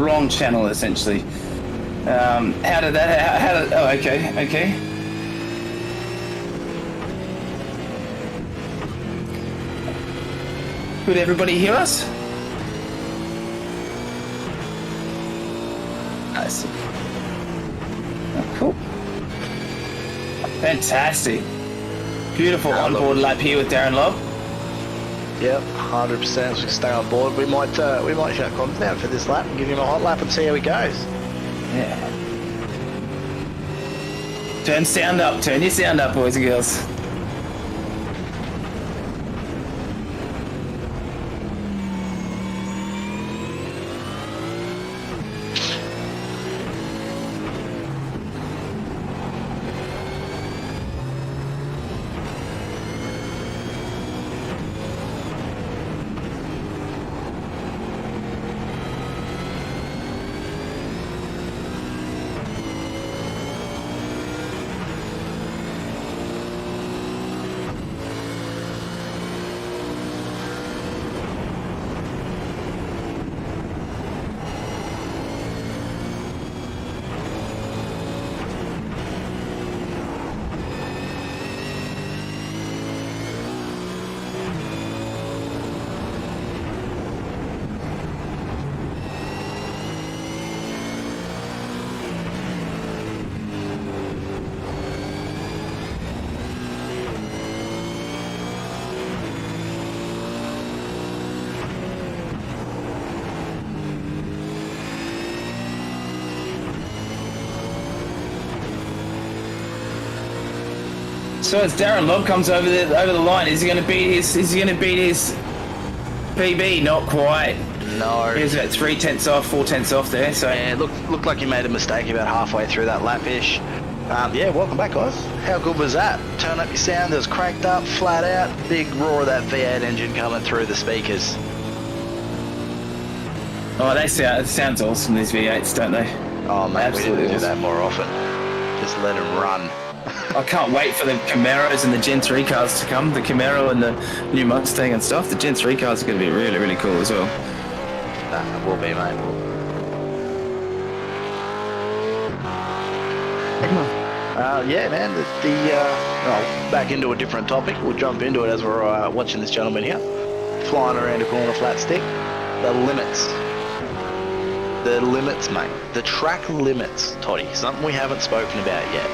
wrong channel essentially. How did that? Oh, okay. Could everybody hear us? I see. Oh, cool. Fantastic. Beautiful onboard lap here with Darren Lobb. Yep, 100%. We can stay on board. We might shut comms down for this lap and give him a hot lap and see how he goes. Yeah. Turn sound up. Turn your sound up, boys and girls. So as Darren Lobb comes over the line, is he going to beat his PB? Not quite. No. He was about 3/10 off, 4/10 off there. So yeah, looked like he made a mistake about halfway through that lap-ish. Yeah, welcome back, guys. How good was that? Turn up your sound. It was cranked up, flat out, big roar of that V8 engine coming through the speakers. Oh, it sounds awesome, these V8s, don't they? Oh, mate, Absolutely we need to do awesome. that more often. Just let them run. I can't wait for the Camaros and the Gen 3 cars to come. The Camaro and the new Mustang and stuff. The Gen 3 cars are going to be really, really cool as well. It will be, mate. Yeah, man. Back into a different topic. We'll jump into it as we're watching this gentleman here. Flying around a corner flat stick. The limits. The limits, mate. The track limits, Toddy. Something we haven't spoken about yet.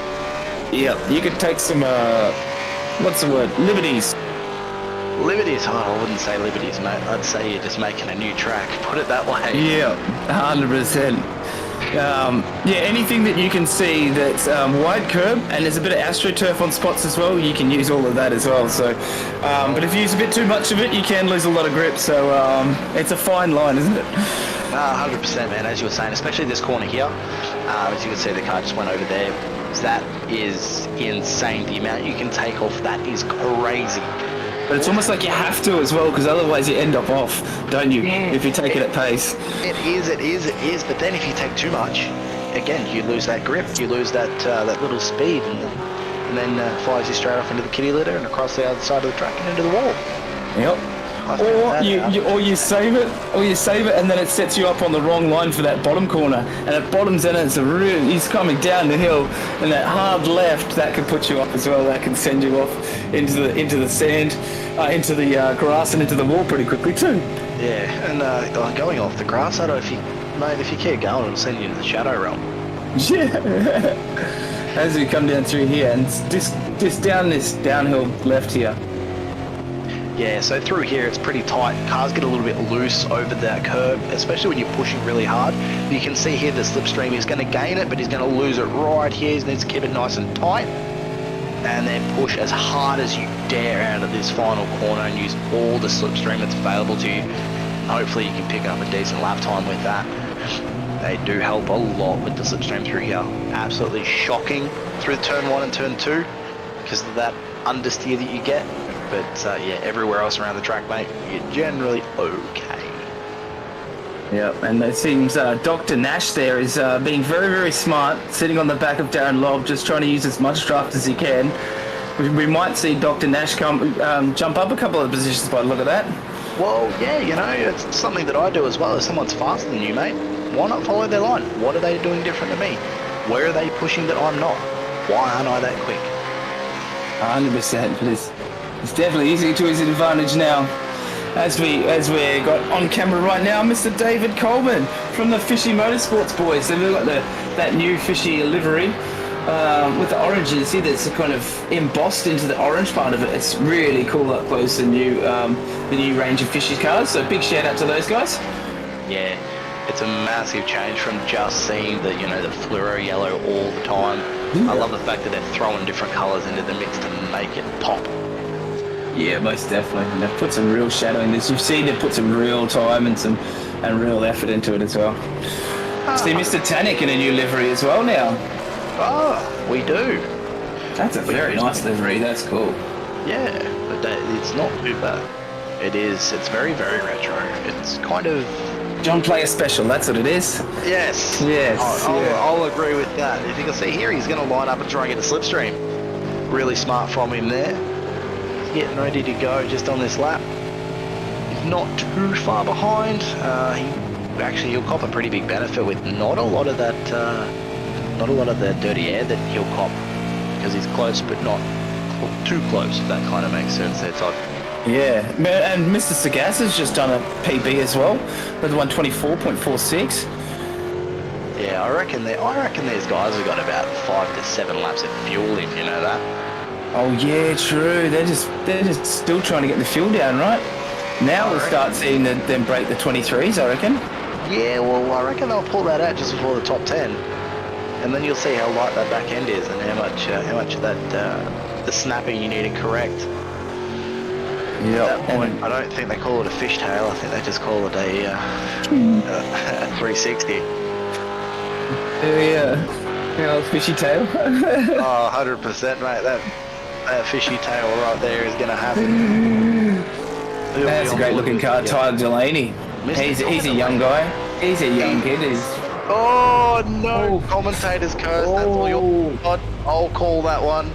Yeah, you could take some, what's the word? Liberties. Liberties? Oh, I wouldn't say liberties, mate. I'd say you're just making a new track. Put it that way. Yeah, 100%. Yeah, anything that you can see that's wide curb, and there's a bit of AstroTurf on spots as well, you can use all of that as well. So, but if you use a bit too much of it, you can lose a lot of grip. So it's a fine line, isn't it? 100%, man. As you were saying, especially this corner here. As you can see, the car just went over there. That is insane. The amount you can take off, that is crazy. But it's almost like you have to as well, because otherwise you end up off, don't you? Yeah, if you take it at pace. It is. But then if you take too much, again, you lose that grip, you lose that little speed, and then flies you straight off into the kitty litter and across the other side of the track and into the wall. Yep. Or you save it, and then it sets you up on the wrong line for that bottom corner, and it bottoms in, and he's coming down the hill, and that hard left that could put you up as well. That can send you off into the sand, into the grass, and into the wall pretty quickly too. Yeah, and going off the grass, I don't know if you keep going, it'll send you into the shadow realm. Yeah. As we come down through here, and just down this downhill left here. Yeah, so through here it's pretty tight. Cars get a little bit loose over that curb, especially when you're pushing really hard. You can see here the slipstream is going to gain it, but he's going to lose it right here. He needs to keep it nice and tight. And then push as hard as you dare out of this final corner and use all the slipstream that's available to you. Hopefully you can pick up a decent lap time with that. They do help a lot with the slipstream through here. Absolutely shocking through turn 1 and turn 2 because of that understeer that you get. But yeah, everywhere else around the track, mate, you're generally okay. Yeah, and it seems Dr. Nash there is being very, very smart, sitting on the back of Darren Lobb, just trying to use as much draft as he can. We might see Dr. Nash jump up a couple of positions by the look of that. Well, yeah, you know, it's something that I do as well. If someone's faster than you, mate, Why not follow their line? What are they doing different to me? Where are they pushing that I'm not? Why aren't I that quick? 100%, but it's definitely using it to his advantage now. As we got on camera right now, Mr. David Coleman from the Fishy Motorsports boys. They've got that new Fishy livery with the oranges. See, that's kind of embossed into the orange part of it. It's really cool up close. The new range of Fishy cars. So big shout out to those guys. Yeah, it's a massive change from just seeing the the fluoro yellow all the time. I love the fact that they're throwing different colours into the mix to make it pop. Yeah, most definitely. And they've put some real shadow in this. You've seen they've put some real time and real effort into it as well. See Mr. Tannick in a new livery as well now. Oh, we do. That's a very nice livery. That's cool. Yeah, but it's not too bad. It's very, very retro. It's kind of... John Player Special, that's what it is. Yes. Yes. I'll agree with that. If you can see here, he's going to line up and try and get a slipstream. Really smart from him there. He's getting ready to go just on this lap. He's not too far behind. He'll cop a pretty big benefit with not a lot of that dirty air that he'll cop, because he's close but not too close, if that kind of makes sense there, Todd. Yeah, and Mr. Sagas has just done a PB as well with 124.46. Yeah, I reckon these guys have got about 5 to 7 laps of fuel in, you know that? Oh yeah, true. They're just still trying to get the fuel down, right? Now we'll start seeing them break the 23s, I reckon. Yeah, well, I reckon they'll pull that out just before the top 10, and then you'll see how light that back end is and how much of that the snapping you need to correct. Yeah. At that point, I don't think they call it a fishtail. I think they just call it a 360. Yeah, fishy tail. Oh, 100%, mate. That fishy tail right there is going to happen. That's a great looking car, Tyler Delaney. He's a young guy. He's a young kid. Oh no! Commentator's curse. That's all your fault. I'll call that one.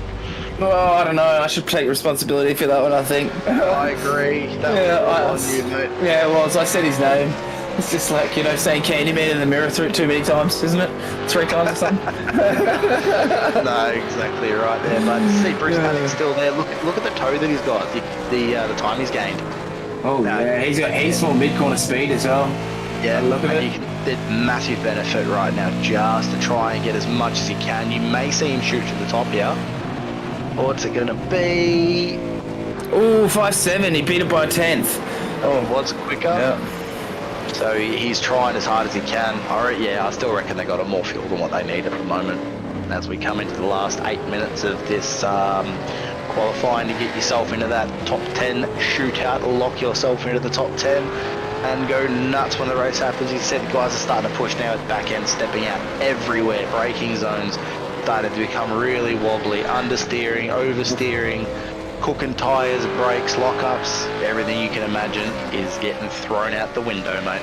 Oh, I don't know. I should take responsibility for that one, I think. I agree. That was on you, mate. Yeah, well, as I said his name. It's just like, saying Candyman in the mirror too many times, isn't it? 3 times or something. No, exactly right there. But see, Bruce Hannick's still there. Look at the toe that he's got. The time he's gained. Oh yeah, he's more mid-corner speed as well. Yeah, look at it. There's massive benefit right now just to try and get as much as he can. You may see him shoot to the top here. What's it going to be? Oh, 5.7. He beat it by a 10th. Oh, what's quicker? Yeah. So he's trying as hard as he can. I still reckon they got more fuel than what they need at the moment. As we come into the last 8 minutes of this qualifying to get yourself into that top 10 shootout, lock yourself into the top 10 and go nuts when the race happens. You said guys are starting to push now with back end stepping out everywhere. Braking zones started to become really wobbly, understeering, oversteering, cooking tyres, brakes, lockups, everything you can imagine is getting thrown out the window, mate.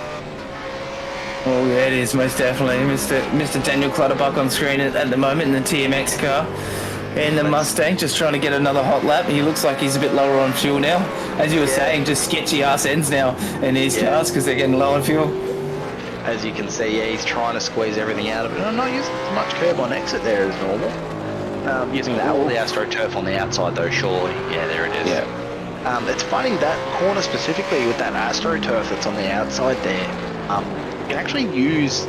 Oh yeah, it is, most definitely. Mr. Daniel Clutterbuck on screen at the moment in the TMX car. And the Mustang just trying to get another hot lap. He looks like he's a bit lower on fuel now. As you were saying, just sketchy ass ends now in these cars because they're getting low on fuel. As you can see, he's trying to squeeze everything out of it. I'm not using as much curb on exit there as normal. Using the AstroTurf on the outside though, surely. Yeah, there it is. Yeah. It's funny, that corner specifically with that AstroTurf that's on the outside there, you can actually use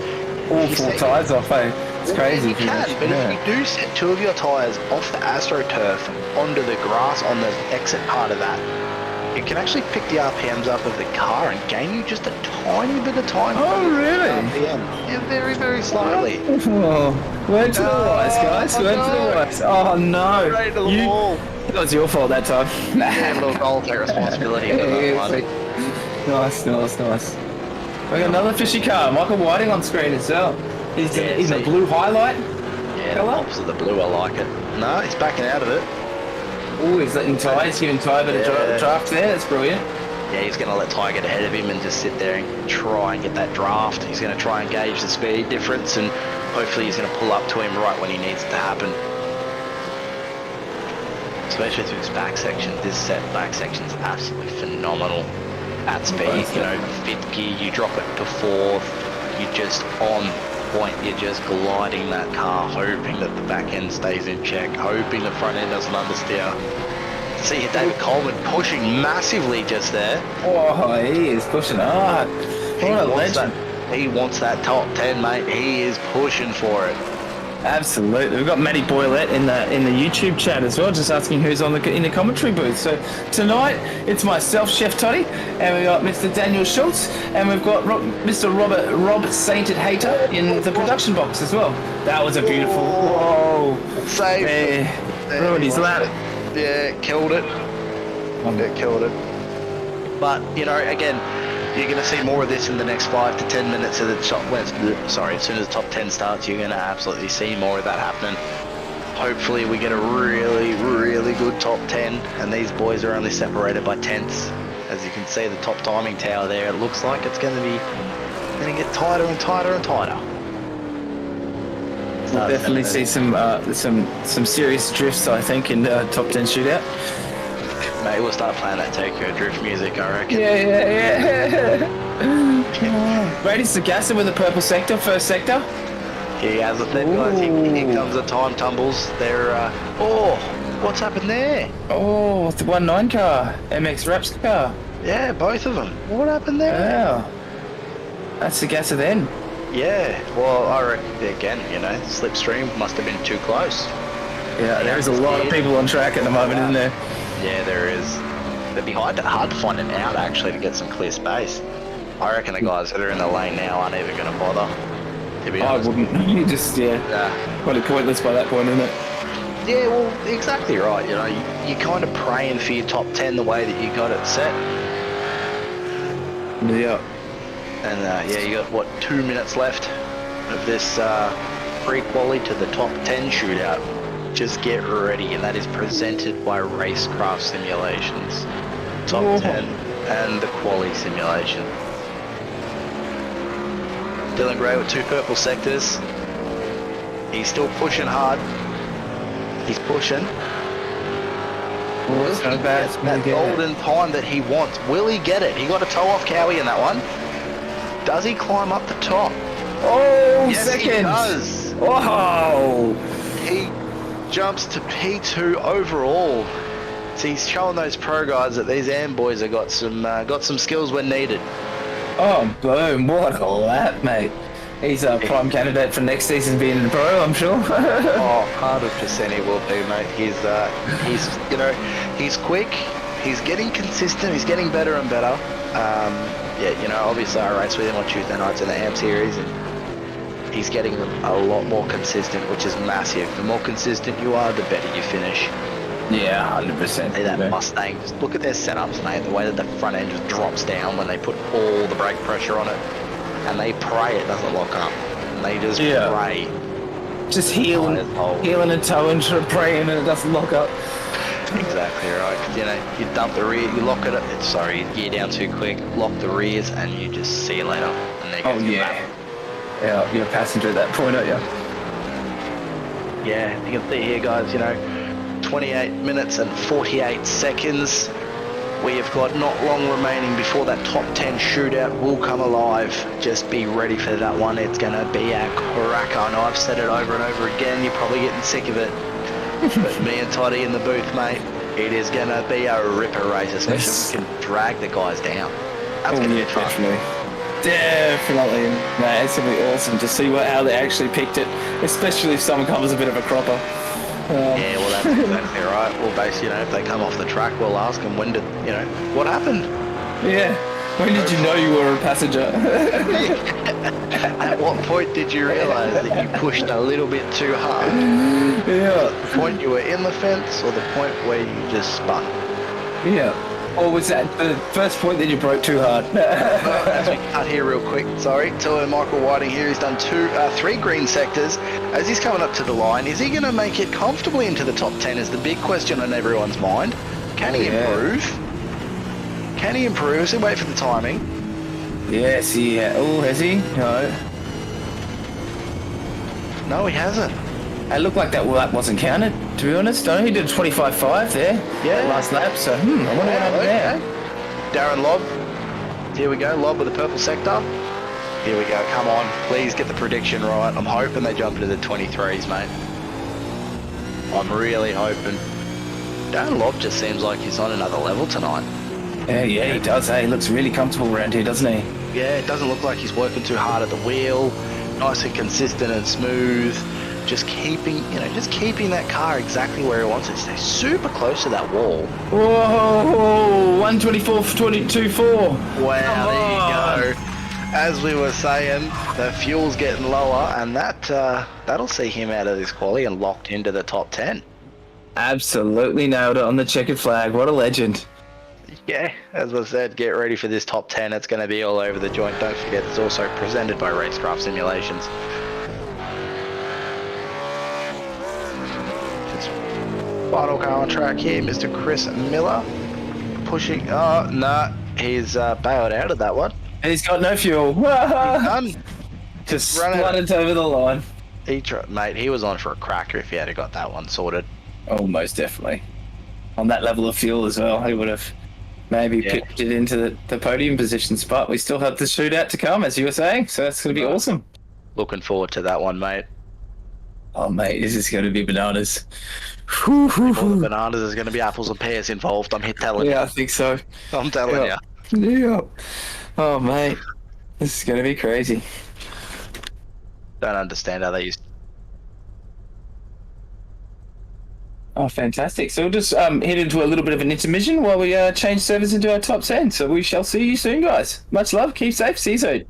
all 4 tyres off, eh? It's crazy. You can, but if you do set 2 of your tyres off the AstroTurf onto the grass on the exit part of that, it can actually pick the RPMs up of the car and gain you just a tiny bit of time. Oh, really? Yeah, very, very slightly. Oh, word to the wise, guys. Word to the wise. Oh, no. Right to the wall. It was your fault that time. Yeah, look, I'll take responsibility for that one. Nice. We got another fishy car. Michael Whiting on screen as well. He's in the blue highlight. Yeah, the opposite of the blue, I like it. No, he's backing out of it. Oh, he's letting Ty, he's giving Ty a bit of draft there. That's brilliant. Yeah, he's going to let Ty get ahead of him and just sit there and try and get that draft. He's going to try and gauge the speed difference, and hopefully he's going to pull up to him right when he needs it to happen. Especially through his back section. This back section is absolutely phenomenal at speed. 5th gear, you drop it to 4th. you're just on point. You're just gliding that car, hoping that the back end stays in check, hoping the front end doesn't understeer. See David Coleman pushing massively just there. Oh, he is pushing hard. What a legend. He wants that top 10, mate. He is pushing for it. Absolutely. We've got Matty Boylett in the YouTube chat as well, just asking who's in the commentary booth. So tonight it's myself, Chef Toddy, and we've got Mr. Daniel Schultz, and we've got Mr. Rob Sainted Hayter in the production box as well. That was a beautiful. Whoa! Save. Ruined his lap. Yeah, killed it. Yeah, killed it. But again, you're going to see more of this in the next 5 to 10 minutes of the top. Sorry, as soon as the top 10 starts, you're going to absolutely see more of that happening. Hopefully, we get a really, really good top 10, and these boys are only separated by tenths. As you can see, the top timing tower there, it looks like it's going to get tighter and tighter and tighter. We'll definitely see some serious drifts, I think, in the top 10 shootout. Mate, we'll start playing that Tokyo Drift music, I reckon. Yeah. Brady Sagassa with the purple sector, first sector. He has a thing, guys. Here comes the time tumbles. They're, what's happened there? Oh, the 1.9 car, MX Raps car. Yeah, both of them. What happened there? Wow. That's Sagassa then. Yeah, well, I reckon, again, Slipstream must have been too close. Yeah, there's a lot of people on track at the moment, isn't there? Yeah, there is. It'd be hard to find it out, actually, to get some clear space. I reckon the guys that are in the lane now aren't even going to bother, to be honest. I wouldn't. You just, probably pointless by that point, isn't it? Yeah, well, exactly right. You're kind of praying for your top 10 the way that you got it set. Yeah. And, you got, 2 minutes left of this pre-quali to the top 10 shootout. Just get ready, and that is presented by Racecraft Simulations. Top 10 and the quali simulation. Dylan Gray with 2 purple sectors. He's still pushing hard. He's pushing. Well, Will he get that golden time that he wants? Will he get it? He got a toe off Cowie in that one. Does he climb up the top? Oh, yes, second. He does. Whoa. He jumps to P2 overall. So he's showing those pro guys that these AM boys have got some skills when needed. Oh, boom. What a lap, mate. He's a prime candidate for next season being a pro, I'm sure. 100% he will be, mate. He's quick. He's getting consistent. He's getting better and better. Obviously I race with him on Tuesday nights in the AM series, and he's getting a lot more consistent, which is massive. The more consistent you are, the better you finish. Yeah, 100%. Hey, that Mustang, just look at their setups, mate. The way that the front end just drops down when they put all the brake pressure on it. And they pray it doesn't lock up. And they just pray. Just healing and towing, praying and it doesn't lock up. Exactly right. You dump the rear, you lock it up. Sorry, you gear down too quick, lock the rears, and you just see you later. And there goes your lap. Yeah, you're a passenger at that point, aren't you? Yeah, you can see here, guys, 28 minutes and 48 seconds. We have got not long remaining before that top 10 shootout will come alive. Just be ready for that one. It's going to be a cracker. I know I've said it over and over again. You're probably getting sick of it. But me and Toddy in the booth, mate, it is going to be a ripper race, especially if we can drag the guys down. That's going to be fun. Definitely. Man, it's going to be awesome to see how they actually picked it, especially if someone covers a bit of a cropper. Yeah, well, that's exactly right. We'll basically, if they come off the track, we'll ask them what happened? Yeah. When did you know you were a passenger? At what point did you realise that you pushed a little bit too hard? Yeah. The point you were in the fence or the point where you just spun? Yeah. Or was that the first point that you broke too hard? As we cut here real quick, sorry. So Michael Whiting here, he's done 3 green sectors. As he's coming up to the line, is he going to make it comfortably into the top 10 is the big question on everyone's mind. Can he improve? Can he improve? Is he wait for the timing? Yes, oh, has he? No. No, he hasn't. It looked like that lap wasn't counted, to be honest. I know he did a 25.5 there, last lap, so I wonder what happened there. Darren Lobb, here we go, Lobb with the purple sector. Here we go. Come on. Please get the prediction right. I'm hoping they jump into the 23s, mate. I'm really hoping. Dunlop just seems like he's on another level tonight. Yeah, he does. Hey, he looks really comfortable around here, doesn't he? Yeah, it doesn't look like he's working too hard at the wheel. Nice and consistent and smooth. Just keeping that car exactly where he wants it. Stay super close to that wall. Whoa, 124.22.4. Wow, there you go. As we were saying, the fuel's getting lower, and that'll see him out of this quali and locked into the top 10. Absolutely nailed it on the checkered flag. What a legend. Yeah, as I said, get ready for this top 10. It's going to be all over the joint. Don't forget, it's also presented by Racecraft Simulations. Just final car on track here, Mr. Chris Miller. Pushing, oh, no, he's bailed out of that one. He's got no fuel. He's done. Just spluttered over the line. Mate, he was on for a cracker if he had got that one sorted. Oh, most definitely. On that level of fuel as well, he would have maybe picked it into the podium position spot. We still have the shootout to come, as you were saying, so that's going to be awesome. Looking forward to that one, mate. Oh, mate, this is going to be bananas. All the bananas, there's going to be apples and pears involved, I'm telling you. Yeah, I think so. I'm telling you. Yeah. Oh, mate, this is going to be crazy. Don't understand how they used. Oh, fantastic. So we'll just head into a little bit of an intermission while we change servers into our top 10. So we shall see you soon, guys. Much love. Keep safe. See you soon.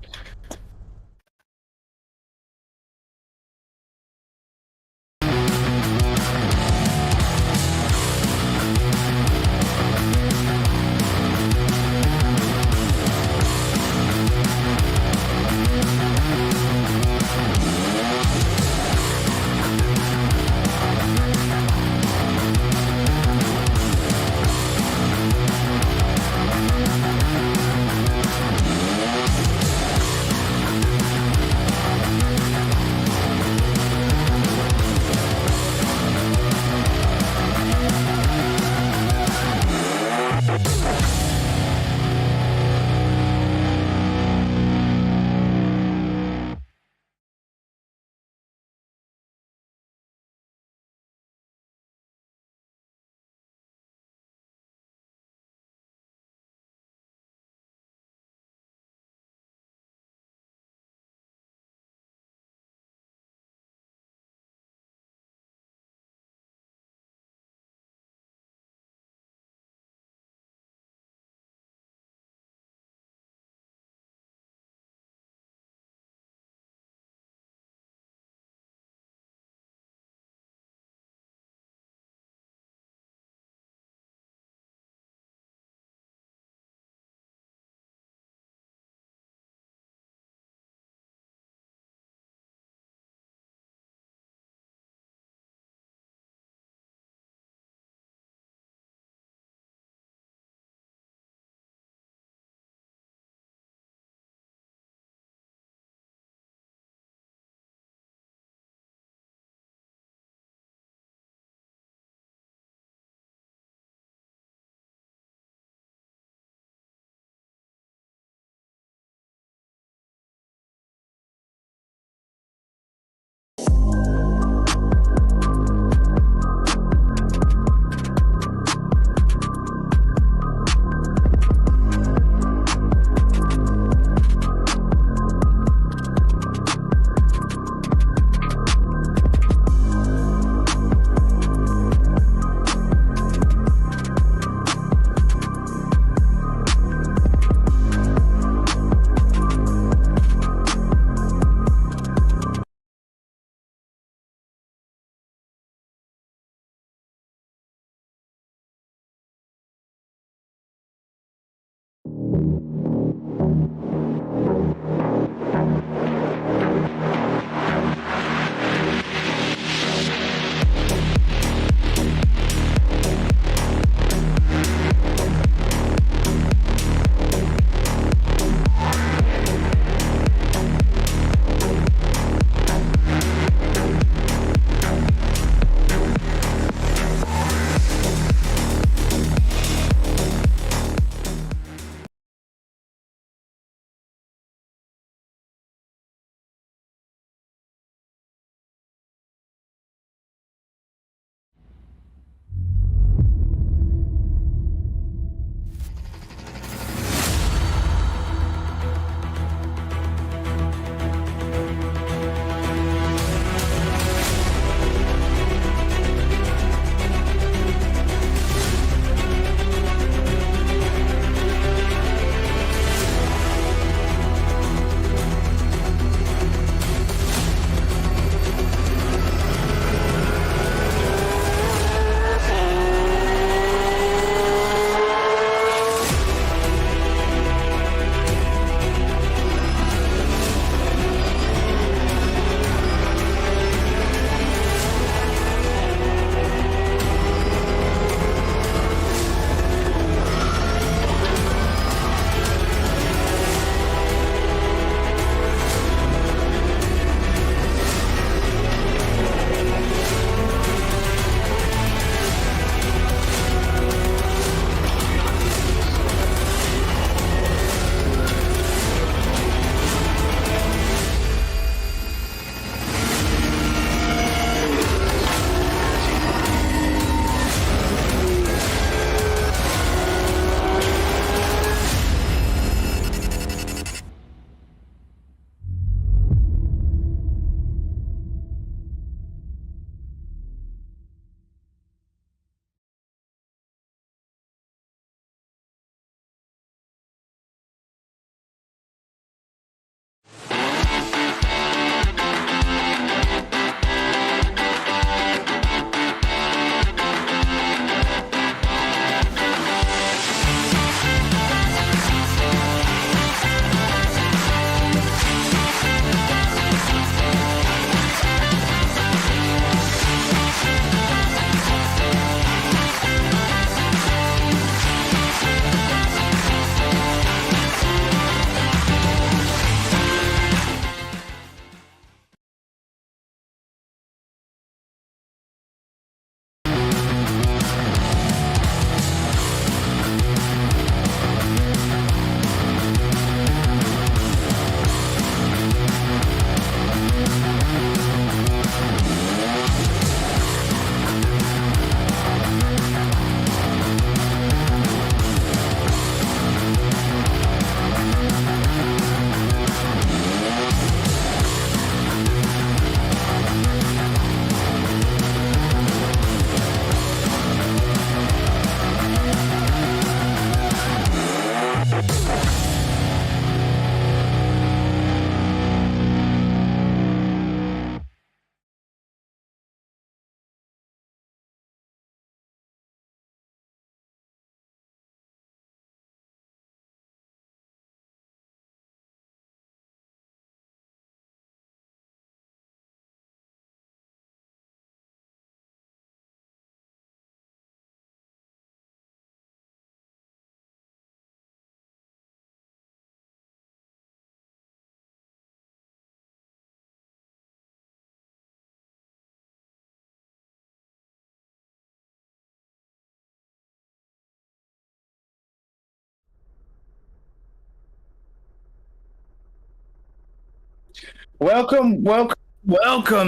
Welcome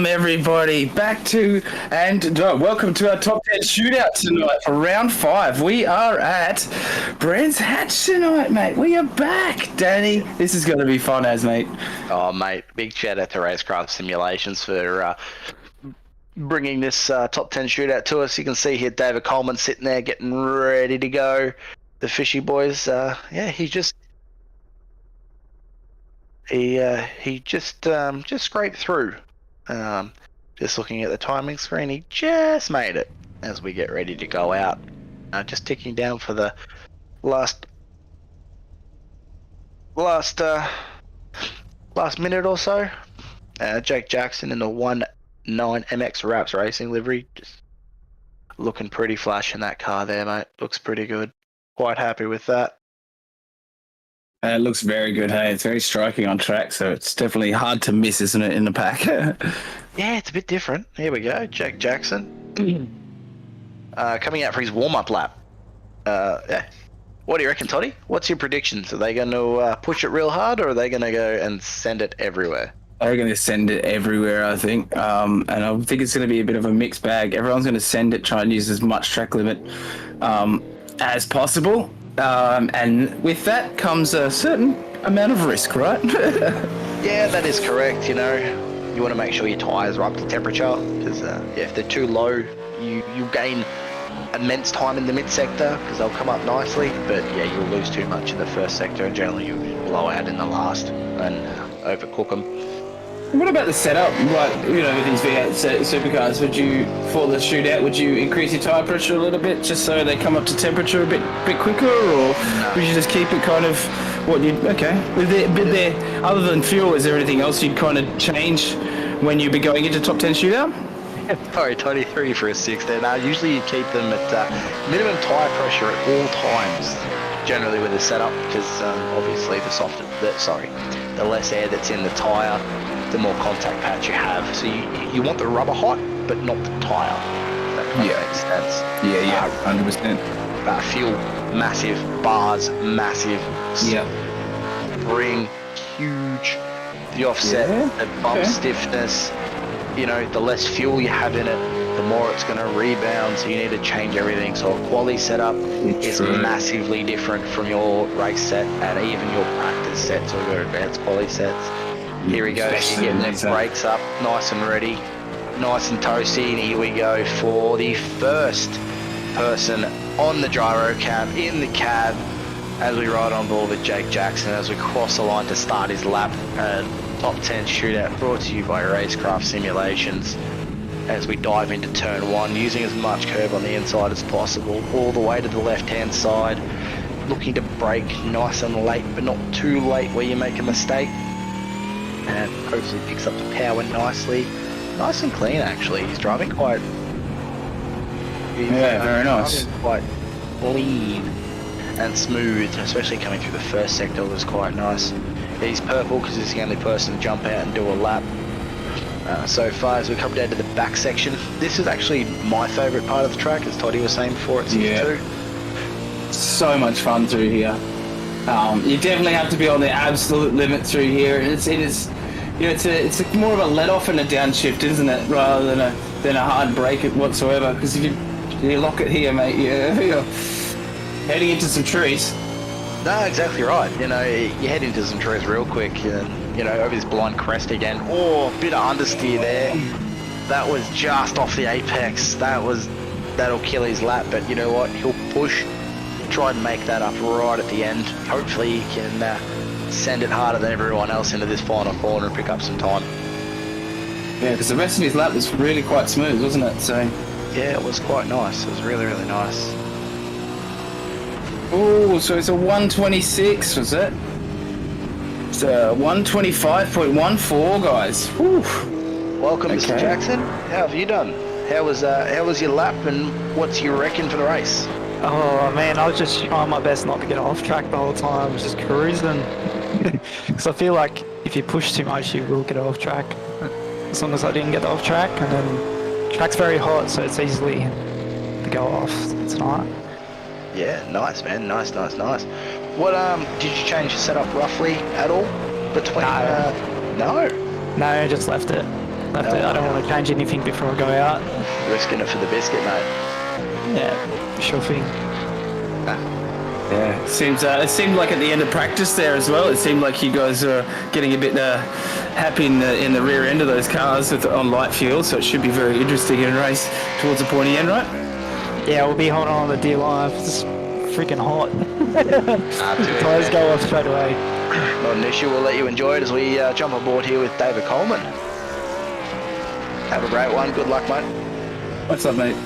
everybody back to welcome to our top 10 shootout tonight for round 5. We are at Brands Hatch tonight, mate. We are back, Danny. This is going to be fun, as mate. Oh, mate, big shout out to Racecraft Simulations for bringing this top 10 shootout to us. You can see here David Coleman sitting there getting ready to go. The Fishy Boys, he just scraped through. Just looking at the timing screen, he just made it as we get ready to go out. Just ticking down for the last minute or so. Jake Jackson in the 1.9 MX Raps Racing livery, just looking pretty flash in that car there, mate. Looks pretty good. Quite happy with that. It looks very good, hey. It's very striking on track, so it's definitely hard to miss, isn't it, in the pack? Yeah, it's a bit different. Here we go, Jake Jackson. Coming out for his warm-up lap. Yeah. What do you reckon, Toddy? What's your predictions? Are they going to push it real hard, or are they going to go and send it everywhere? They're going to send it everywhere, I think. And I think it's going to be a bit of a mixed bag. Everyone's going to send it, try and use as much track limit as possible. And with that comes a certain amount of risk, right? Yeah, that is correct. You know, you want to make sure your tyres are up to temperature, because if they're too low, you gain immense time in the mid sector because they'll come up nicely, but yeah, you'll lose too much in the first sector, and generally you blow out in the last and overcook them. What about the setup? Like, you know, with these V8 supercars, for the shootout, would you increase your tyre pressure a little bit just so they come up to temperature a bit quicker, or would you just keep it kind of other than fuel, is there anything else you'd kind of change when you'd be going into top 10 shootout? Sorry, Toddy, 3 for a 6 there. Now, usually you keep them at minimum tyre pressure at all times, generally with the setup, because obviously the less air that's in the tyre, the more contact patch you have. So you want the rubber hot, but not the tyre. That kind of makes sense. Yeah, 100%. Fuel, massive. Bars, massive. Yeah. Spring, huge. The offset, the bump stiffness. You know, the less fuel you have in it, the more it's going to rebound. So you need to change everything. So a quali setup is massively different from your race set and even your practice sets or your advanced quali sets. Here we go, she's getting them brakes up, nice and ready, nice and toasty, and here we go for the first person on the gyro cam, in the cab, as we ride on board with Jake Jackson, as we cross the line to start his lap, and top 10 shootout brought to you by Racecraft Simulations, as we dive into turn 1, using as much curb on the inside as possible, all the way to the left-hand side, looking to brake nice and late, but not too late where you make a mistake. And hopefully picks up the power nicely. Nice and clean, actually. He's driving quite... very nice. Quite clean and smooth, especially coming through the first sector was quite nice. He's purple because he's the only person to jump out and do a lap. So far, as we come down to the back section, this is actually my favourite part of the track, as Toddy was saying before, it's too. So much fun through here. You definitely have to be on the absolute limit through here. It's more of a let off and a downshift, isn't it, rather than a hard brake whatsoever. Because if you lock it here, mate, you're heading into some trees. No, exactly right. You know, you head into some trees real quick, and you know, over this blind crest again. Oh, a bit of understeer there. That was just off the apex. That'll kill his lap. But you know what? He'll push. Try and make that up right at the end. Hopefully he can send it harder than everyone else into this final corner and pick up some time. Yeah, because the rest of his lap was really quite smooth, wasn't it? So yeah, it was quite nice. It was really, really nice. Oh, so it's a 126, was it? It's a 125.14, guys. Whew. Welcome, Mr. Jackson. How have you done? How was your lap, and what's your reckon for the race? Oh man, I was just trying my best not to get off track the whole time. I was just cruising. Because I feel like if you push too much, you will get off track. As long as I didn't get off track, and then track's very hot, so it's easily to go off tonight. Yeah, nice man, nice. What did you change the setup roughly at all between? No. No, I just left it. Left it. I don't want to change anything before I go out. Risking it for the biscuit, mate. Yeah, sure thing. Yeah, it seemed like at the end of practice there as well. It seemed like you guys were getting a bit happy in the rear end of those cars on light fuel. So it should be very interesting in a race towards the pointy end, right? Yeah, we'll be holding on the D-line. It's freaking hot. Tires go off straight away. Not an issue. We'll let you enjoy it as we jump on board here with David Coleman. Have a great one. Good luck, mate. What's up, mate?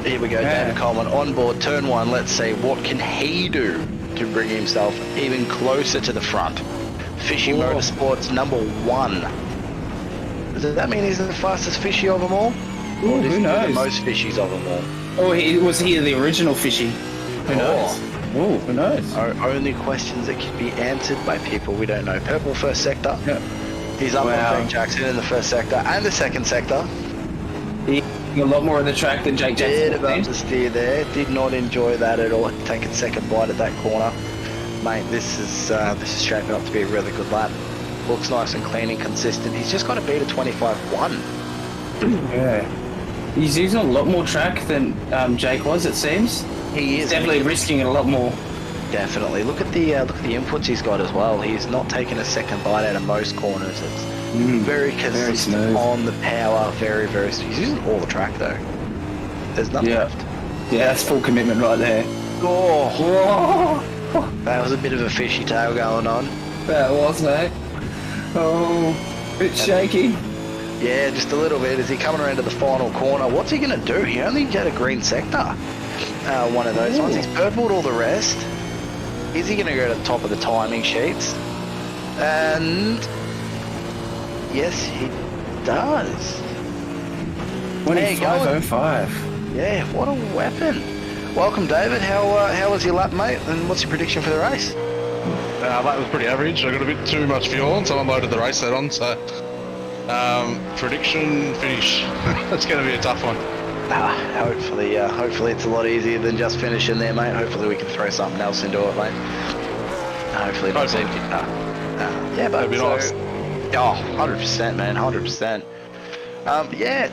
Here we go, David Coleman on board turn one. Let's see, what can he do to bring himself even closer to the front? Fishy Motorsports number 1. Does that mean he's the fastest fishy of them all? Ooh, or who knows? The most fishies of them all? Oh, was he the original fishy? Who knows? Oh, who knows? Only questions that can be answered by people we don't know. Purple first sector. Yeah. He's up on Jake Jackson in the first sector and the second sector. A lot more of the track than Jake Jackson. Did about to steer there. Did not enjoy that at all. Taking second bite at that corner. Mate, this is shaping up to be a really good lap. Looks nice and clean and consistent. He's just got to beat a 25-1. Yeah. He's using a lot more track than Jake was, it seems. He is definitely risking it a lot more. Definitely. Look at the inputs he's got as well. He's not taking a second bite out of most corners. It's very consistent very on the power. Very, very. He's using all the track though. There's nothing left. Yeah, that's full commitment right there. Oh, that was a bit of a fishy tail going on. That was, mate. Oh, bit shaky. Yeah, just a little bit. Is he coming around to the final corner? What's he going to do? He only got a green sector. One of those ones. He's purpled all the rest. Is he going to go to the top of the timing sheets? And yes, he does. 25.05. Yeah, what a weapon. Welcome, David. How was your lap, mate? And what's your prediction for the race? That was pretty average. I got a bit too much fuel on, so I unloaded the race set on. So, prediction finish. That's going to be a tough one. Hopefully it's a lot easier than just finishing there, mate. Hopefully we can throw something else into it, mate. Hopefully not safety. Yeah, but that'd be nice. Oh, 100%, man, 100%. Yeah.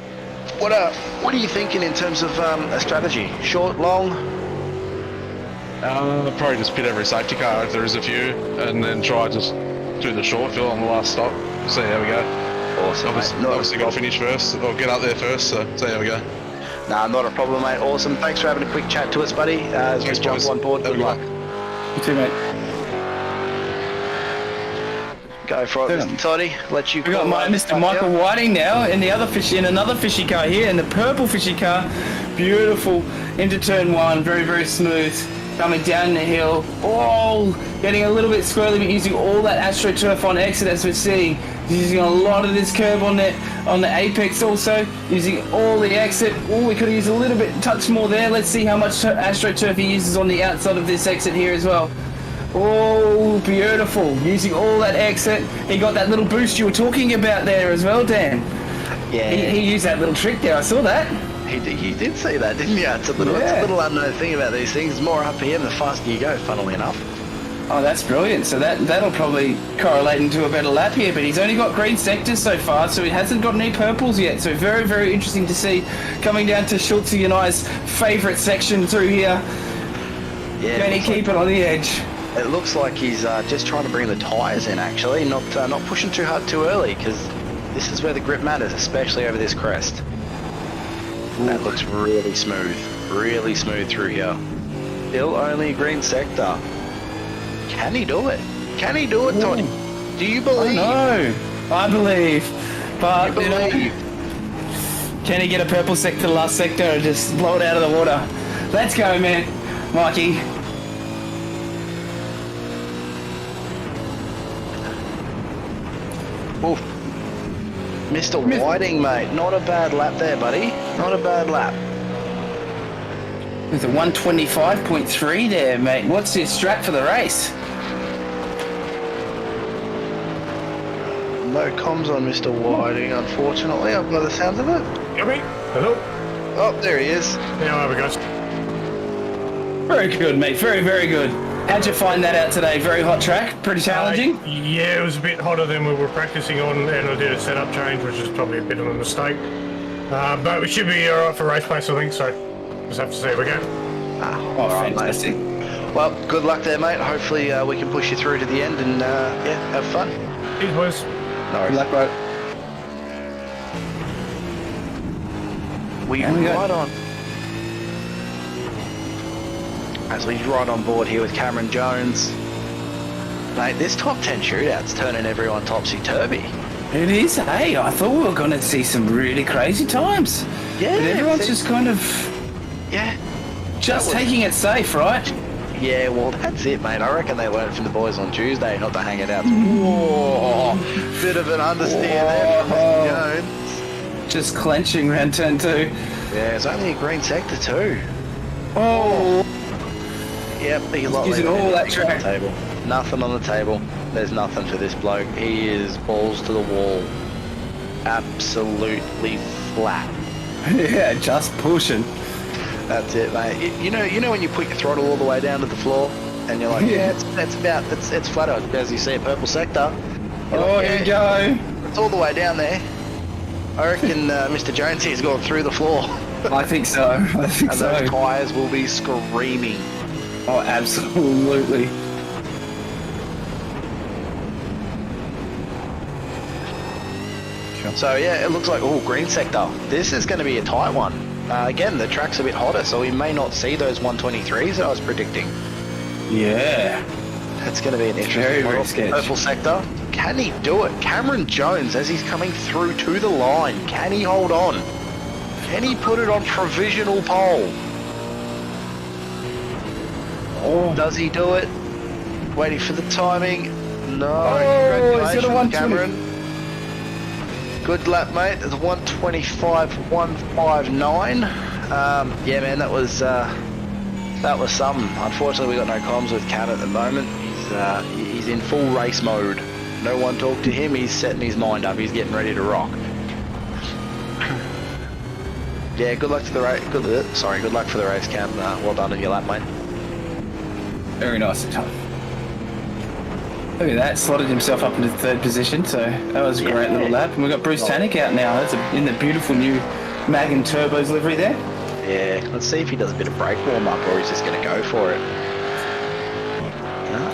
What are you thinking in terms of a strategy? Short, long? Probably just pit every safety car if there is a few, and then try just do the short fill on the last stop. See how we go. Awesome. Obviously got to finish first, or get up there first. So see how we go. Nah, not a problem, mate. Awesome. Thanks for having a quick chat to us, buddy. As we jump on board. Good luck. You too, mate. Go for it, Mr. Toddy. Let you. We got Mr. Michael Whiting now in another fishy car here, in the purple fishy car. Beautiful into turn one, very, very smooth. Coming down the hill. Oh, getting a little bit squirrely, but using all that AstroTurf on exit as we're seeing. He's using a lot of this curb on the apex also, using all the exit. Oh, we could have used a little bit, touch more there. Let's see how much AstroTurf he uses on the outside of this exit here as well. Oh, beautiful. Using all that exit. He got that little boost you were talking about there as well, Dan. Yeah. He used that little trick there. I saw that. He did see that, didn't you? It's a little unknown thing about these things. The more RPM, the faster you go, funnily enough. Oh, that's brilliant. So that'll probably correlate into a better lap here, but he's only got green sectors so far, so he hasn't got any purples yet. So very, very interesting to see coming down to Schultz and I's favourite section through here. Yeah. Can he keep it on the edge? It looks like he's just trying to bring the tyres in, actually, not pushing too hard too early, because this is where the grip matters, especially over this crest. That looks really smooth through here. Still only green sector. Can he do it? Can he do it, Toddy? Do you believe? No, I believe. But, you believe? Can he get a purple sector, last sector, and just blow it out of the water? Let's go, man. Mikey. Oof. Mr. Whiting, mate. Not a bad lap there, buddy. Not a bad lap. With a 125.3 there, mate. What's your strat for the race? No comms on Mr. Whiting, unfortunately. I've got the sounds of it. Hear me? Hello? Oh, there he is. Yeah, there we go. Very good, mate. Very, very good. How'd you find that out today? Very hot track? Pretty challenging? Yeah, it was a bit hotter than we were practicing on, and I did a setup change, which is probably a bit of a mistake. But we should be alright for race pace, I think, so just have to see how we go. Oh, fantastic. Well, good luck there, mate. Hopefully we can push you through to the end and, yeah, have fun. Cheers, boys. No worries. Good luck, bro. We And we go. right on. As we right on board here with Cameron Jones. Mate, this top 10 shootout's turning everyone topsy-turvy. It is, hey. I thought we were going to see some really crazy times. Yeah. But everyone's just kind of Yeah. just taking it safe, right? Yeah, well, that's it, mate. I reckon they learned from the boys on Tuesday not to hang it out. Whoa. Bit of an understeer there from Mr. Jones. Just clenching round turn 2. Yeah, it's only a green sector too. Oh. Yep, he's like Using leaving all that anything on track. the table. Nothing on the table. There's nothing for this bloke. He is balls to the wall. Absolutely flat. Yeah, just pushing. That's it, mate. You know when you put your throttle all the way down to the floor, and you're like, Yeah. it's flatter. As you see a purple sector. You're Oh, like, here we go. It's all the way down there. I reckon Mr. Jones here's gone through the floor, I think so. I think and so. those tyres will be screaming. Oh, absolutely. So yeah, it looks like green sector. This is going to be a tight one. Again, the track's a bit hotter, so we may not see those 123s that I was predicting. Yeah. It's going to be an interesting Very, one. very sketch. Purple sector. Can he do it? Cameron Jones, as he's coming through to the line, can he hold on? Can he put it on provisional pole? Oh. Does he do it? Waiting for the timing. No. Oh, he's got a Congratulations, 120. Cameron. Good lap, mate. It's 125.159. Yeah, man, that was something. Unfortunately, we got no comms with Cam at the moment. He's in full race mode. No one talked to him. He's setting his mind up. He's getting ready to rock. Yeah, good luck to the race. Good luck for the race, Cam. Well done on your lap, mate. Very nice. Look at that, slotted himself up into 3rd position, so that was a great little lap. And we've got Bruce Tannick out now. That's in the beautiful new Mag and Turbos livery there. Yeah, let's see if he does a bit of brake warm-up or he's just going to go for it.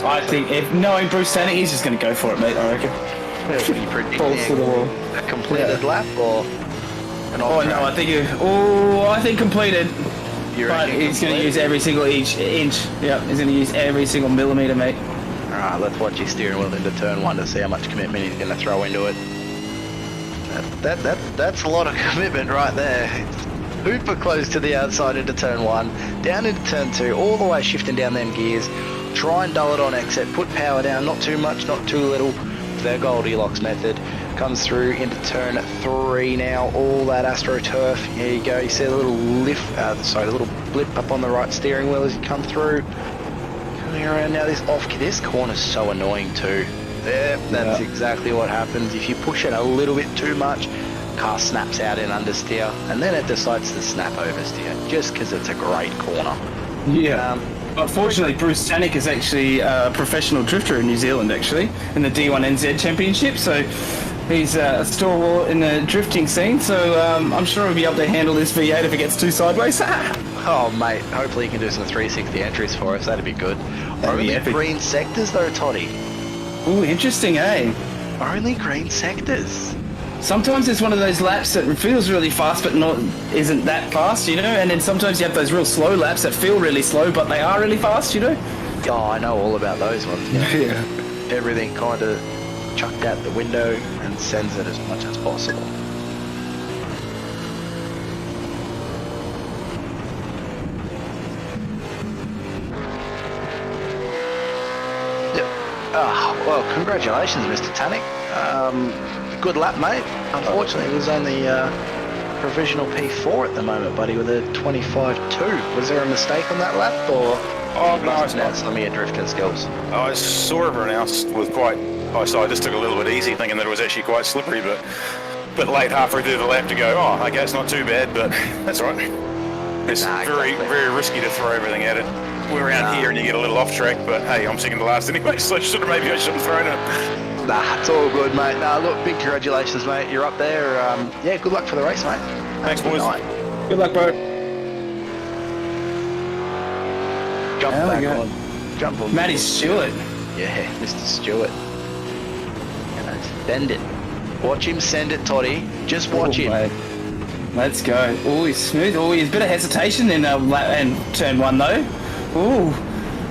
I think, if knowing Bruce Tannick, he's just going to go for it, mate, I reckon. What do you predict? Falls to the wall. A completed lap or an Oh, off no, track? I think completed. You But reckon he's going to completed? use every single inch. Yeah, he's going to use every single millimetre, mate. Alright, let's watch his steering wheel into turn 1 to see how much commitment he's going to throw into it. That's a lot of commitment right there. Hooper close to the outside into turn 1, down into turn 2, all the way shifting down them gears. Try and dull it on exit, put power down, not too much, not too little. The Goldilocks method. Comes through into turn 3 now, all that AstroTurf. Here you go, you see the little the little blip up on the right steering wheel as you come through. Coming around now, this corner's so annoying too. There, that's exactly what happens. If you push it a little bit too much, car snaps out in understeer, and then it decides to snap oversteer, just because it's a great corner. Yeah. Unfortunately, Bruce Tannick is actually a professional drifter in New Zealand, actually, in the D1NZ Championship, so he's a stalwart in the drifting scene, so I'm sure he'll be able to handle this V8 if it gets too sideways. Oh, mate, hopefully you can do some 360 entries for us, that'd be good. Only epic. green sectors though, Toddy. Ooh, interesting, eh? Only green sectors. Sometimes it's one of those laps that feels really fast but isn't that fast, you know? And then sometimes you have those real slow laps that feel really slow but they are really fast, you know? Oh, I know all about those ones. Yeah. Everything kind of chucked out the window and sends it as much as possible. Yep. Well, congratulations, Mr. Tannick. Good lap, mate. Unfortunately, it was only provisional P4 at the moment, buddy, with a 25.2. Was there a mistake on that lap, or Oh, no, it's not not. some of your drifting skills? I saw everyone else was quite... so I just took a little bit easy, thinking that it was actually quite slippery, but late halfway through the lap to go, oh, okay, it's not too bad, but that's all right. It's Nah, very, exactly. very risky to throw everything at it. we're around here and you get a little off track, but hey, I'm second to last anyway, so maybe I should have thrown it. Nah, it's all good, mate. Nah, look, big congratulations, mate. You're up there. Yeah, good luck for the race, mate. Thanks, Have a good boys. night. Good luck, bro. Jump There we back go. on. Jump on. Matty Stewart. Yeah, Mr. Stewart. Send it. Watch him send it, Toddy. Just watch him. Mate. Let's go. Oh, he's smooth. Oh, he's a bit of hesitation in turn one though. Oh,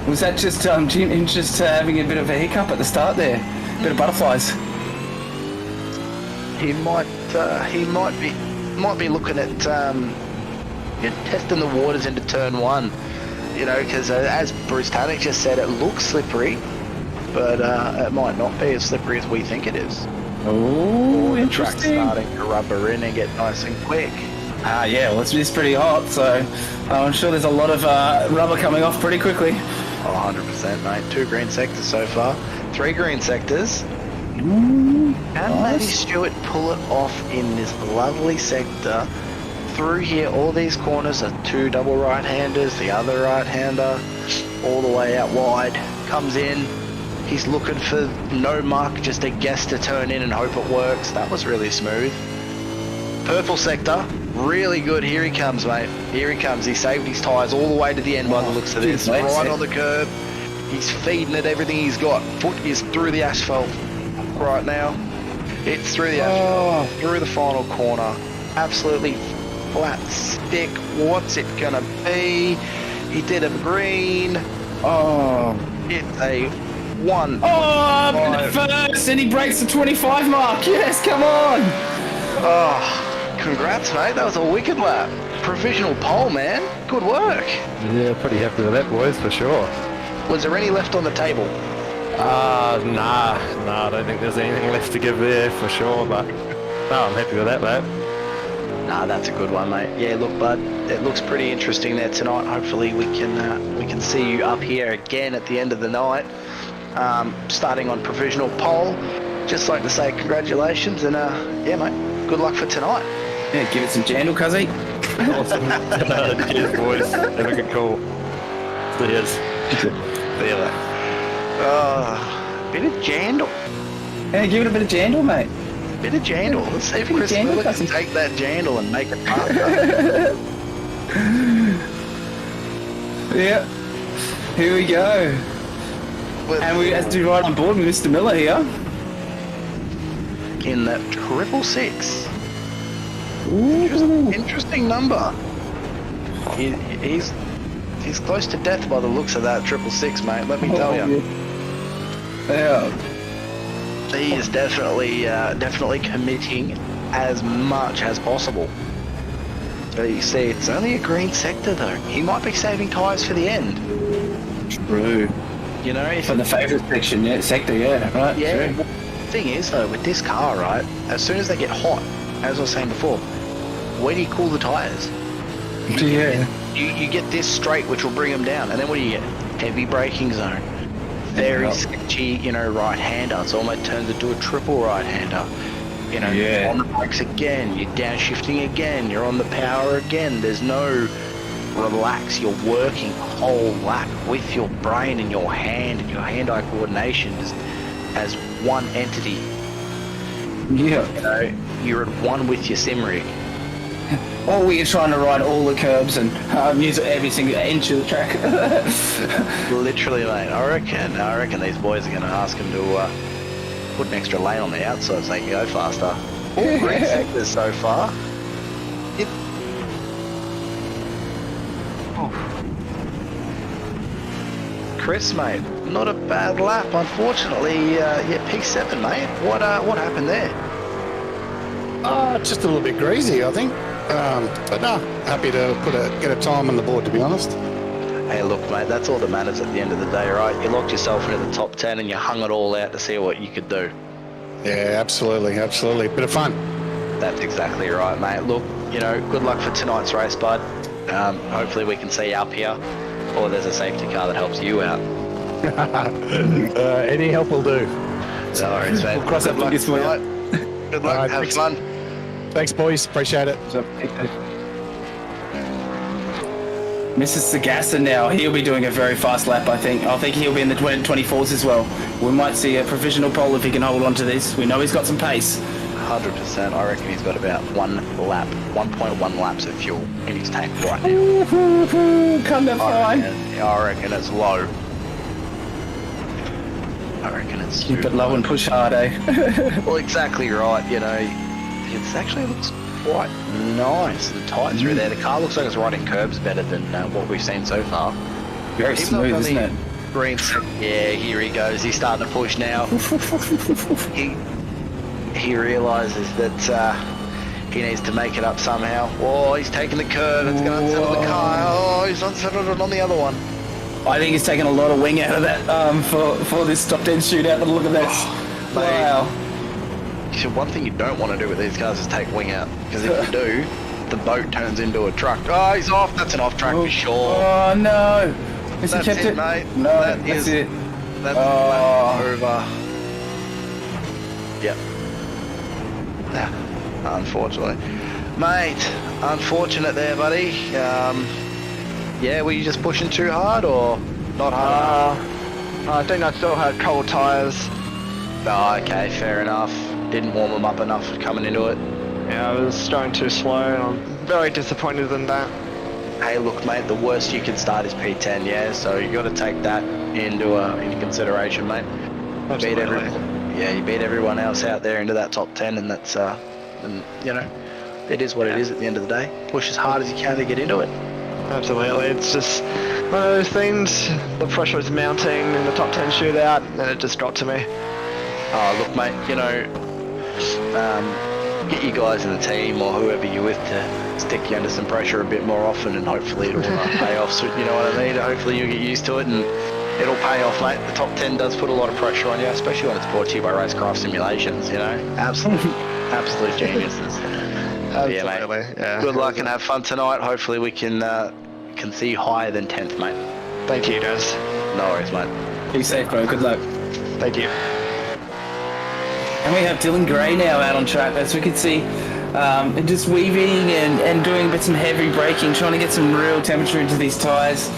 was that just him just having a bit of a hiccup at the start there? Bit of butterflies. He might be looking at testing the waters into turn one. You know, because as Bruce Tannick just said, it looks slippery, but it might not be as slippery as we think it is. Oh, The track's interesting. starting to rubber in and get nice and quick. Yeah, well, it's pretty hot, so I'm sure there's a lot of rubber coming off pretty quickly. Oh, 100%, mate. 2 green sectors so far. 3 green sectors. Ooh, Can Matty Stewart pull it off in this lovely sector? Through here, all these corners are 2 double right-handers, the other right-hander, all the way out wide, comes in. He's looking for no muck, just a guess to turn in and hope it works. That was really smooth. Purple sector, really good. Here he comes, mate. Here he comes. He saved his tyres all the way to the end by the looks of this. Dude, Right on the curb. He's feeding it everything he's got. Foot is through the asphalt right now. It's through the asphalt, through the final corner. Absolutely flat stick. What's it gonna be? He did a green. Oh. It's a 1. Oh, first, and he breaks the 25 mark. Yes, come on. Oh, congrats, mate. That was a wicked lap. Provisional pole, man. Good work. Yeah, pretty happy with that, boys, for sure. Was there any left on the table? Nah, I don't think there's anything left to give there for sure, but no, I'm happy with that, mate. Nah, that's a good one, mate. Yeah, look, bud, it looks pretty interesting there tonight. Hopefully we can see you up here again at the end of the night. Starting on provisional pole. Just like to say congratulations and yeah, mate, good luck for tonight. Yeah, give it some jandle, cuzzy. Awesome. Cheers, boys. Have a good call. Cheers. See you later. Bit of jandle. Yeah, give it a bit of jandle, mate. Bit of jandle. Let's see if Bit of Chris jandle, Miller can cousin. take that jandle and make it part. Yeah. Here we go. And we have to be right on board with Mr. Miller here. In that 666. Ooh. Interesting number. He's close to death by the looks of that 666, mate. Let me tell you. Yeah. He is definitely committing as much as possible. So you see, it's only a green sector though. He might be saving tyres for the end. True. You know, if For the favourite section, yeah, sector, yeah, right. yeah. True. Well, the thing is though, with this car, right? As soon as they get hot, as I was saying before, where do you cool the tyres? Yeah. You get this straight, which will bring them down, and then what do you get? Heavy braking zone. Very Yeah. sketchy, right-hander. It's almost turns into a triple right-hander. Yeah. You're on the brakes again, you're downshifting again, you're on the power again. There's no relax. You're working a whole lap with your brain and your hand and your hand-eye coordination as one entity. Yeah. You're at one with your SimRig. Or we're trying to ride all the curbs and use every single inch of the track. Literally, mate. I reckon these boys are going to ask him to put an extra lane on the outside so they can go faster. All green sectors so far. Chris, mate, not a bad lap. Unfortunately, P7, mate. What happened there? Just a little bit greasy, I think. But no, happy to get a time on the board, to be honest. Hey, look, mate, that's all that matters at the end of the day, right? You locked yourself into the top 10 and you hung it all out to see what you could do. Yeah, absolutely. Bit of fun. That's exactly right, mate. Look, good luck for tonight's race, bud. Hopefully we can see you up here, or there's a safety car that helps you out. Any help will do. No worries, mate. We'll cross that Good luck fingers for you. tonight. Good luck. All right, Have thanks. fun. Thanks, boys. Appreciate it. So, Mrs. Sagassa now, he'll be doing a very fast lap, I think. I think he'll be in the 24s as well. We might see a provisional pole if he can hold on to this. We know he's got some pace. 100%. I reckon he's got about 1.1 laps of fuel in his tank right now. Come to fine. I reckon it's low. I reckon it's Keep it low and push hard, eh? well, exactly right. You know, it actually looks quite nice and tight through there. The car looks like it's riding curbs better than what we've seen so far. Very Even smooth, though isn't it? Green. Yeah, here he goes. He's starting to push now. He realises that he needs to make it up somehow. Oh, he's taking the curve. It's going to unsettle the car. Oh, he's unsettled it on the other one. I think he's taken a lot of wing out of that for this top 10 shootout. But look at this. Wow. So one thing you don't want to do with these cars is take wing out, because if you do, the boat turns into a truck. Oh, he's off. That's an off track for sure. Oh no! Has he That's kept it? mate. No, that's it. That's over. Yep. Yeah, unfortunately. Mate, unfortunate there, buddy. Yeah, were you just pushing too hard or not hard enough? I think I still had cold tyres. Oh, okay, fair enough. Didn't warm them up enough coming into it. Yeah, I was starting too slow, and I'm very disappointed in that. Hey, look, mate, the worst you can start is P10, yeah? So you got to take that into consideration, mate. Absolutely. You beat everyone else out there into that top 10, and that's, and, you know, it is what it is at the end of the day. Push as hard as you can to get into it. Absolutely, it's just one of those things. The pressure is mounting in the top 10 shootout, and it just got to me. Oh, look, mate, you know, get you guys in the team or whoever you're with to stick you under some pressure a bit more often, and hopefully it'll pay off. So, you know what I mean? Hopefully you'll get used to it and it'll pay off, mate. The top 10 does put a lot of pressure on you, especially when it's brought to you by Racecraft Simulations, you know? Absolute geniuses. Yeah, mate. Yeah. Good luck and have fun tonight. Hopefully we can see you higher than 10th, mate. Thank you, guys. No worries, mate. Be safe, bro. Good luck. Thank you. And we have Dylan Gray now out on track, as we can see, just weaving and doing a bit some heavy braking, trying to get some real temperature into these tyres.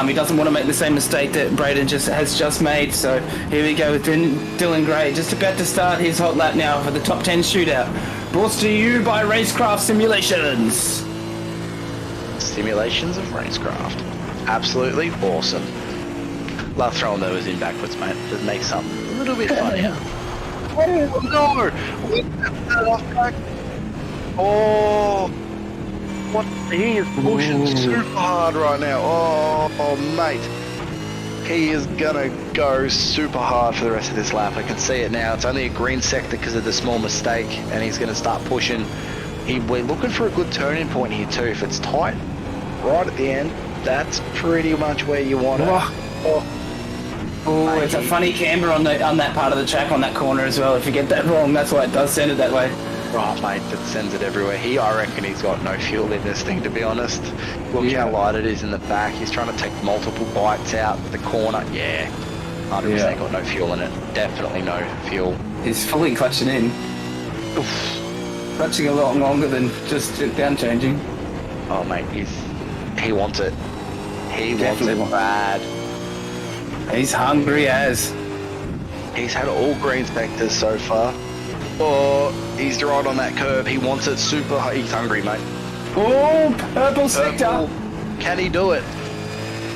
He doesn't want to make the same mistake that Braden has just made. So here we go with Dylan Gray, just about to start his hot lap now for the top 10 shootout. Brought to you by Racecraft Simulations. Simulations of Racecraft. Absolutely awesome. Love throwing those in backwards, mate. It makes something a little bit funnier. Oh no! Off track. Oh, what? He is pushing super hard right now. Oh, mate. He is gonna go super hard for the rest of this lap. I can see it now. It's only a green sector because of the small mistake, and he's gonna start pushing. We're looking for a good turning point here too. If it's tight, right at the end, that's pretty much where you want it. Oh, it's a funny camber on that part of the track, on that corner as well. If you get that wrong, that's why it does send it that way. Right, mate, it sends it everywhere. I reckon he's got no fuel in this thing, to be honest. Look how light it is in the back. He's trying to take multiple bites out the corner. Yeah, 100% got no fuel in it. Definitely no fuel. He's fully clutching in. Oof. Clutching a lot longer than just down changing. Oh, mate, he wants it. He wants it bad. He's hungry as. He's had all green sectors so far. Oh, he's right on that curve. He wants it super high. He's hungry, mate. Oh, purple sector. Can he do it?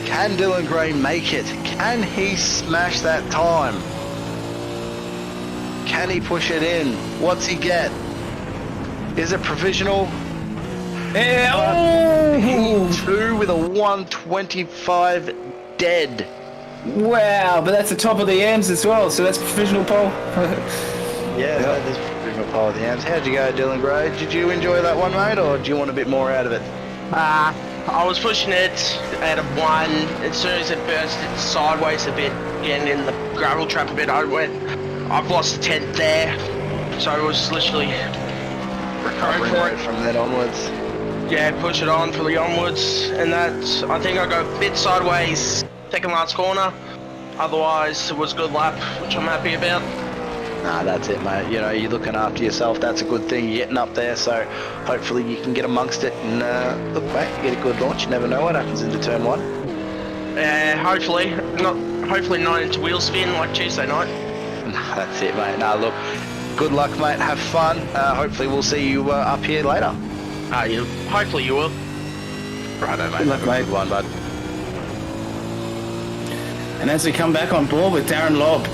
Can Dylan Gray make it? Can he smash that time? Can he push it in? What's he get? Is it provisional? Yeah. Oh. He with a 125 dead. Wow, but that's the top of the AMs as well, so that's provisional pole. Yeah, that is provisional pole of the AMs. How'd you go, Dylan Gray? Did you enjoy that one, mate, or do you want a bit more out of it? I was pushing it out of one. As soon as it burst it sideways a bit, getting in the gravel trap a bit, I've lost the 10th there. So it was literally recovering for it. From then onwards. Yeah, push it on for the onwards, and that, I think I go a bit sideways second last corner. Otherwise, it was a good lap, which I'm happy about. Nah, that's it, mate. You know, you're looking after yourself. That's a good thing. You're getting up there, so hopefully you can get amongst it. And look, mate, you get a good launch. You never know what happens into turn 1. Hopefully not into wheel spin like Tuesday night. Nah, that's it, mate. Nah, look, good luck, mate. Have fun. Hopefully we'll see you up here later. Hopefully you will. Righto, mate. Good luck, Have a mate. good one, bud. And as we come back on board with Darren Lobb,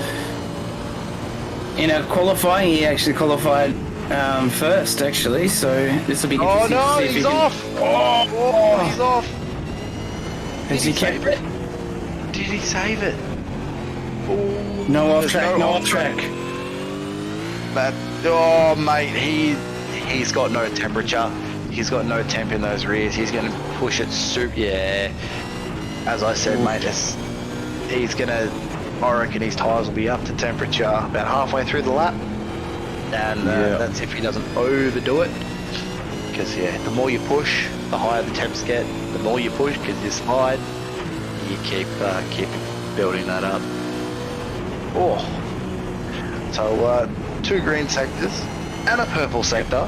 in our qualifying, he actually qualified first, actually, so this will be Oh, interesting to no, see if he's he can- off. Oh, he's off. Has he kept it? Did he save it? No off There's track, no off off track. But, oh, mate, he's got no temperature. He's got no temp in those rears. He's going to push it yeah. As I said, mate, he's going to, I reckon his tyres will be up to temperature about halfway through the lap. And that's if he doesn't overdo it. Because, yeah, the more you push, the higher the temps get. The more you push, because you slide, you keep building that up. Oh. So, 2 green sectors and a purple sector.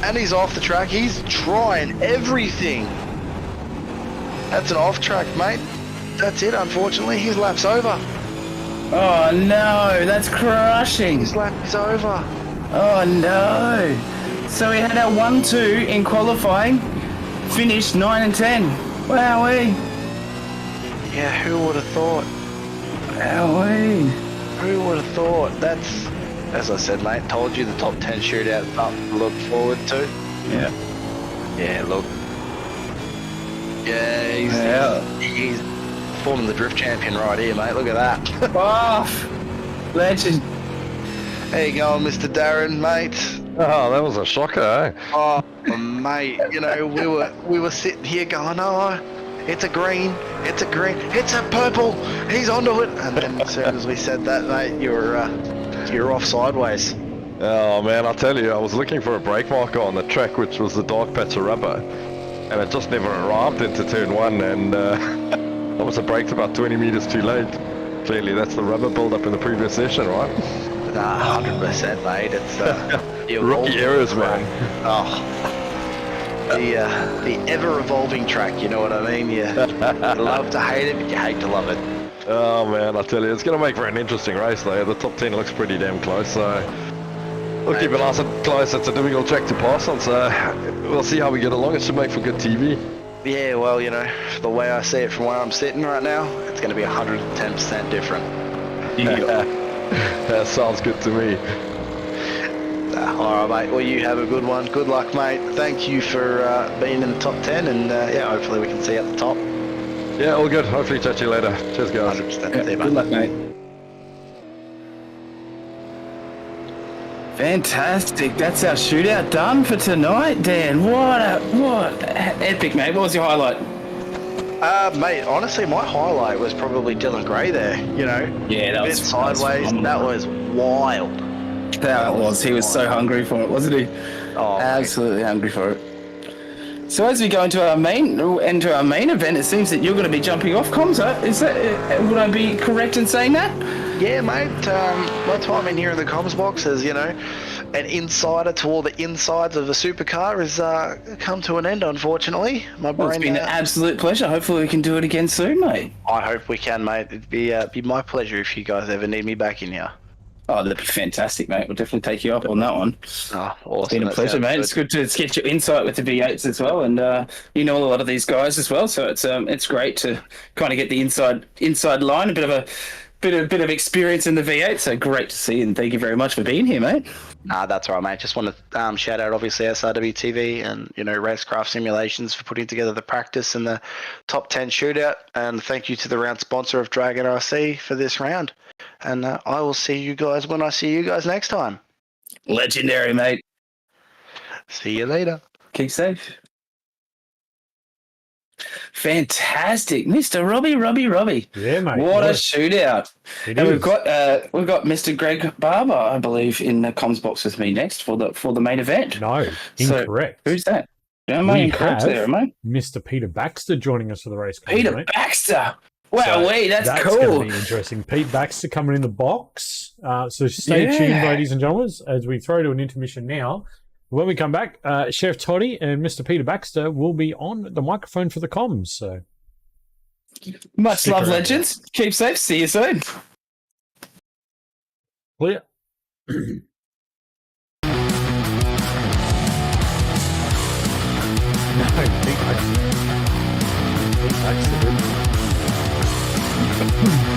And he's off the track. He's trying everything. That's an off track, mate. That's it, unfortunately. His lap's over. Oh no, that's crushing. His lap is over. Oh no. So we had our 1-2 in qualifying, finished 9 and 10. Wowee. Yeah, who would have thought? Wowee. Who would have thought? That's, as I said, mate, told you the top 10 shootout something to look forward to. Yeah. Yeah, look. Yeah, he's forming the drift champion right here, mate. Look at that. Off. Legend. There you go, Mr. Darren, mate. Oh, that was a shocker, eh? Oh, mate, you know, we were sitting here going, oh, it's a green, it's a purple, he's onto it. And then as soon as we said that, mate, you're off sideways. Oh man, I'll tell you, I was looking for a brake marker on the track, which was the dark patch of rubber, and it just never arrived into turn 1, and I was braked about 20 meters too late. Clearly, that's the rubber build-up in the previous session, right? 100%, mate. It's Rookie errors, man. Oh, the ever-evolving track. You know what I mean? You love to hate it, but you hate to love it. Oh man, I tell you, it's going to make for an interesting race though. The top 10 looks pretty damn close, so we'll keep it nice and close. It's a difficult track to pass on, so we'll see how we get along. It should make for good TV. Yeah, well, you know, the way I see it from where I'm sitting right now, it's going to be 110% different. That sounds good to me. All right, mate. Well, you have a good one. Good luck, mate. Thank you for being in the top 10, and yeah, hopefully we can see you at the top. Yeah, all good. Hopefully chat to you later. Cheers, guys. 100%. Yeah, See you, good mate. luck, mate. Fantastic. That's our shootout done for tonight, Dan. What epic, mate. What was your highlight? Mate, honestly, my highlight was probably Dylan Gray there. You know, Yeah, that a bit was sideways. That was wild. That was. He was so hungry for it, wasn't he? Oh, Absolutely hungry for it. So as we go into our main event, it seems that you're going to be jumping off, Comza. Is that? Would I be correct in saying that? yeah, mate. My time in here in the comms box as, you know, an insider to all the insides of a supercar has come to an end, unfortunately. My Well, it's brain. been an absolute pleasure. Hopefully we can do it again soon, mate. I hope we can, mate. It'd be my pleasure if you guys ever need me back in here. Oh, that'd be fantastic, mate. We'll definitely take you up on that one. Oh, awesome. It's been a That pleasure, sounds mate. good. It's good to get your insight with the V8s as well, and you know a lot of these guys as well. So it's great to kind of get the inside line, a bit of experience in the V8. So great to see, and thank you very much for being here, mate. Nah, that's all right, mate. Just want to shout out, obviously, SRW TV and, you know, Racecraft Simulations for putting together the practice and the top 10 shootout. And thank you to the round sponsor of Dragon RC for this round. And I will see you guys when I see you guys next time. Legendary, mate. See you later. Keep safe. Fantastic, Mr. Robbie. Yeah, mate. What a shootout! It And is. we've got Mr. Greg Barber, I believe, in the comms box with me next for the main event. No, So, incorrect. Who's that? Am I We incorrect have there? Am I? Mr. Peter Baxter joining us for the race. Peter mate. Baxter. Wow, wait, that's going cool. to be interesting. Pete Baxter coming in the box. So stay tuned, Yeah. ladies and gentlemen, as we throw to an intermission now. When we come back, Chef Toddy and Mr. Peter Baxter will be on the microphone for the comms. So Much stick love, around. legends. Keep safe. See you soon. Clear. No, Pete Baxter. Pete Baxter didn't.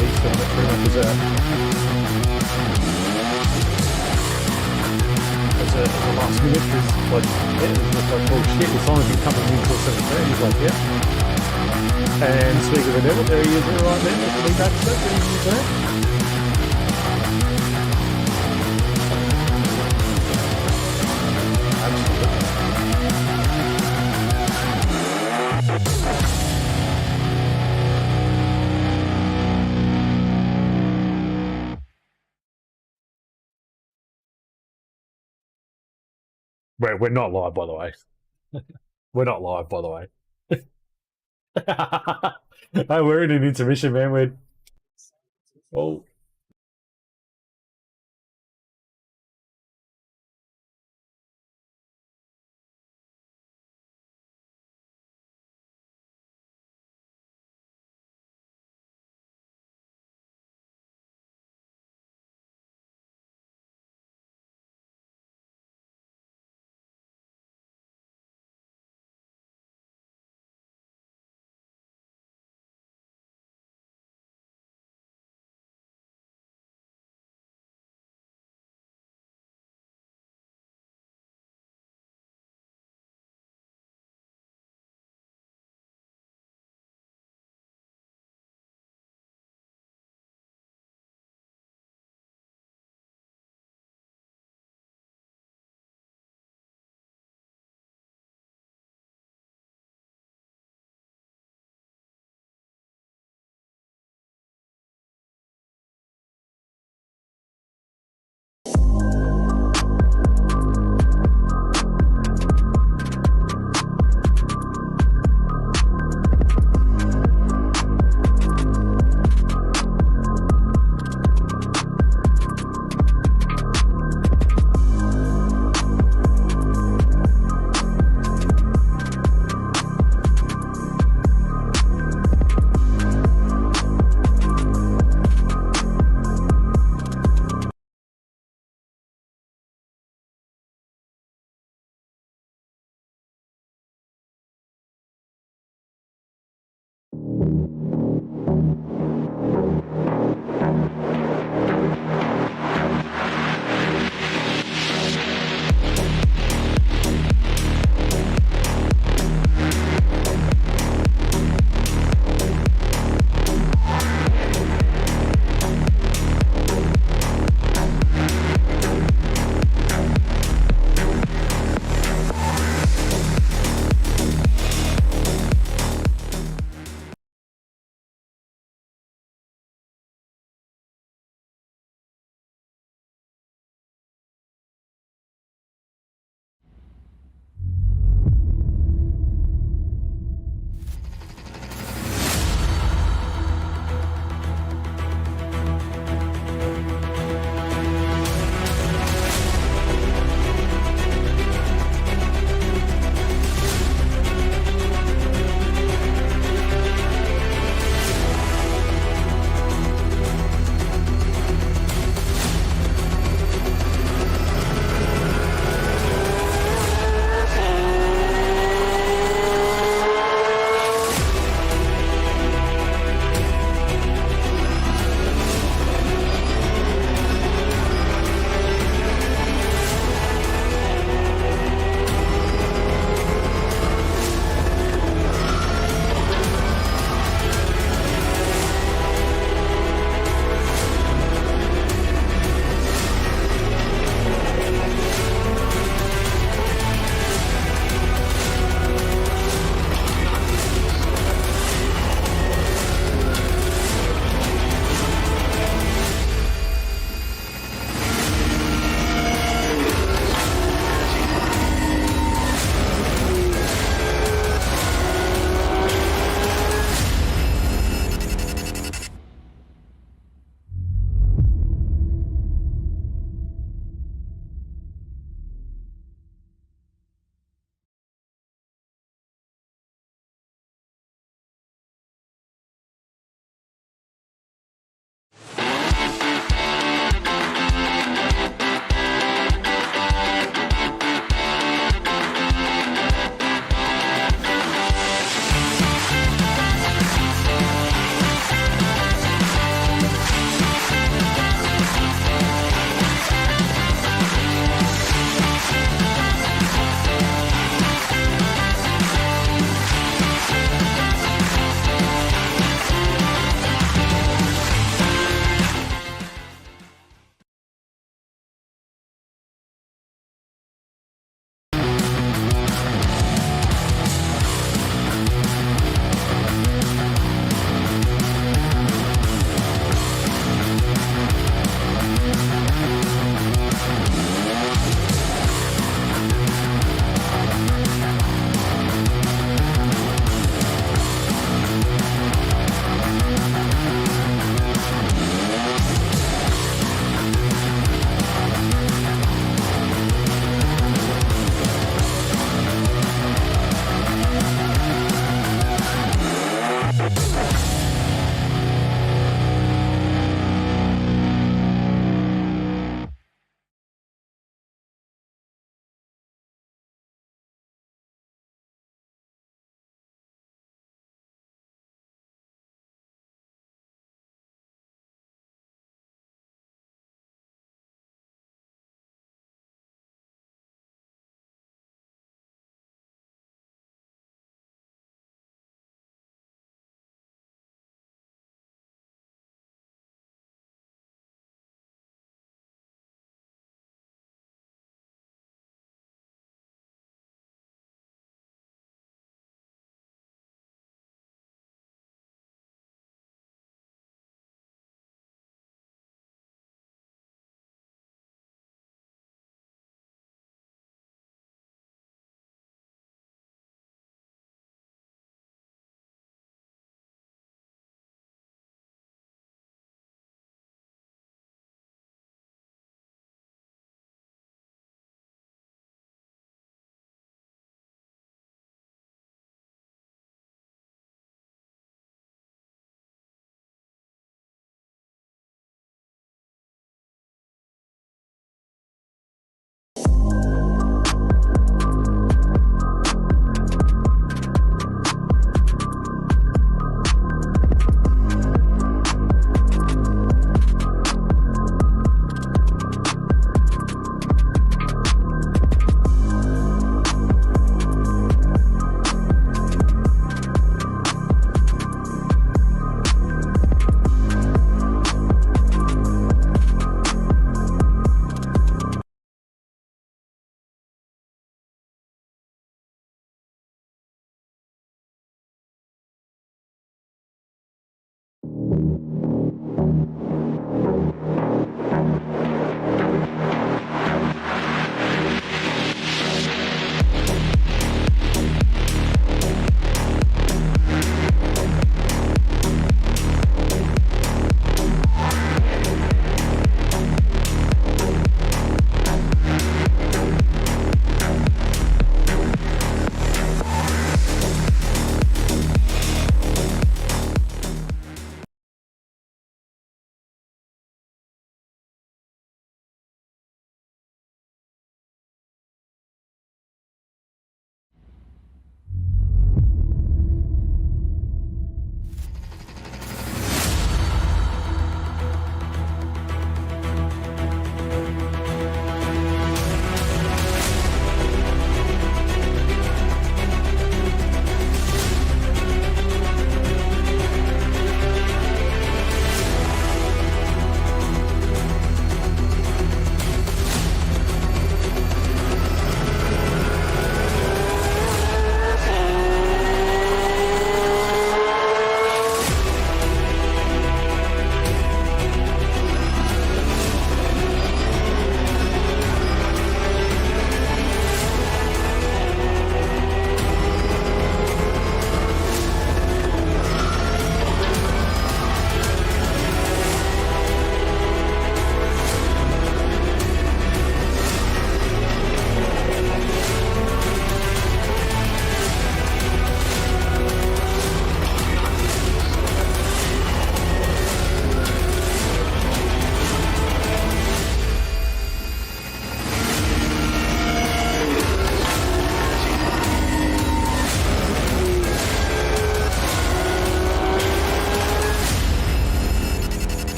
He's got it pretty much as a last minute. It's like, yeah, it's like, oh shit, it's only been coming until 17. He's like, yeah. And speaking of the devil, there he is right there. Pete Baxter, what are you saying? We're not live, by the way. We're not live, by the way. No, we're in an intermission, man. Oh.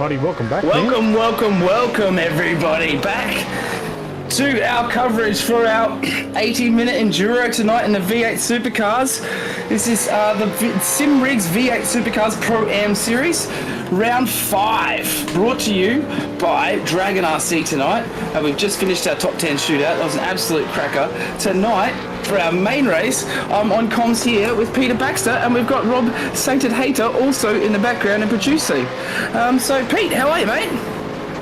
Toddy, welcome back. Welcome, everybody, back to our coverage for our 80-minute enduro tonight in the V8 Supercars. This is the SimRigs V8 Supercars Pro Am Series, round 5, brought to you by Dragon RC tonight. We've just finished our top 10 shootout. That was an absolute cracker. Tonight, for our main race, I'm on comms here with Peter Baxter, and we've got Rob Sainted Hayter also in the background and producing. So, Pete, how are you, mate?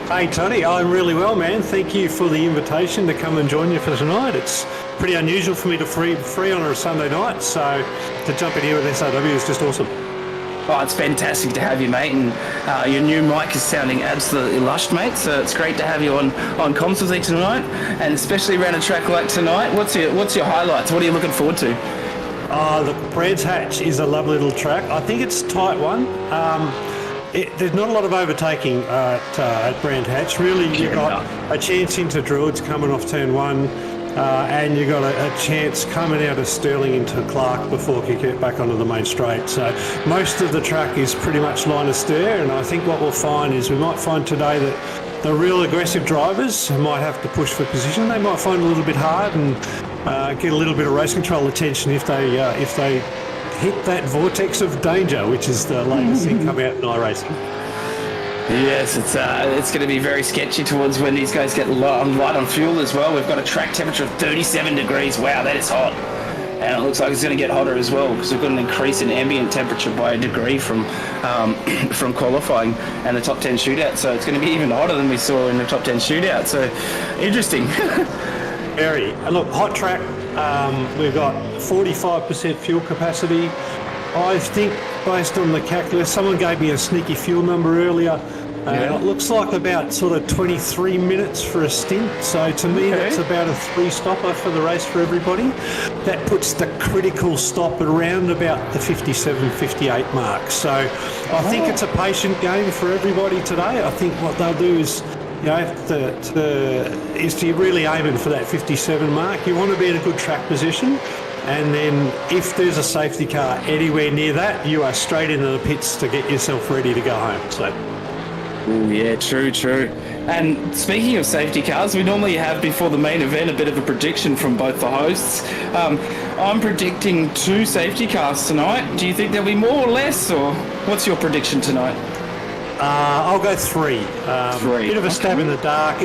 Hey Toddy, I'm really well, man. Thank you for the invitation to come and join you for tonight. It's pretty unusual for me to free on a Sunday night, so to jump in here with SAW is just awesome. Oh, it's fantastic to have you, mate, and your new mic is sounding absolutely lush, mate, so it's great to have you on comms with me tonight, and especially around a track like tonight. What's your highlights? What are you looking forward to? The Brands Hatch is a lovely little track. I think it's a tight one. There's not a lot of overtaking at Brand Hatch. Really, you've got a chance into Druids coming off turn 1, and you've got a chance coming out of Stirling into Clark before you get back onto the main straight. So most of the track is pretty much line of steer, and I think what we'll find is we might find today that the real aggressive drivers might have to push for position. They might find it a little bit hard and get a little bit of race control attention if they hit that vortex of danger, which is the latest thing coming out in iRacing. Yes, it's going to be very sketchy towards when these guys get light on fuel as well. We've got a track temperature of 37 degrees. Wow, that is hot. And it looks like it's going to get hotter as well, because we've got an increase in ambient temperature by a degree from qualifying and the top 10 shootout. So it's going to be even hotter than we saw in the top 10 shootout. So interesting. Very. And look, hot track. We've got 45% fuel capacity. I think based on the calculus, someone gave me a sneaky fuel number earlier. It looks like about sort of 23 minutes for a stint. So to me, that's about a 3-stopper for the race for everybody. That puts the critical stop at around about the 57, 58 mark. So I think it's a patient game for everybody today. I think what they'll do is, is to really aiming for that 57 mark. You want to be in a good track position, and then if there's a safety car anywhere near that, you are straight into the pits to get yourself ready to go home. So. Ooh, yeah, true. And speaking of safety cars, we normally have before the main event a bit of a prediction from both the hosts. I'm predicting 2 safety cars tonight. Do you think there'll be more or less, or what's your prediction tonight? I'll go 3. Bit of a stab in the dark.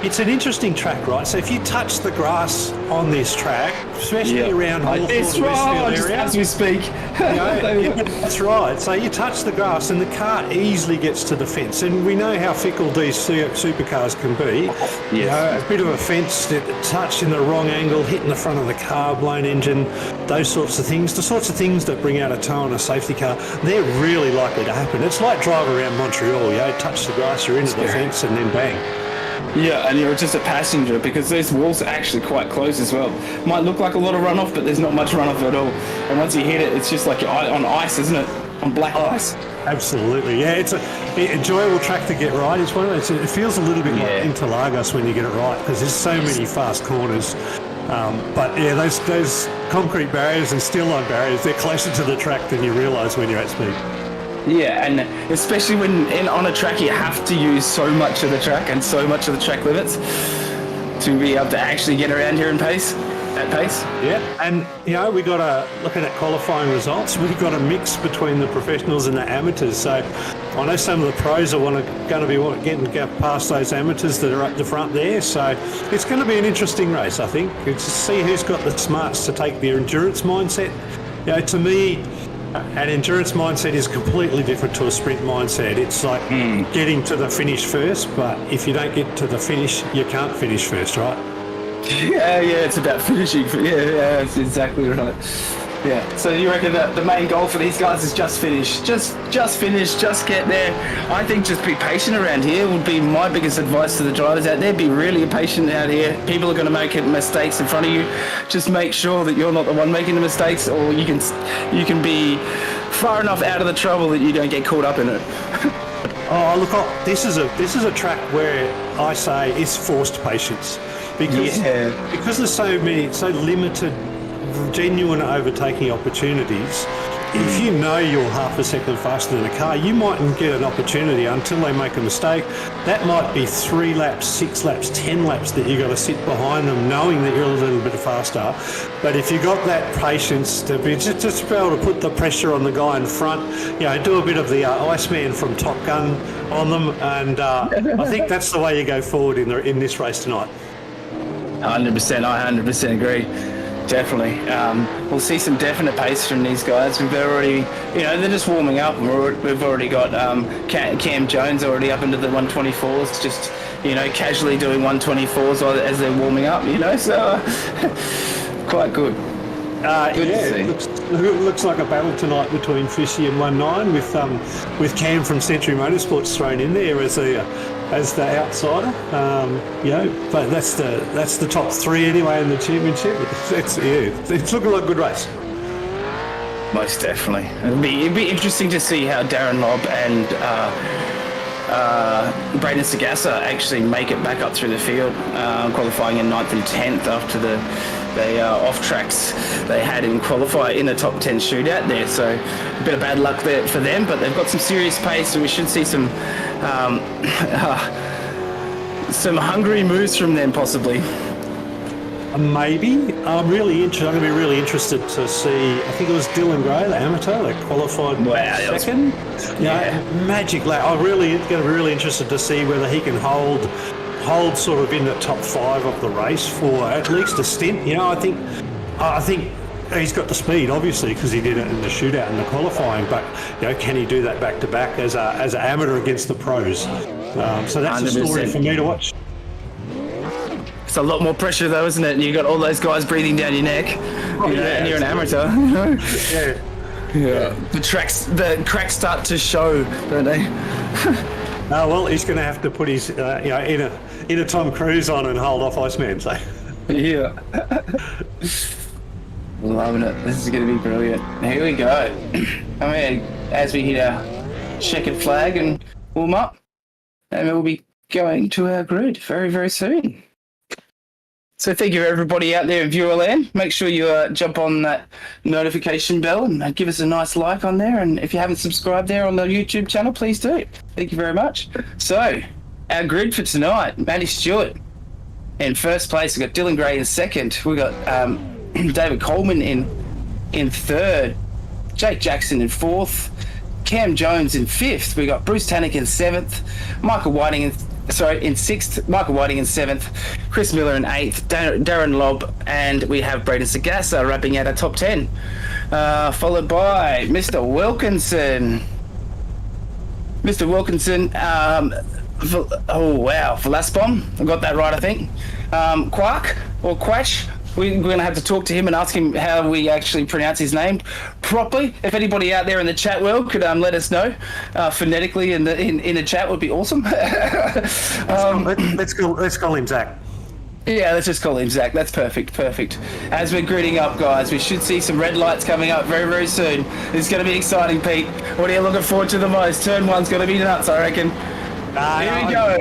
It's an interesting track, right? So if you touch the grass on this track, especially around Hawthorne, Westfield area, as we speak. That's right. So you touch the grass and the car easily gets to the fence. And we know how fickle these supercars can be. A bit of a fence, touch in the wrong angle, hitting the front of the car, blown engine, those sorts of things. The sorts of things that bring out a tow on a safety car, they're really likely to happen. It's like driving around Montreal, touch the grass, you're into the fence, and then bang. Yeah, and you're just a passenger, because those walls are actually quite close as well. Might look like a lot of runoff, but there's not much runoff at all. And once you hit it, it's just like you're on ice, isn't it? On black ice. Absolutely, yeah. It's an enjoyable track to get right. It's one of those. It feels a little bit like Interlagos when you get it right, because there's so many fast corners. But yeah, those concrete barriers and steel line barriers, they're closer to the track than you realise when you're at speed. Yeah, and especially when on a track you have to use so much of the track and so much of the track limits to be able to actually get around here at pace. Yeah, and we got looking at qualifying results, we've got a mix between the professionals and the amateurs. So I know some of the pros are going to be getting past those amateurs that are up the front there. So it's going to be an interesting race, I think. It's to see who's got the smarts to take their endurance mindset. To me, an endurance mindset is completely different to a sprint mindset. It's like getting to the finish first, but if you don't get to the finish, you can't finish first, right? Yeah, it's about finishing. Yeah, that's exactly right. Yeah, so you reckon that the main goal for these guys is just finish? Just finish, just get there. I think just be patient around here would be my biggest advice to the drivers out there. Be really patient out here. People are going to make mistakes in front of you. Just make sure that you're not the one making the mistakes, or you can be far enough out of the trouble that you don't get caught up in it. This is a track where I say it's forced patience, because there's so limited genuine overtaking opportunities. if you know you're half a second faster than a car, you mightn't get an opportunity until they make a mistake. That might be 3 laps, 6 laps, 10 laps that you got to sit behind them, knowing that you're a little bit faster. But if you got that patience to be just be able to put the pressure on the guy in front, do a bit of the Iceman from Top Gun on them, and I think that's the way you go forward in this race tonight. 100%, I 100% agree. Definitely. We'll see some definite pace from these guys. We've already, they're just warming up. We've already got Cam Jones already up into the 124s, just, casually doing 124s as they're warming up, so quite good. Good to see. It looks like a battle tonight between Fishy and 19 with Cam from Century Motorsports thrown in there as the outsider. But that's the top 3 anyway in the championship. It's looking like a good race. Most definitely. It'd be interesting to see how Darren Lobb and Braden Sagassa actually make it back up through the field, qualifying in 9th and 10th after the off tracks they had in qualify in the top 10 shootout there. So a bit of bad luck there for them, but they've got some serious pace, and we should see some hungry moves from them possibly. Maybe. I'm going to be really interested to see. I think it was Dylan Gray, the amateur, that qualified second. Magic lap. I'm really going to be really interested to see whether he can hold sort of in the top 5 of the race for at least a stint. I think he's got the speed, obviously, because he did it in the shootout and the qualifying. But can he do that back to back as an amateur against the pros? So that's 100%. A story for me to watch. It's a lot more pressure, though, isn't it? You got all those guys breathing down your neck, and you're an amateur. Yeah. The cracks start to show, don't they? Well, he's going to have to put his inner Tom Cruise on and hold off Iceman. So. Yeah. Loving it. This is going to be brilliant. Here we go. As we hit our checkered flag and warm up, and we'll be going to our grid very, very soon. So thank you everybody out there in Viewerland. Make sure you jump on that notification bell and give us a nice like on there. And if you haven't subscribed there on the YouTube channel, please do. Thank you very much. So our grid for tonight, Matty Stewart in first place. We've got Dylan Gray in second. We've got David Coleman in third. Jake Jackson in fourth. Cam Jones in fifth. We got Bruce Tannick in seventh. Michael Whiting in sixth. Michael Whiting in seventh. Chris Miller in eighth. Darren Lobb, and we have Braden Sagassa wrapping out our top 10. Followed by Mr. Wilkinson. Mr. Wilkinson, Velasbom. I got that right, I think. Quark or Quash. We're going to have to talk to him and ask him how we actually pronounce his name properly. If anybody out there in the chat world could let us know phonetically in the chat, would be awesome. Let's call him Zach. Yeah, let's just call him Zach. That's perfect. As we're gridding up, guys, we should see some red lights coming up very, very soon. It's going to be exciting, Pete. What are you looking forward to the most? Turn one's going to be nuts, I reckon. Here we go.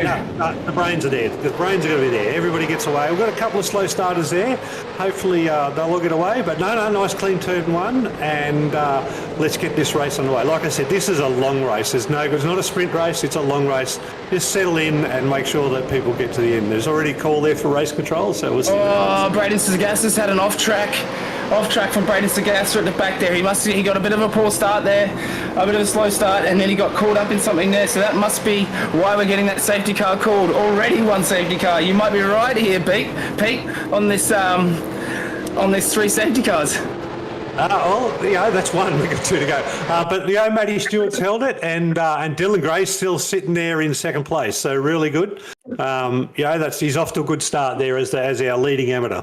The brains are there. The brains are going to be there. Everybody gets away. We've got a couple of slow starters there. Hopefully they'll all get away. But no, nice clean turn one. And let's get this race on the way. Like I said, this is a long race. It's not a sprint race. It's a long race. Just settle in and make sure that people get to the end. There's already a call there for race control. So we'll see. Braden Sagassa's had an off track from Braden Sagassa at the back there. He got a bit of a poor start there, a bit of a slow start, and then he got caught up in something there. So that must be why we're getting that safety car called. Already one safety car. You might be right here, Pete, on this 3 safety cars. That's one. We've got 2 to go. But Matty Stewart's held it, and Dylan Gray's still sitting there in second place. So really good. He's off to a good start there as our leading amateur.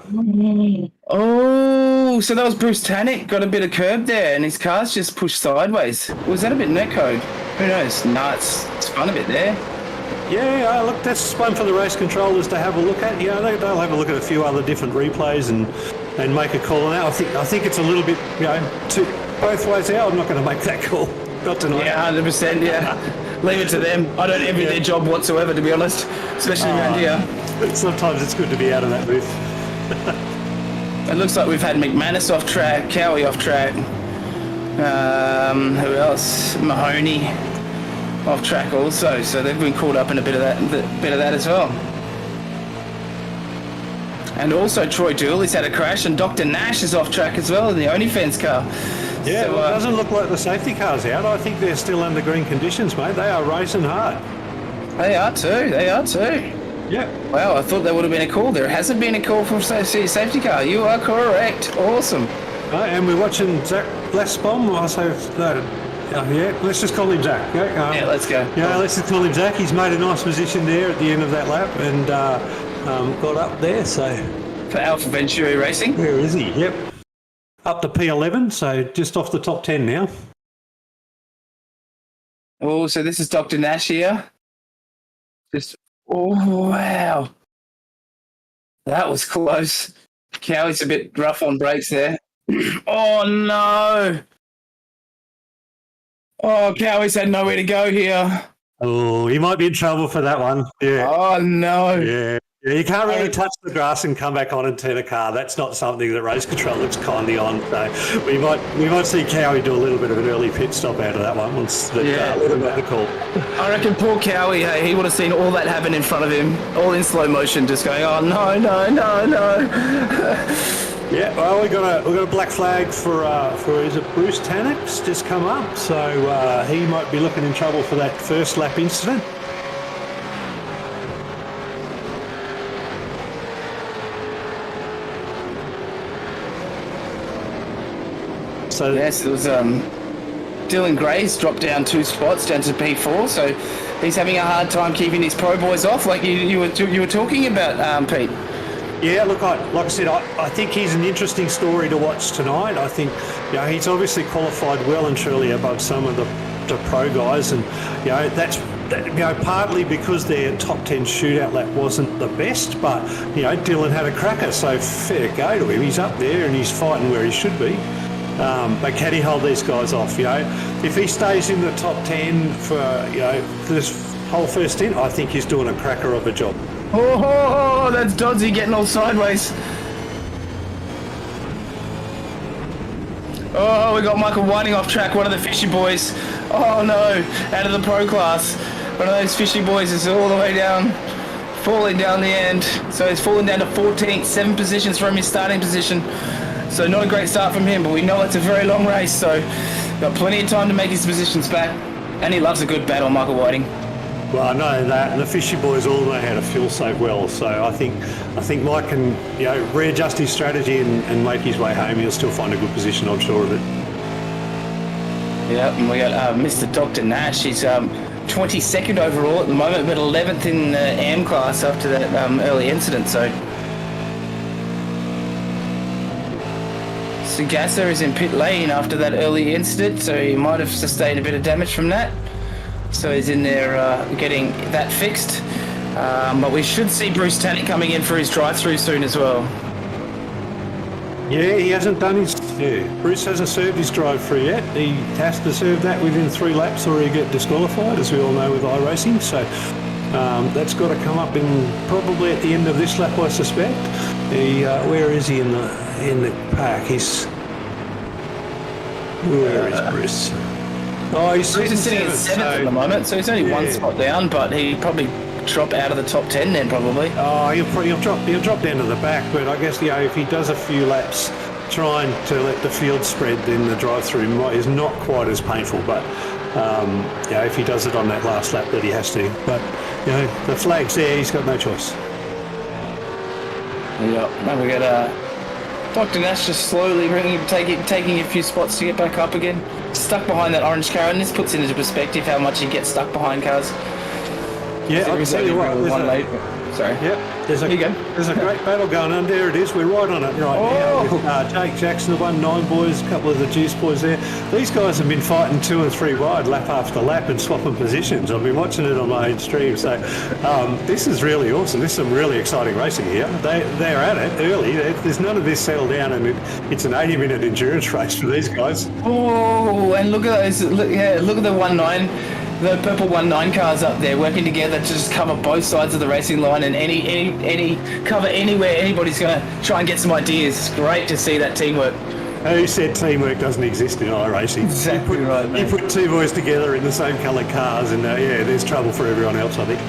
Oh, so that was Bruce Tannick. Got a bit of curb there, and his car's just pushed sideways. Was that a bit netcode? Who knows? No, it's fun a bit there. Yeah, look, that's one for the race controllers to have a look at. They'll have a look at a few other different replays and make a call on that. I think it's a little bit, both ways out. I'm not going to make that call. Not tonight. Yeah, 100%. Yeah, leave it to them. I don't envy their job whatsoever, to be honest, especially around here. Sometimes it's good to be out of that booth. It looks like we've had McManus off track, Cowie off track. Who else? Mahoney off track also, so they've been caught up in a bit of that as well. And also Troy Dooley's had a crash, and Dr. Nash is off track as well in the OnlyFans car. Yeah, So, well, it doesn't look like the safety car's out. I think they're still under green conditions, mate. They are racing hard. They are too. Yeah. Wow, I thought there would have been a call. There hasn't been a call from safety car. You are correct. Awesome. And we're watching Zach Glassbaum. Let's just call him Zach. Yeah, let's go. Yeah, let's just call him Zach. He's made a nice position there at the end of that lap and got up there. So For Alpha Venturi Racing. Where is he? Yep. Up to P11, so just off the top 10 now. Oh, so this is Dr. Nash here. Oh, wow. That was close. Cowie's a bit rough on brakes there. Oh, no. Oh, Cowie's had nowhere to go here. Oh, he might be in trouble for that one. Yeah. Oh, no. Yeah. You can't really touch the grass and come back on and turn a car. That's not something that race control looks kindly on. So we might see Cowie do a little bit of an early pit stop out of that one once the call. I reckon poor Cowie, hey, he would have seen all that happen in front of him, all in slow motion, just going, oh no. Yeah, well, we got a black flag for is it Bruce Tannock's just come up, so he might be looking in trouble for that first lap incident. So yes, it was Dylan Gray's dropped down 2 spots down to P4, so he's having a hard time keeping his pro boys off, like you were talking about, Pete. Yeah, look, like I said, I think he's an interesting story to watch tonight. I think he's obviously qualified well and truly above some of the pro guys, and that's partly because their top 10 shootout lap wasn't the best, but Dylan had a cracker, so fair go to him. He's up there and he's fighting where he should be. But can he hold these guys off? If he stays in the top 10 for this whole first stint, I think he's doing a cracker of a job. Oh, that's Doddsy getting all sideways. Oh, we got Michael Whiting off track, one of the fishy boys. Oh no, out of the pro class. One of those fishy boys is all the way down, falling down the end. So he's fallen down to 14th, 7 positions from his starting position. So not a great start from him, but we know it's a very long race, so got plenty of time to make his positions back. And he loves a good battle, Michael Whiting. Well, I know that, and the fishy boys all know how to fuel save well. So I think Mike can readjust his strategy and make his way home. He'll still find a good position, I'm sure of it. Yeah, and we got Mr. Dr. Nash. He's 22nd overall at the moment, but 11th in the AM class after that early incident. So Sagasa is in pit lane after that early incident, so he might have sustained a bit of damage from that. So he's in there getting that fixed. But we should see Bruce Tannock coming in for his drive-through soon as well. Yeah, he hasn't done his... Yeah, Bruce hasn't served his drive-through yet. He has to serve that within 3 laps or he'll get disqualified, as we all know with iRacing. So that's got to come up in probably at the end of this lap, I suspect. Where is he in the pack? Where is Bruce? Oh, he's sitting at 7th at the moment, so he's only 1 spot down, but he probably drop out of the top 10 then probably. Oh, he'll drop down to the back, but I guess if he does a few laps trying to let the field spread, then the drive-through is not quite as painful. But if he does it on that last lap, that he has to. But the flag's there; he's got no choice. Yeah, and we got Dr. Nash just slowly taking a few spots to get back up again. Stuck behind that orange car, and this puts into perspective how much he gets stuck behind cars. Yeah, I'll tell you what. There's a great battle going on. There it is. We're right on it now. With, Jake Jackson, the 1-9 boys, a couple of the Juice boys there. These guys have been fighting 2 and 3 wide, lap after lap, and swapping positions. I've been watching it on my own stream. So this is really awesome. This is some really exciting racing here. They're at it early. There's none of this settled down, and it's an 80-minute endurance race for these guys. Oh, and look at those. Look at the 1-9. The purple 1-9 cars up there working together to just cover both sides of the racing line, and any cover anywhere anybody's going to try and get some ideas. It's great to see that teamwork. Who said teamwork doesn't exist in iRacing? Exactly right, You mate. put two boys together in the same coloured cars, and yeah, there's trouble for everyone else, I think.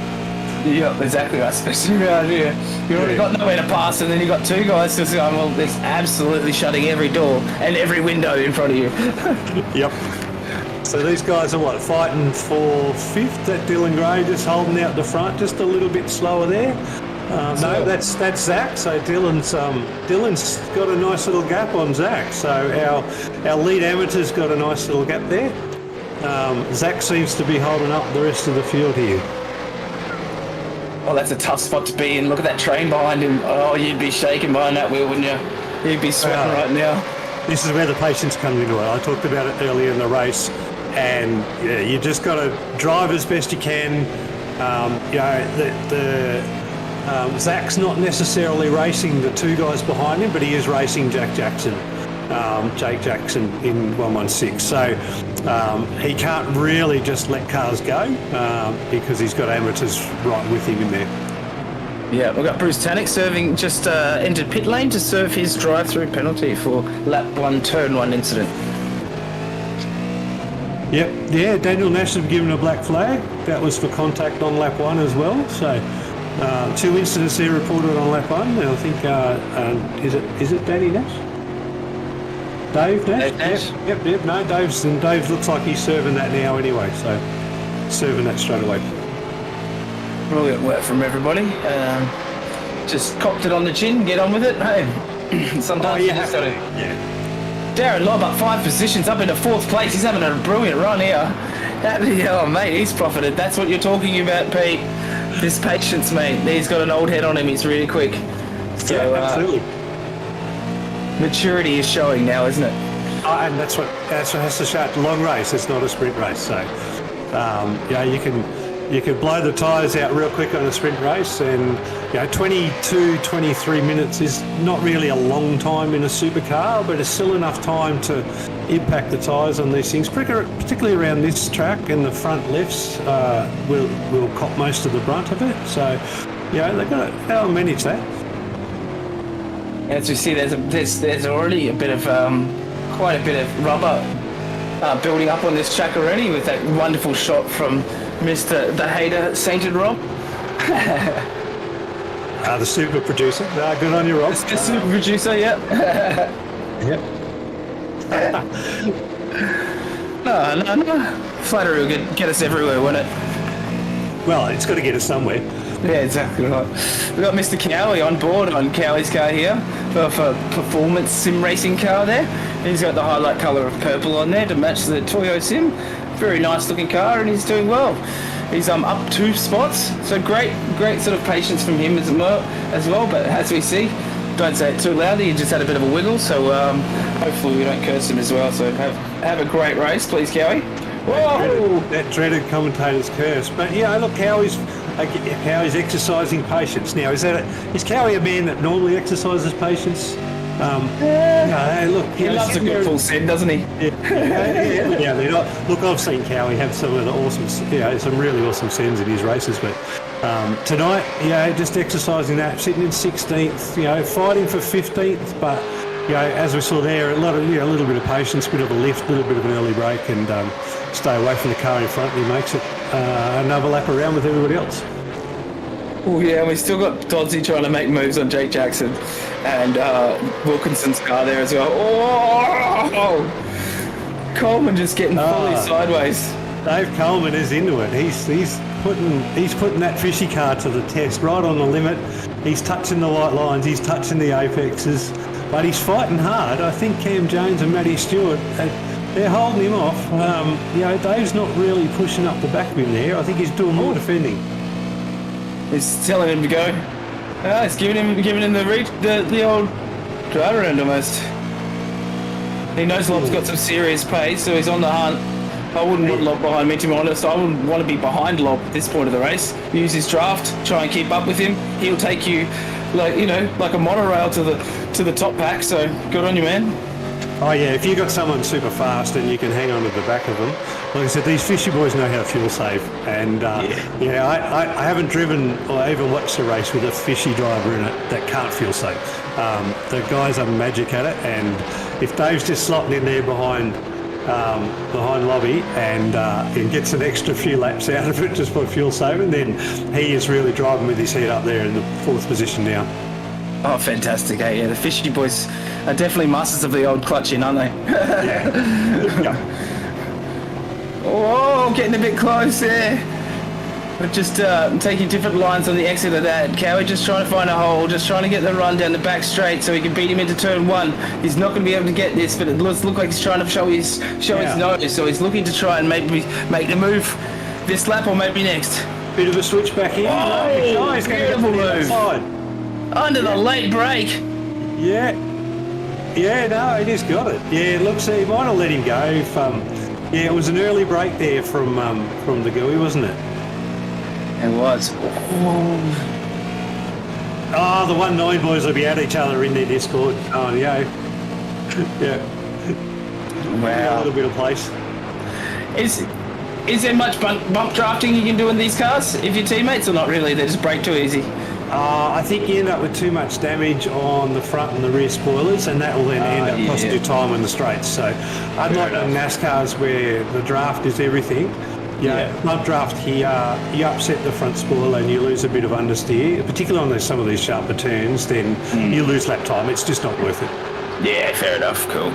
Yeah, exactly right. Especially around here. You've already got nowhere to pass, and then you've got two guys just going, well, it's absolutely shutting every door and every window in front of you. Yep. So these guys are what, fighting for fifth? That Dylan Gray just holding out the front, just a little bit slower there. No, that's Zach. So Dylan's got a nice little gap on Zach. So our lead amateur's got a nice little gap there. Zach seems to be holding up the rest of the field here. Oh, that's a tough spot to be in. Look at that train behind him. Oh, you'd be shaking behind that wheel, wouldn't you? You'd be sweating right now. This is where the patience comes into it. I talked about it earlier in the race, and yeah, you just got to drive as best you can. Zach's not necessarily racing the two guys behind him, but he is racing Jake Jackson in 116. So he can't really just let cars go because he's got amateurs right with him in there. Yeah, we've got Bruce Tannick serving, just entered pit lane to serve his drive-through penalty for lap 1, turn 1 incident. Yep, yeah, Daniel Nash has given a black flag. That was for contact on lap 1 as well. So 2 incidents there reported on lap 1. I think, is it Danny Nash? Dave Nash? Dave Nash? Yep, no, Dave looks like he's serving that now anyway, so serving that straight away. Brilliant work from everybody. Just cocked it on the chin, get on with it. Hey, sometimes you just got to... Yeah. Darren Lobb up 5 positions, up into 4th place. He's having a brilliant run here. Oh, mate, he's profited. That's what you're talking about, Pete. This patience, mate. He's got an old head on him. He's really quick. So, yeah, absolutely. Maturity is showing now, isn't it? And that's what has to show. It's a long race. It's not a sprint race. So, you can blow the tyres out real quick on a sprint race, and 22, 23 minutes is not really a long time in a supercar, but it's still enough time to impact the tyres on these things, particularly around this track, and the front lifts will cop most of the brunt of it. So, they've got to manage that. As we see, there's already a bit of quite a bit of rubber building up on this track already, with that wonderful shot from Mr. the Hayter Sainted Rob. The super producer. Good on you, Rob. The super producer, yep. Yep. No. Flattery will get us everywhere, won't it? Well, it's got to get us somewhere. Yeah, exactly right. We've got Mr. Cowie on board on Cowie's car here for performance sim racing car there. He's got the highlight colour of purple on there to match the Toyo Sim. Very nice looking car, and he's doing well. He's up 2 spots, so great sort of patience from him as well. But as we see, don't say it too loudly. He just had a bit of a wiggle, so hopefully we don't curse him as well. So have a great race, please, Cowie. Whoa! That dreaded commentator's curse. But look, Cowie's exercising patience now. Is Cowie a man that normally exercises patience? Look, he loves a good full send, doesn't he? Look, I've seen Cowie have some of the awesome, some really awesome sends in his races, but tonight, just exercising that, sitting in 16th, fighting for 15th, but as we saw there, a little bit of patience, a bit of a lift, a little bit of an early break, and stay away from the car in front. He makes it another lap around with everybody else. Oh yeah, we still got Doddsy trying to make moves on Jake Jackson, and Wilkinson's car there as well. Oh! Coleman just getting fully sideways. Dave Coleman is into it. He's putting that fishy car to the test, right on the limit. He's touching the white lines, he's touching the apexes, but he's fighting hard. I think Cam Jones and Matty Stewart, they're holding him off. Dave's not really pushing up the back of him there. I think he's doing more defending. He's telling him to go. He's giving him the old drive around almost. He knows Lob's got some serious pace, so he's on the hunt. I wouldn't want Lob behind me, to be honest. I wouldn't want to be behind Lob at this point of the race. Use his draft, try and keep up with him. He'll take you like a monorail to the top pack. So good on you, man. Oh yeah, if you got someone super fast and you can hang on to the back of them, like I said, these fishy boys know how to fuel save. And I haven't driven or even watched a race with a fishy driver in it that can't fuel save. The guys are magic at it, and if Dave's just slotting in there behind Lobby and gets an extra few laps out of it just by fuel saving, then he is really driving with his head up there in the 4th position now. Oh, fantastic, eh? Yeah, the fishy boys are definitely masters of the old clutching, aren't they? Yeah. Oh, getting a bit close there. We're just taking different lines on the exit of that. Cowie just trying to find a hole, just trying to get the run down the back straight so he can beat him into turn 1. He's not going to be able to get this, but it looks like he's trying to show his nose. So he's looking to try and maybe make the move this lap or maybe next. Bit of a switch back in. Oh, he's beautiful move. Under the late break. Yeah, no, he just got it. Yeah, looks, he might have let him go. If, it was an early break there from the GUI, wasn't it? It was. Oh, the 1-9 boys will be at each other in their Discord. Oh, yeah. Yeah. Wow. A little bit of place. Is there much bump drafting you can do in these cars if your teammates, or not really? They just brake too easy? I think you end up with too much damage on the front and the rear spoilers, and that will then end up costing you time in the straights. So, unlike the NASCARs where the draft is everything, bump draft here, you upset the front spoiler and you lose a bit of understeer, particularly on some of these sharper turns, then you lose lap time. It's just not worth it. Yeah, fair enough. Cool.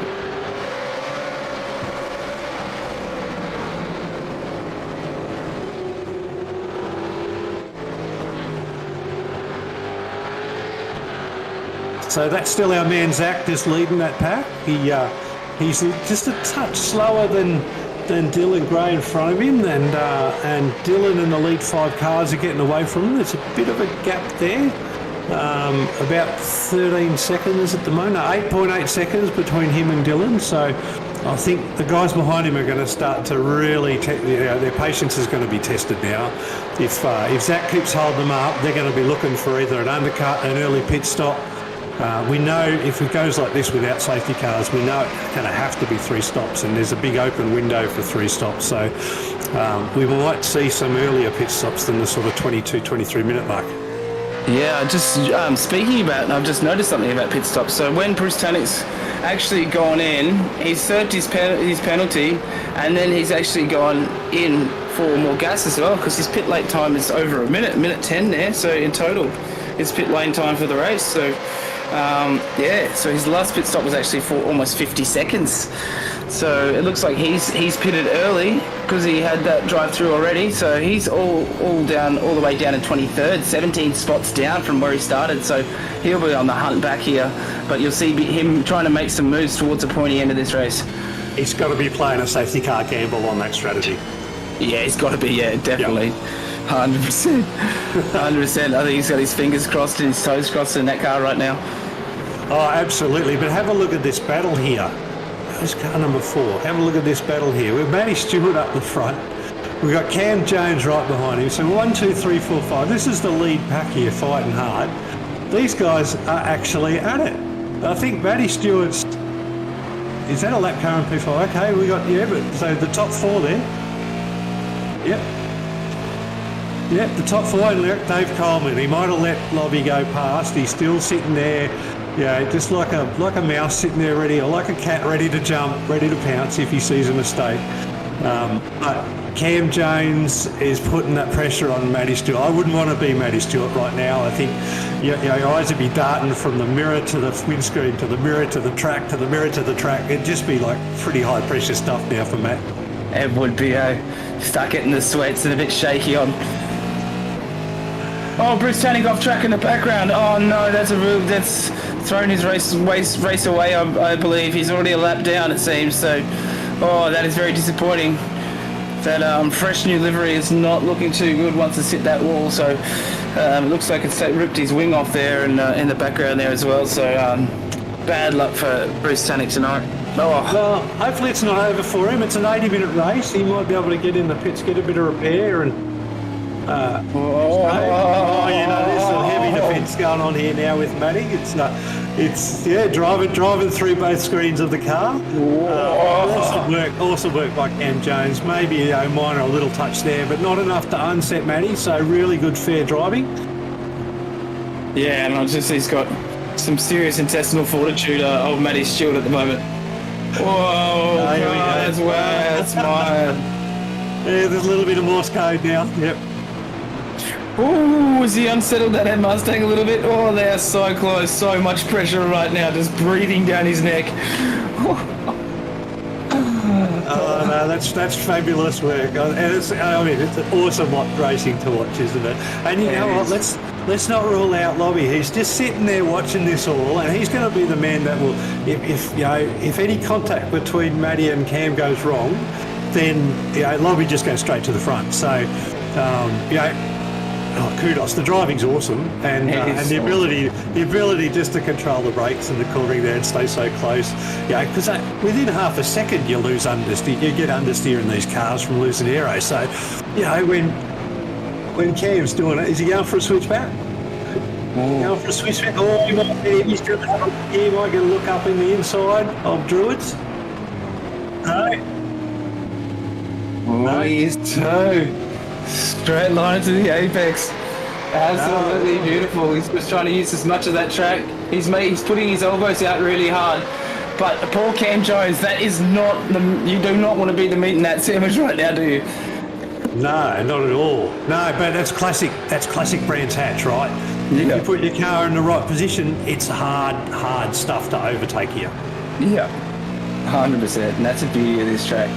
So that's still our man Zach just leading that pack. He's just a touch slower than Dylan Gray in front of him, and Dylan and the lead 5 cars are getting away from him. There's a bit of a gap there, about 13 seconds at the moment, 8.8 seconds between him and Dylan. So I think the guys behind him are going to start to really, their patience is going to be tested now. If Zach keeps holding them up, they're going to be looking for either an undercut, an early pit stop. We know if it goes like this without safety cars, we know it's going to have to be 3 stops, and there's a big open window for 3 stops. So we might see some earlier pit stops than the sort of 22, 23 minute mark. Yeah, just speaking about, I've just noticed something about pit stops. So when Bruce Tannick's actually gone in, he's served his penalty, and then he's actually gone in for more gas as well, because his pit lane time is over a minute 10 there. So in total, it's pit lane time for the race. So so his last pit stop was actually for almost 50 seconds. So it looks like he's pitted early because he had that drive through already. So he's all the way down in 23rd, 17 spots down from where he started. So he'll be on the hunt back here. But you'll see him trying to make some moves towards the pointy end of this race. He's got to be playing a safety car gamble on that strategy. Yeah, he's got to be. Yeah, definitely. Yep. 100%. 100%. I think he's got his fingers crossed and his toes crossed in that car right now. Oh, absolutely. But have a look at this battle here. Who's car number 4? Have a look at this battle here. We've Matty Stewart up the front. We've got Cam Jones right behind him. So 1, 2, 3, 4, 5. This is the lead pack here, fighting hard. These guys are actually at it. I think Matty Stewart's... Is that a lap car in P5? Okay, we got... Yeah, but so the top 4 there. Yep, the top 4, Dave Coleman. He might have let Lobby go past. He's still sitting there, just like a mouse sitting there ready, or like a cat ready to jump, ready to pounce if he sees a mistake. But Cam Jones is putting that pressure on Matty Stewart. I wouldn't want to be Matty Stewart right now. I think your eyes would be darting from the mirror to the windscreen, to the mirror to the track, to the mirror to the track. It'd just be like pretty high pressure stuff now for Matt. It would be, start getting the sweats and a bit shaky on. Oh, Bruce Tannick off track in the background. Oh no, that's thrown his race away, I believe. He's already a lap down, it seems. So, that is very disappointing. That fresh new livery is not looking too good once it's hit that wall. So, it looks like it's ripped his wing off there and in the background there as well. So, bad luck for Bruce Tannick tonight. Oh. Well, hopefully it's not over for him. It's an 80-minute race. He might be able to get in the pits, get a bit of repair, and there's some heavy defence going on here now with Matty. It's it's driving through both screens of the car. Awesome work by Cam Jones. Maybe a minor a little touch there, but not enough to unset Matty. So really good fair driving. Yeah, and he's got some serious intestinal fortitude, old Matty Stewart at the moment. Whoa, that's mine. Yeah, there's a little bit of Morse code now. Yep. Ooh, has he unsettled that Mustang a little bit? Oh, they are so close. So much pressure right now, just breathing down his neck. Oh no, that's fabulous work. And it's awesome racing to watch, isn't it? And you know what? Let's not rule out Lobby. He's just sitting there watching this all, and he's going to be the man that will, if any contact between Matty and Cam goes wrong, then Lobby just goes straight to the front. So kudos. The driving's awesome, and the ability just to control the brakes and the cornering there and stay so close. Because within half a second you lose understeer. You get understeer in these cars from losing aero. So when Cam's doing it, is he going for a switchback? Going for a switchback? Or he might get a look up in the inside of Druids. No. Oh, he's two. Straight line to the apex. Absolutely beautiful. He's just trying to use as much of that track. He's putting his elbows out really hard. But poor Cam Jones, that is not you do not want to be the meat in that sandwich right now, do you? No, not at all. No, but that's classic Brands Hatch, right? If you put your car in the right position, it's hard stuff to overtake you. Yeah, 100%. And that's the beauty of this track.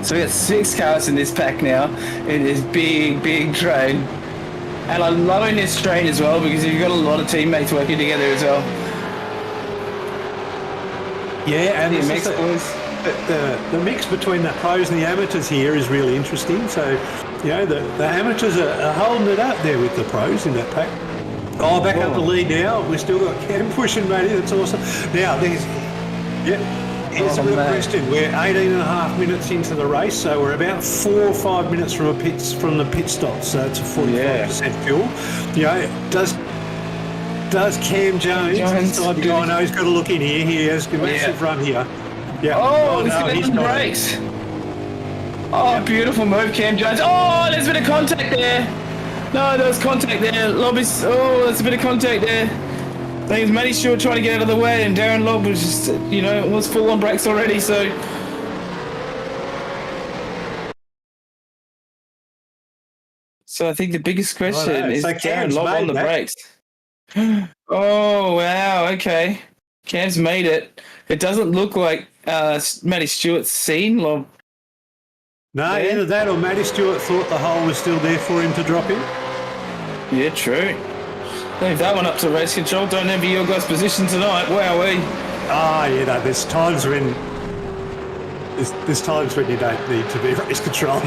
So we got 6 cars in this pack now in this big train. And I'm loving this train as well because you've got a lot of teammates working together as well. Yeah, and the mix between the pros and the amateurs here is really interesting. So, the amateurs are holding it up there with the pros in that pack. Oh, back up the lead now. We've still got Cam pushing, Matty. That's awesome. Now, here's a real question. We're 18 and a half minutes into the race, so we're about 4 or 5 minutes from the pit stop. So it's a 45% fuel. Does Cam Jones decide to go? I know he's got to look in here. He has a massive run here. Yeah. Oh, he's got brakes. Oh, beautiful move, Cam Jones. Oh, there's a bit of contact there. No, there was contact there. Lobby's. Oh, there's a bit of contact there. I think Matty Stewart trying to get out of the way, and Darren Lobb was just, was full on brakes already. So I think the biggest question is Darren Lobb on the brakes. Oh wow! Okay, Cam's made it. It doesn't look like Matty Stewart's seen Lobb. No, either that or Matty Stewart thought the hole was still there for him to drop in. Yeah, true. Leave that one up to race control. Don't envy your guys' position tonight. Wowee. There's times when you don't need to be race control.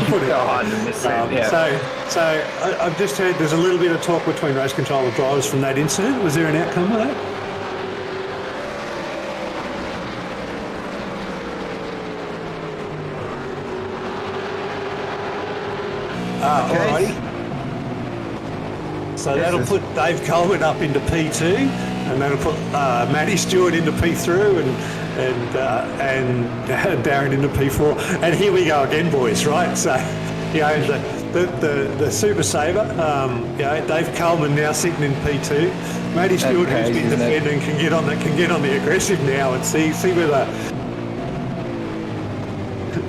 So I've just heard there's a little bit of talk between race control and drivers from that incident. Was there an outcome of that? Alrighty. So that'll put Dave Coleman up into P2, and that'll put Matty Stewart into P3, and Darren into P4. And here we go again, boys. Right? So, the Super Saver. Dave Coleman now sitting in P2. Matty Stewart, who's been defending, can get on the aggressive now and see where the.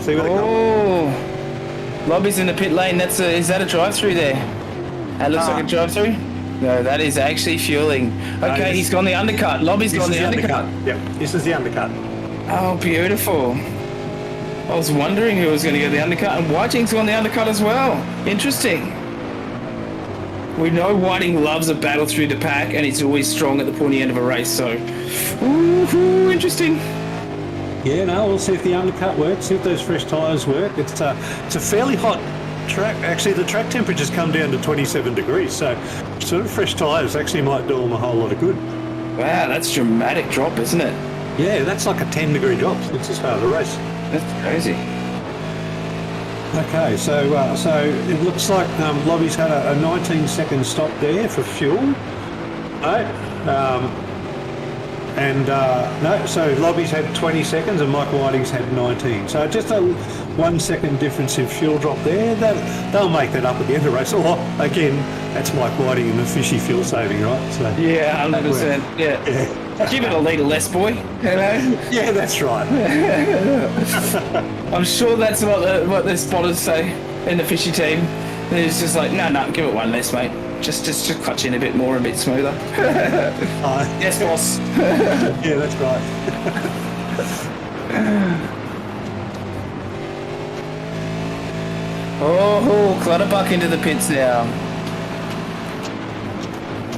See where the Lobby's in the pit lane. Is that a drive-through there? That looks like a drive-through? No, that is actually fueling. Okay, he's gone the undercut. Lobby's gone the undercut. Yep, this is the undercut. Oh, beautiful. I was wondering who was going to get the undercut, and Whiting's gone the undercut as well. Interesting. We know Whiting loves a battle through the pack, and he's always strong at the pointy end of a race, so... interesting. Yeah, we'll see if the undercut works, see if those fresh tyres work. It's a fairly hot track. Actually, the track temperature's come down to 27 degrees, so sort of fresh tyres actually might do them a whole lot of good. Wow, that's a dramatic drop, isn't it? Yeah, that's like a 10-degree drop since the start of the race. That's crazy. Okay, so it looks like Lobby's had a 19-second stop there for fuel. Right. So Lobby's had 20 seconds and Mike Whiting's had 19. So just a 1 second difference in fuel drop there. They'll make that up at the end of the race. Or again, that's Mike Whiting and the fishy fuel saving, right? So yeah, 100%. Yeah. Give it a litre less, boy. You know? Yeah, that's right. I'm sure that's what the spotters say in the fishy team. And it's just like, no, give it one less, mate. Just clutch in a bit more, a bit smoother. Yes, boss. Yeah, that's right. Oh, Clutterbuck into the pits now.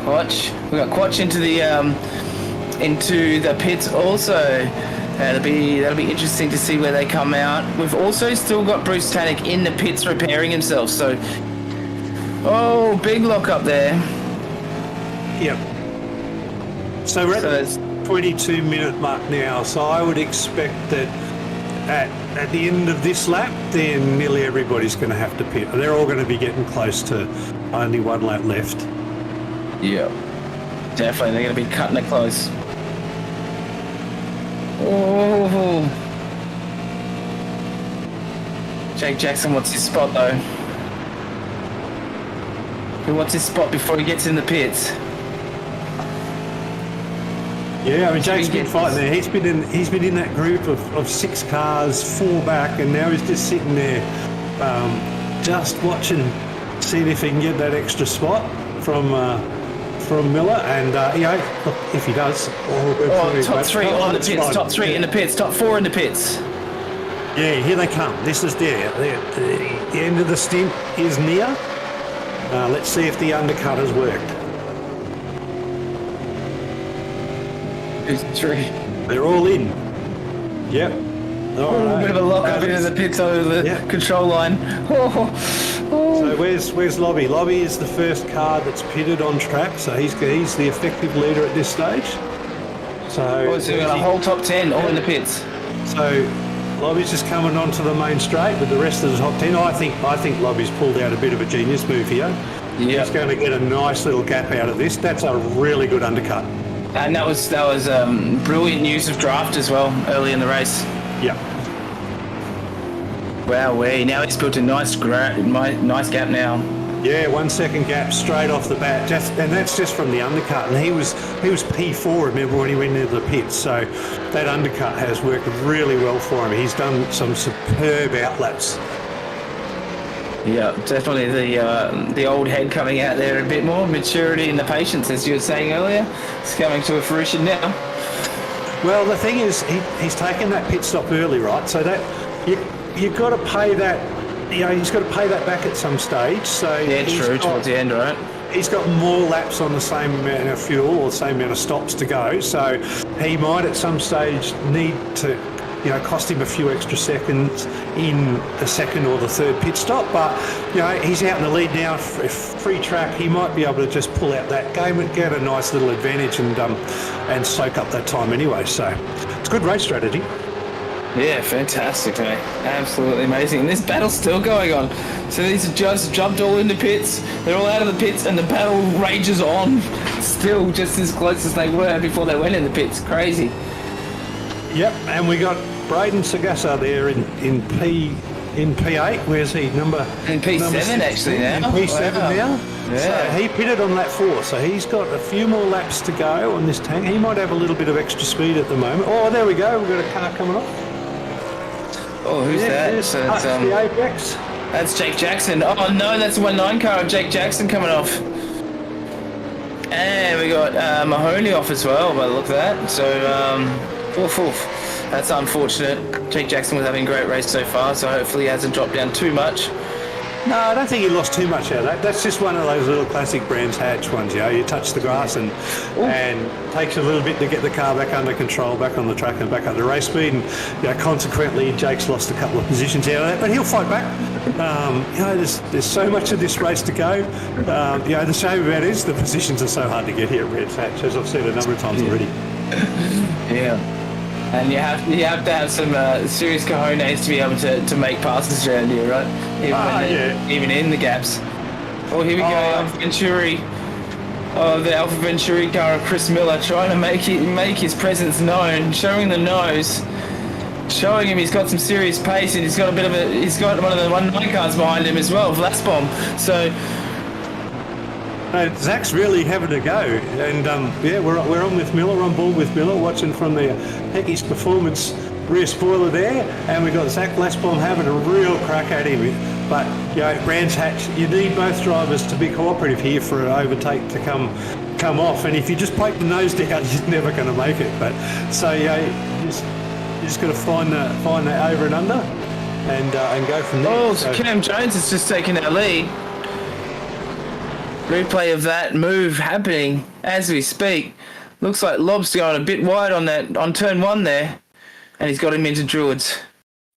Quatch. We got Quatch into the pits also. That'll be interesting to see where they come out. We've also still got Bruce Tannick in the pits repairing himself. So, big lock up there. Yep. So we're at the 22-minute mark now. So I would expect that at the end of this lap, then nearly everybody's going to have to pit. They're all going to be getting close to only one lap left. Yeah, definitely. They're going to be cutting it close. Oh, Jake Jackson wants his spot though. He wants his spot before he gets in the pits. Yeah, I mean Jake's been fighting there. He's been in that group of 6 cars, 4 back, and now he's just sitting there, just watching, seeing if he can get that extra spot from Miller, and look, if he does, top 3 on the pits, top 3 in the pits, top 4 in the pits. Yeah, here they come. This is the end of the stint is near. Let's see if the undercut has worked. 3. They're all in. Yep. A bit of a lock up into the pits over the control line. So where's Lobby? Lobby is the first car that's pitted on track, so he's the effective leader at this stage. So we've got a whole top 10 all in the pits. So Lobby's just coming onto the main straight with the rest of the top 10. I think Lobby's pulled out a bit of a genius move here. Yeah. He's going to get a nice little gap out of this. That's a really good undercut. And that was brilliant use of draft as well early in the race. Yeah. Wow, now he's built a nice gap now. Yeah, 1 second gap straight off the bat, and that's just from the undercut. And he was P4, remember, when he went into the pits. So that undercut has worked really well for him. He's done some superb outlaps. Yeah, definitely the old head coming out there a bit more, maturity and the patience, as you were saying earlier, it's coming to a fruition now. Well, the thing is, he's taken that pit stop early, right? So that you've got to pay that. He's got to pay that back at some stage. So yeah, true. Towards the end, right? He's got more laps on the same amount of fuel or the same amount of stops to go. So he might at some stage need to, cost him a few extra seconds in the second or the third pit stop. But he's out in the lead now. Free track, he might be able to just pull out that game and get a nice little advantage and soak up that time anyway. So it's good race strategy. Yeah, fantastic, mate. Absolutely amazing. And this battle's still going on. So these have just jumped all into pits. They're all out of the pits, and the battle rages on. Still just as close as they were before they went in the pits. Crazy. Yep, and we got Braden Sagasa there in P8. Where's he? In P7 actually now. In P7 now. Yeah. So he pitted on lap 4, so he's got a few more laps to go on this tank. He might have a little bit of extra speed at the moment. Oh, there we go. We've got a car coming off. Oh, who's that? So it's, the Apex. That's Jake Jackson. Oh no, that's the 1.9 car of Jake Jackson coming off. And we got Mahoney off as well by the look of that. So, that's unfortunate. Jake Jackson was having a great race so far, so hopefully he hasn't dropped down too much. No, I don't think he lost too much out of that. That's just one of those little classic Brands Hatch ones, you touch the grass and takes a little bit to get the car back under control, back on the track and back under race speed. And consequently, Jake's lost a couple of positions out of that, but he'll fight back. There's so much of this race to go. The shame about it is the positions are so hard to get here at Brands Hatch, as I've said a number of times already. Yeah. And you have to have some serious cojones to be able to make passes around here, right? Even in the gaps. Oh, here we go, Venturi. of the Alpha Venturi car of Chris Miller, trying to make his presence known, showing the nose, showing him he's got some serious pace, and he's got one of the 1-9 cars behind him as well, Vlasbom. So Zach's really having a go, and we're on with Miller, on board with Miller, watching from the Heckie's Performance rear spoiler there, and we've got Zach Vlasbom having a real crack at him. But Brands Hatch, you need both drivers to be cooperative here for an overtake to come off, and if you just poke the nose down, you're never going to make it. But so you just got to find that over and under, and go from there. Oh, so Cam Jones has just taken our lead. Replay of that move happening as we speak. Looks like Lob's going a bit wide on turn 1 there, and he's got him into Druids.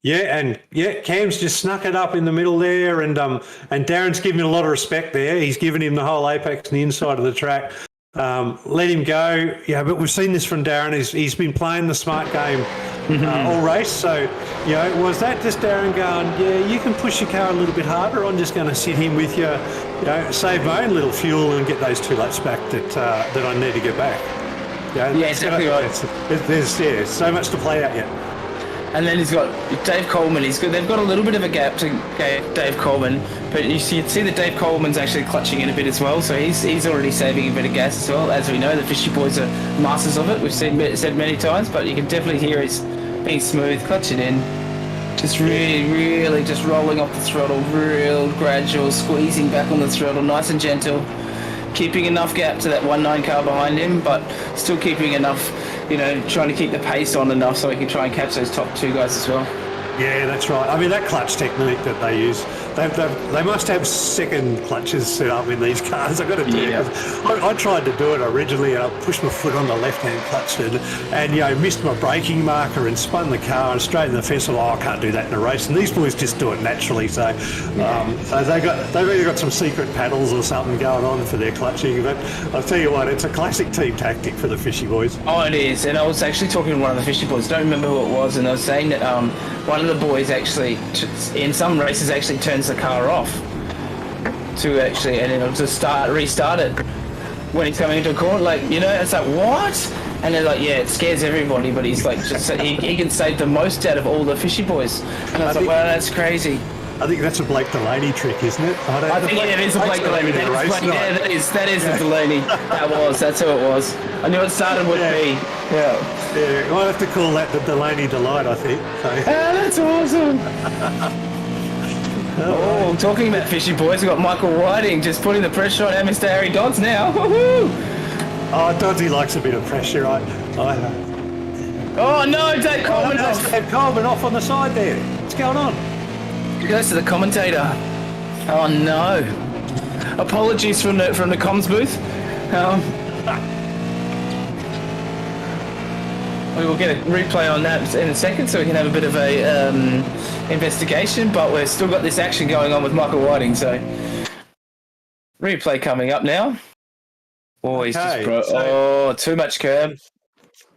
Cam's just snuck it up in the middle there, and Darren's given him a lot of respect there. He's given him the whole apex and the inside of the track. Let him go. Yeah, but we've seen this from Darren. He's been playing the smart game all race. So, was that just Darren going, you can push your car a little bit harder. I'm just going to sit in with you, save my own little fuel and get those 2 laps back that I need to get back. Exactly right. There's so much to play out yet. And then he's got Dave Coleman. They've got a little bit of a gap to Dave Coleman, but you see that Dave Coleman's actually clutching in a bit as well. So he's already saving a bit of gas as well. As we know, the Fishy Boys are masters of it. We've said many times, but you can definitely hear he's being smooth, clutching in, just really just rolling off the throttle, real gradual, squeezing back on the throttle, nice and gentle, keeping enough gap to that 1-9 car behind him, but still keeping enough. Trying to keep the pace on enough so he can try and catch those top 2 guys as well. Yeah, that's right. I mean, that clutch technique that they use, they must have second clutches set up in these cars. I've got to tell you, I tried to do it originally, and I pushed my foot on the left-hand clutch and missed my braking marker and spun the car and straight in the fence. I can't do that in a race. And these boys just do it naturally. So, so they've either got some secret paddles or something going on for their clutching. But I'll tell you what, it's a classic team tactic for the Fishy Boys. Oh, it is. And I was actually talking to one of the Fishy Boys. Don't remember who it was, and I was saying that one of the boys actually, in some races, actually turns the car off to actually, and it'll just restart it when he's coming into a corner. It's like, what? And they're like, it scares everybody, but he's like, he can save the most out of all the Fishy Boys. And I was like, wow, that's crazy. I think that's a Blake Delaney trick, isn't it? I think it is a Blake Delaney. That is a Delaney. That's who it was. I knew it started with B. Yeah, you might have to call that the Delaney Delight, I think. So. That's awesome. Talking about Fishy Boys, we've got Michael Whiting just putting the pressure on Mr. Harry Dodds now. Woohoo! Doddsy likes a bit of pressure. Oh no, Dave Coleman off. Dave Coleman off on the side there. What's going on? He goes to the commentator. Oh no! Apologies from the comms booth. We will get a replay on that in a second, so we can have a bit of a investigation. But we've still got this action going on with Michael Whiting. So replay coming up now. Oh, he's just too much curb.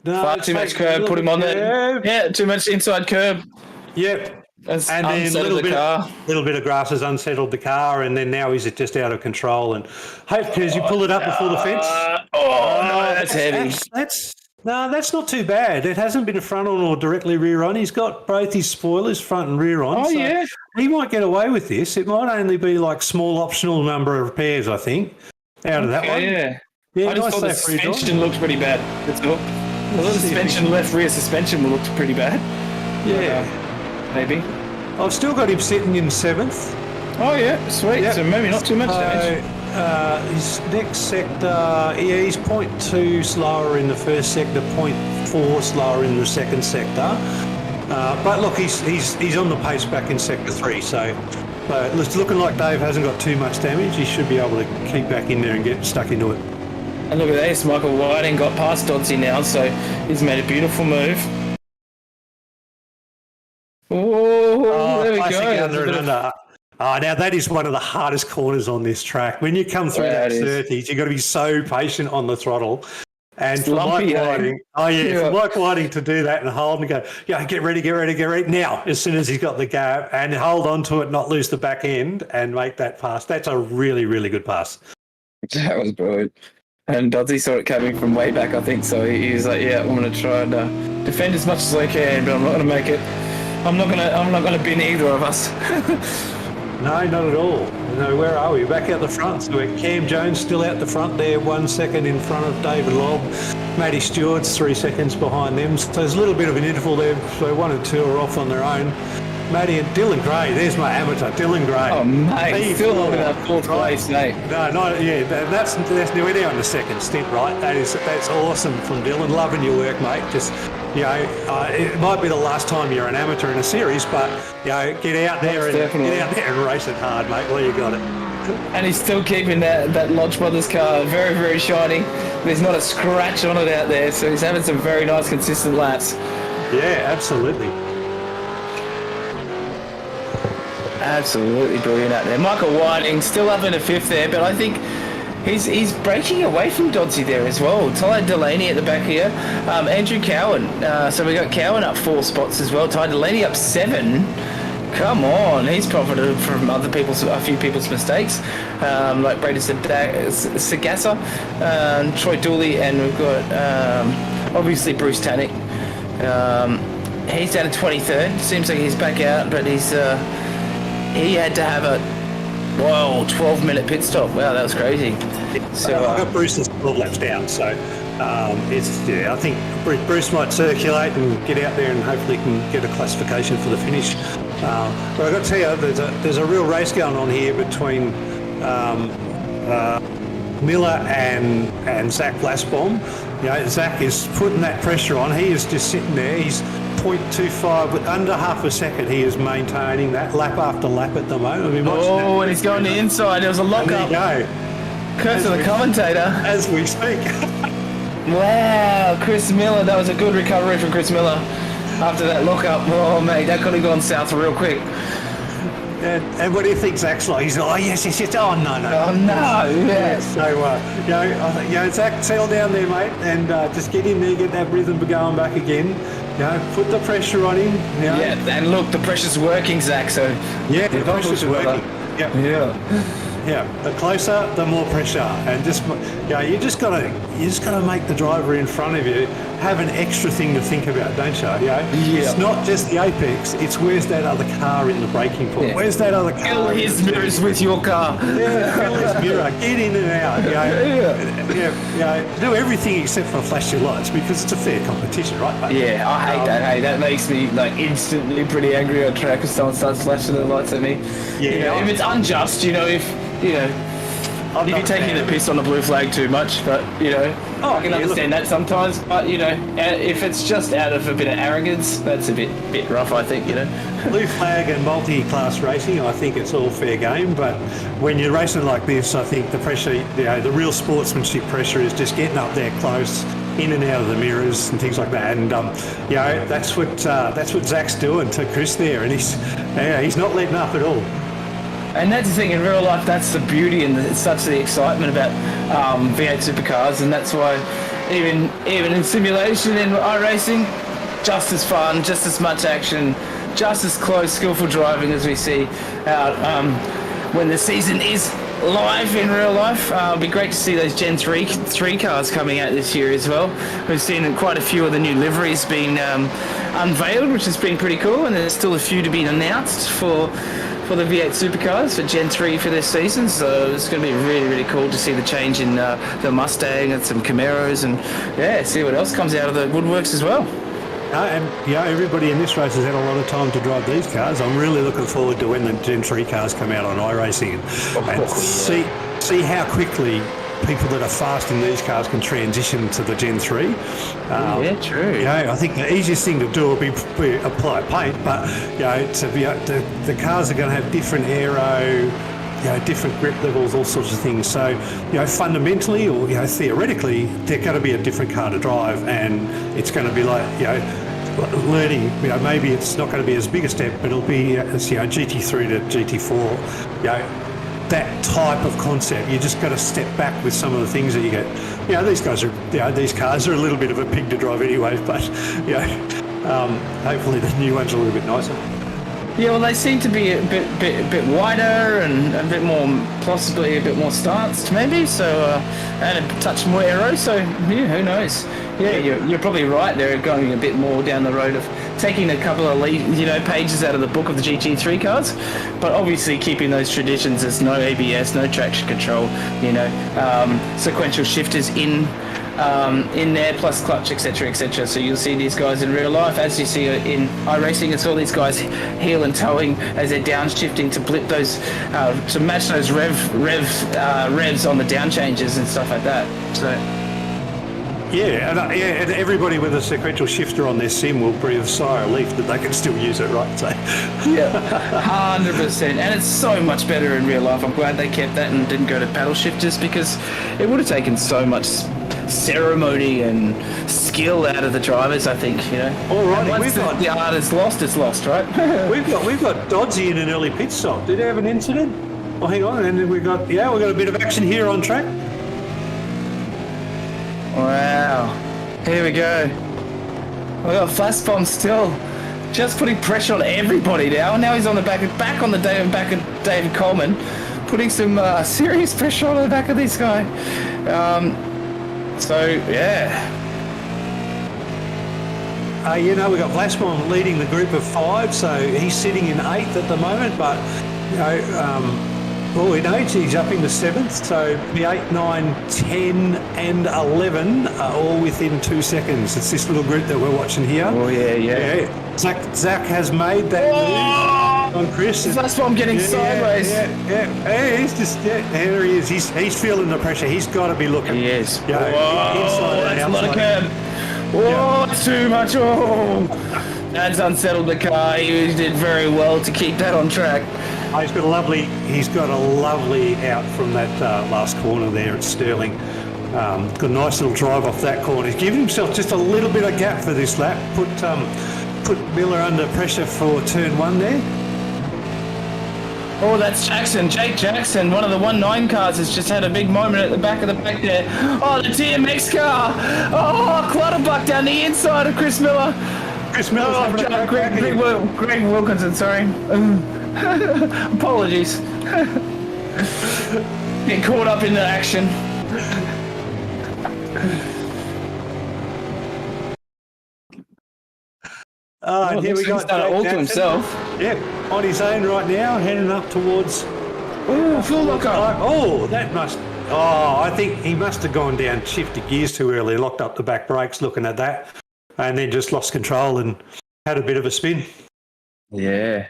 No, far too much curb. Put him on there. Yeah, too much inside curb. Yep. And then a little bit of grass has unsettled the car, and then now he's just out of control. And hope because you pull it up before the fence. No, that's heavy. That's not too bad. It hasn't been a front on or directly rear on. He's got both his spoilers front and rear on. Oh, so he might get away with this. It might only be like small optional number of repairs, I think, out of that one. Yeah, I just thought the suspension looked pretty bad. That's all. The suspension, left rear suspension looked pretty bad. Yeah. Maybe. I've still got him sitting in 7th. Oh, yeah, sweet. Yep. So maybe not too much damage. His next sector, he's 0.2 slower in the first sector, 0.4 slower in the second sector. But look, he's on the pace back in sector 3, so it's looking like Dave hasn't got too much damage. He should be able to keep back in there and get stuck into it. And look at this, Michael Whiting got past Doddsy now, so he's made a beautiful move. Oh, there we go. Under and under. Now that is one of the hardest corners on this track. When you come through that 30s, you've got to be so patient on the throttle. And for Mike Whiting, for Mike Whiting to do that and hold and go, get ready now, as soon as he's got the gap, and hold on to it, not lose the back end and make that pass. That's a really, really good pass. That was brilliant. And Doddsy saw it coming from way back, I think. So he was like, "Yeah, I'm going to try and defend as much as I can, but I'm not going to make it. I'm not going to bin either of us." No, not at all. No, where are we? Back out the front. So we're Cam Jones still out the front there, 1 second in front of David Lobb. Matty Stewart's 3 seconds behind them. So there's a little bit of an interval there. So 1 and 2 are off on their own. Matty and Dylan Gray. There's my amateur, Dylan Gray. Oh, mate, still holding that 4th place, mate. No, not yeah. That's we're now in the second stint, right? That's awesome from Dylan. Loving your work, mate. Just it might be the last time you're an amateur in a series, but get out there and race it hard, mate. Well, you got it. And he's still keeping that Lodge Brothers car very, very shiny. There's not a scratch on it out there, so he's having some very nice, consistent laps. Yeah, absolutely. Absolutely brilliant out there. Michael Whiting still up in a 5th there, but I think he's breaking away from Doddsy there as well. Ty Delaney at the back here. Andrew Cowan. So we got Cowan up 4 spots as well. Ty Delaney up 7. Come on, he's profited from a few people's mistakes, like Brady Sagassa, Troy Dooley, and we've got obviously Bruce Tannick. He's down to 23rd. Seems like he's back out, but he had to have a 12-minute pit stop. Wow, that was crazy. So I've got Bruce 12 laps down, so I think Bruce might circulate and get out there and hopefully can get a classification for the finish. But I've got to tell you, there's a real race going on here between Miller and Zach Blasbaum. Zach is putting that pressure on. He is just sitting there. He's 0.25, but under half a second he is maintaining that lap after lap at the moment. And he's going to the inside. There was a lock-up. There you go. Curse of the commentator. As we speak. Wow, Chris Miller. That was a good recovery from Chris Miller after that lock-up. Oh, mate, that could have gone south real quick. And what do you think Zach's like? He's like, oh, yes. Oh, no. Oh, no, yes. So, I think, Zach, settle down there, mate, and just get in there, get that rhythm going back again. Put the pressure on him. Yeah, and look, the pressure's working, Zach, so... Yeah, the pressure's working. Yeah, the closer, the more pressure, and just you just gotta make the driver in front of you have an extra thing to think about, don't you? It's not just the apex; it's where's that other car in the braking point? Yeah. Where's that other car? Fill his mirrors with your car. Yeah, fill his mirror. Get in and out. Do everything except for flash your lights because it's a fair competition, right? Mate? Yeah, I hate that. Hey, that makes me instantly pretty angry on track if someone starts flashing their lights at me. Yeah, if it's unjust, if you're taking the piss on the blue flag too much, but I can understand that sometimes. But if it's just out of a bit of arrogance, that's a bit rough, I think. Blue flag and multi-class racing, I think it's all fair game. But when you're racing like this, I think the pressure, the real sportsmanship pressure is just getting up there close, in and out of the mirrors and things like that. And that's what Zach's doing to Chris there, and he's not letting up at all. And that's the thing, in real life, that's the beauty and such the excitement about V8 supercars, and that's why even in simulation and iRacing, just as fun, just as much action, just as close, skillful driving as we see out when the season is live in real life. It'll be great to see those Gen 3 cars coming out this year as well. We've seen quite a few of the new liveries being unveiled, which has been pretty cool, and there's still a few to be announced for the V8 supercars for Gen 3 for this season, so it's going to be really, really cool to see the change in the Mustang and some Camaros, and see what else comes out of the woodworks as well. Everybody in this race has had a lot of time to drive these cars. I'm really looking forward to when the Gen 3 cars come out on iRacing and see how quickly people that are fast in these cars can transition to the Gen 3. True. I think the easiest thing to do will be apply paint, but the cars are going to have different aero, different grip levels, all sorts of things. So, fundamentally or theoretically, they're going to be a different car to drive, and it's going to be like learning. Maybe it's not going to be as big a step, but it'll be GT3 to GT4. That type of concept, you just got to step back with some of the things that you get. These guys are, these cars are a little bit of a pig to drive anyway, but hopefully the new one's a little bit nicer. Yeah, well, they seem to be a bit wider and a bit more, possibly a bit more starts, maybe. So, and a touch more aero. So, yeah, who knows? Yeah, you're probably right. They're going a bit more down the road of taking a couple of pages out of the book of the GT3 cars, but obviously keeping those traditions as no ABS, no traction control, sequential shifters in there, plus clutch, etc., etc. So you'll see these guys in real life, as you see in iRacing. It's all these guys heel and towing as they're downshifting to blip those, to match those revs on the down changes and stuff like that. So. Yeah, and everybody with a sequential shifter on their sim will breathe a sigh of relief that they can still use it, right? So. Yeah, 100%. And it's so much better in real life. I'm glad they kept that and didn't go to paddle shifters, because it would have taken so much ceremony and skill out of the drivers, I think, All right, once the art is lost, it's lost, right? we've got Doddsy in an early pit stop. Did he have an incident? Oh, hang on, and then we've got a bit of action here on track. Wow, here we go. We got Flash Bomb still, just putting pressure on everybody now. Now he's on the back of David Coleman, putting some serious pressure on the back of this guy. So yeah. We've got Vlasmon leading the group of 5, so he's sitting in 8th at the moment, but he's up into 7th, so the 8, 9, 10 and 11 are all within 2 seconds. It's this little group that we're watching here. Oh, yeah. Zach has made that move on Chris. That's why I'm getting sideways. Yeah. He's just, there he is. He's feeling the pressure. He's got to be looking. He is. Whoa, that's a lot of curb. Whoa, it's too much. Oh, that's unsettled the car. He did very well to keep that on track. He's got a lovely out from that last corner there at Stirling. Got a nice little drive off that corner. He's given himself just a little bit of gap for this lap. Put Miller under pressure for turn 1 there. Oh, that's Jake Jackson. One of the 1.9 cars has just had a big moment at the back of the pack there. Oh, the TMX car. Oh, Clutterbuck down the inside of Chris Miller. Greg Wilkinson, sorry. Apologies. Get caught up in the action. And here we go. He's done it all to himself. Yep, on his own right now, heading up towards. Oh, full locker. Oh, that must. Oh, I think he must have gone down, shifted gears too early, locked up the back brakes, looking at that, and then just lost control and had a bit of a spin. Yeah.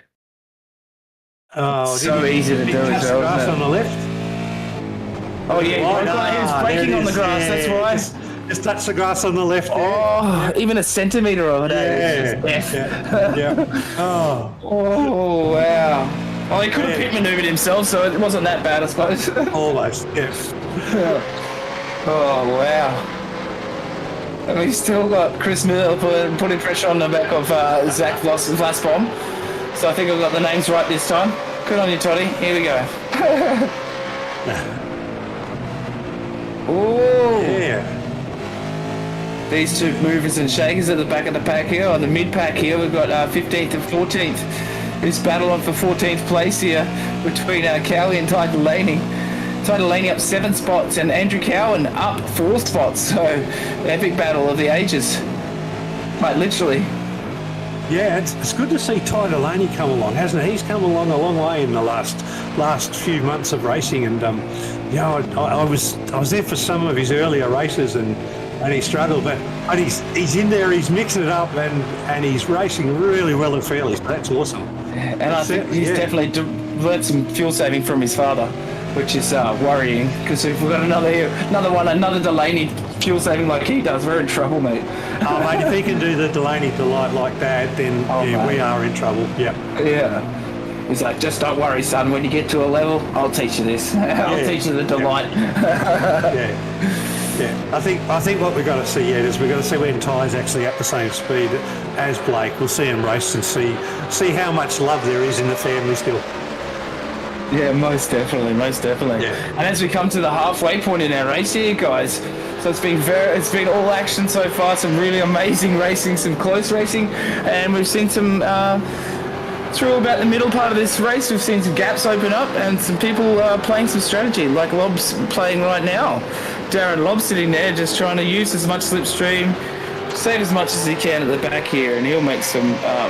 Oh, so easy to do as well. Grass on the left. Oh yeah, he was braking on the grass. That's why. Just touch the grass on the left there. Oh, even a centimetre of it. Yeah. Oh, wow. Well, he could have pit manoeuvred himself, so it wasn't that bad, I suppose. Almost, yes. Oh, wow. And we've still got Chris Miller putting pressure on the back of Zach Vlasbom. So I think I've got the names right this time. Good on you, Toddy. Here we go. Oh. Yeah. These two movers and shakers at the back of the pack here. On the mid-pack here, we've got 15th and 14th. This battle on for 14th place here between Cowie and Ty Delaney. Ty Delaney up 7 spots and Andrew Cowan up 4 spots. So, epic battle of the ages. Quite literally. Yeah, it's good to see Ty Delaney come along, hasn't he? He's come along a long way in the last few months of racing, and I was there for some of his earlier races, and he struggled, but he's in there, he's mixing it up, and he's racing really well at Fairleys. So that's awesome. And I think he's definitely learned some fuel saving from his father, which is worrying, because if we've got another Delaney fuel saving like he does, we're in trouble, mate. Oh, mate, if he can do the Delaney Delight like that, then we are in trouble. Yeah. He's like, just don't worry, son. When you get to a level, I'll teach you this. I'll teach you the Delight. Yeah. I think what we've got to see yet is we've got to see when Ty's actually at the same speed as Blake. We'll see him race and see how much love there is in the family still. Yeah, most definitely. Yeah. And as we come to the halfway point in our race here, guys, so it's been all action so far. Some really amazing racing, some close racing, and we've seen some through about the middle part of this race, we've seen some gaps open up and some people playing some strategy, like Lob's playing right now. Darren Lobb sitting there just trying to use as much slipstream, save as much as he can at the back here, and he'll make some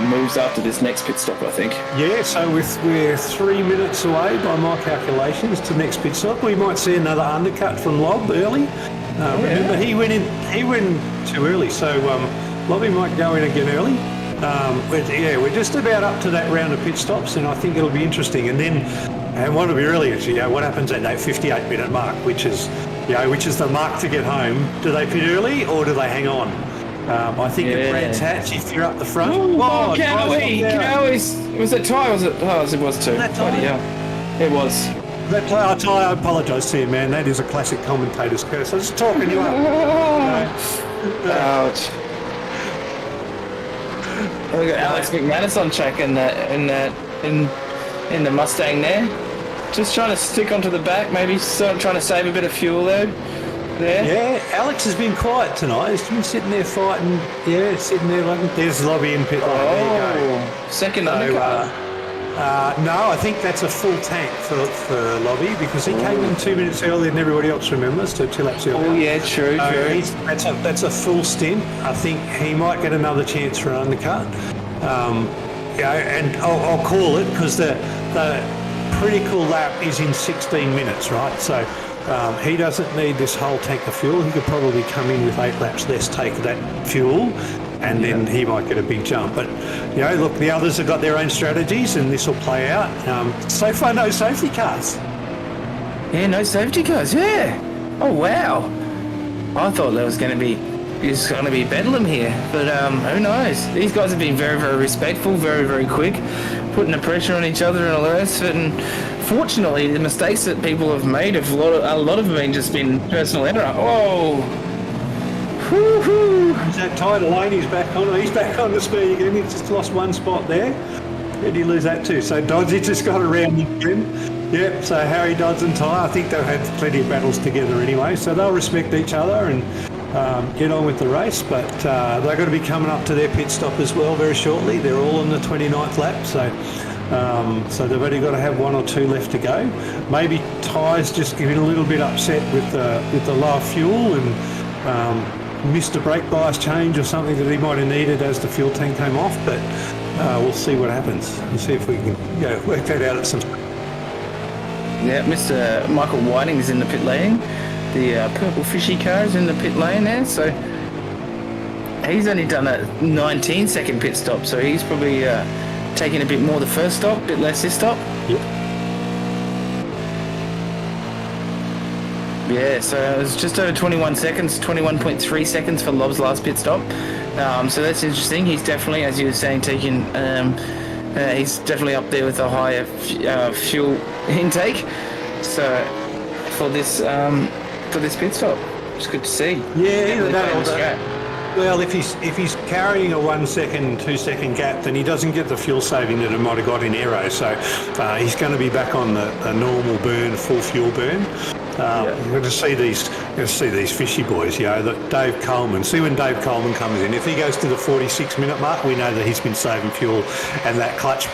moves after this next pit stop, I think. Yeah, so we're 3 minutes away by my calculations to next pit stop. We might see another undercut from Lobb early. Remember, he went too early, so Lobby might go in again early. We're just about up to that round of pit stops, and I think it'll be interesting. And what will be really interesting, what happens at that 58-minute mark, which is the mark to get home. Do they pit early or do they hang on? I think the Brands Hatch, if you're up the front. Cowie! Was it Ty? Was it? Oh, it was too. Yeah, it was. I apologise to you, man. That is a classic commentator's curse. I was just talking you up. Ouch. We got Alex McManus on track in the Mustang there. Just trying to stick onto the back, maybe trying to save a bit of fuel there. Yeah, Alex has been quiet tonight. He's been sitting there fighting. Yeah, sitting there like there's Lobby in pit lane. There you go. Second undercut. No, I think that's a full tank for Lobby because he came in 2 minutes earlier than everybody else remembers, so 2 laps earlier. Oh yeah, true. That's a full stint. I think he might get another chance for an undercut. And I'll call it because the critical lap is in 16 minutes, right? So he doesn't need this whole tank of fuel. He could probably come in with 8 laps less, take that fuel, and then he might get a big jump. But, look, the others have got their own strategies, and this will play out. So far, no safety cars. Yeah, no safety cars, yeah. Oh, wow. I thought there was going to be bedlam here, but who knows? These guys have been very, very respectful, very, very quick, putting the pressure on each other and all the rest of it. And fortunately, the mistakes that people have made, a lot of them have been personal error. Whoa! Woo-hoo! Is that Ty Delaney's back on? He's back on the speed again. He's just lost one spot there. Did he lose that too? So Dodds just got around again. Yep, so Harry Dodds and Ty, I think they've had plenty of battles together anyway, so they'll respect each other and get on with the race, but they're going to be coming up to their pit stop as well very shortly. They're all on the 29th lap, so they've only got to have 1 or 2 left to go. Maybe Ty's just getting a little bit upset with the low fuel and missed a brake bias change or something that he might have needed as the fuel tank came off, but we'll see what happens and see if we can work that out at some. Yeah, Mr. Michael Whiting is in the pit lane. The purple fishy car is in the pit lane there, so he's only done a 19-second pit stop, so he's probably taking a bit more the first stop, a bit less this stop. Yeah, so it was just over 21 seconds, 21.3 seconds for Lob's last pit stop. So that's interesting. He's definitely, as you were saying, taking. He's definitely up there with a higher fuel intake. So for this pit stop, it's good to see. Yeah, either that or that. Well, if he's carrying a 1 second, 2 second gap, then he doesn't get the fuel saving that he might have got in aero. So he's going to be back on the normal burn, full fuel burn. You're going to see these fishy boys, that Dave Coleman. See when Dave Coleman comes in, if he goes to the 46-minute mark, we know that he's been saving fuel, and that clutch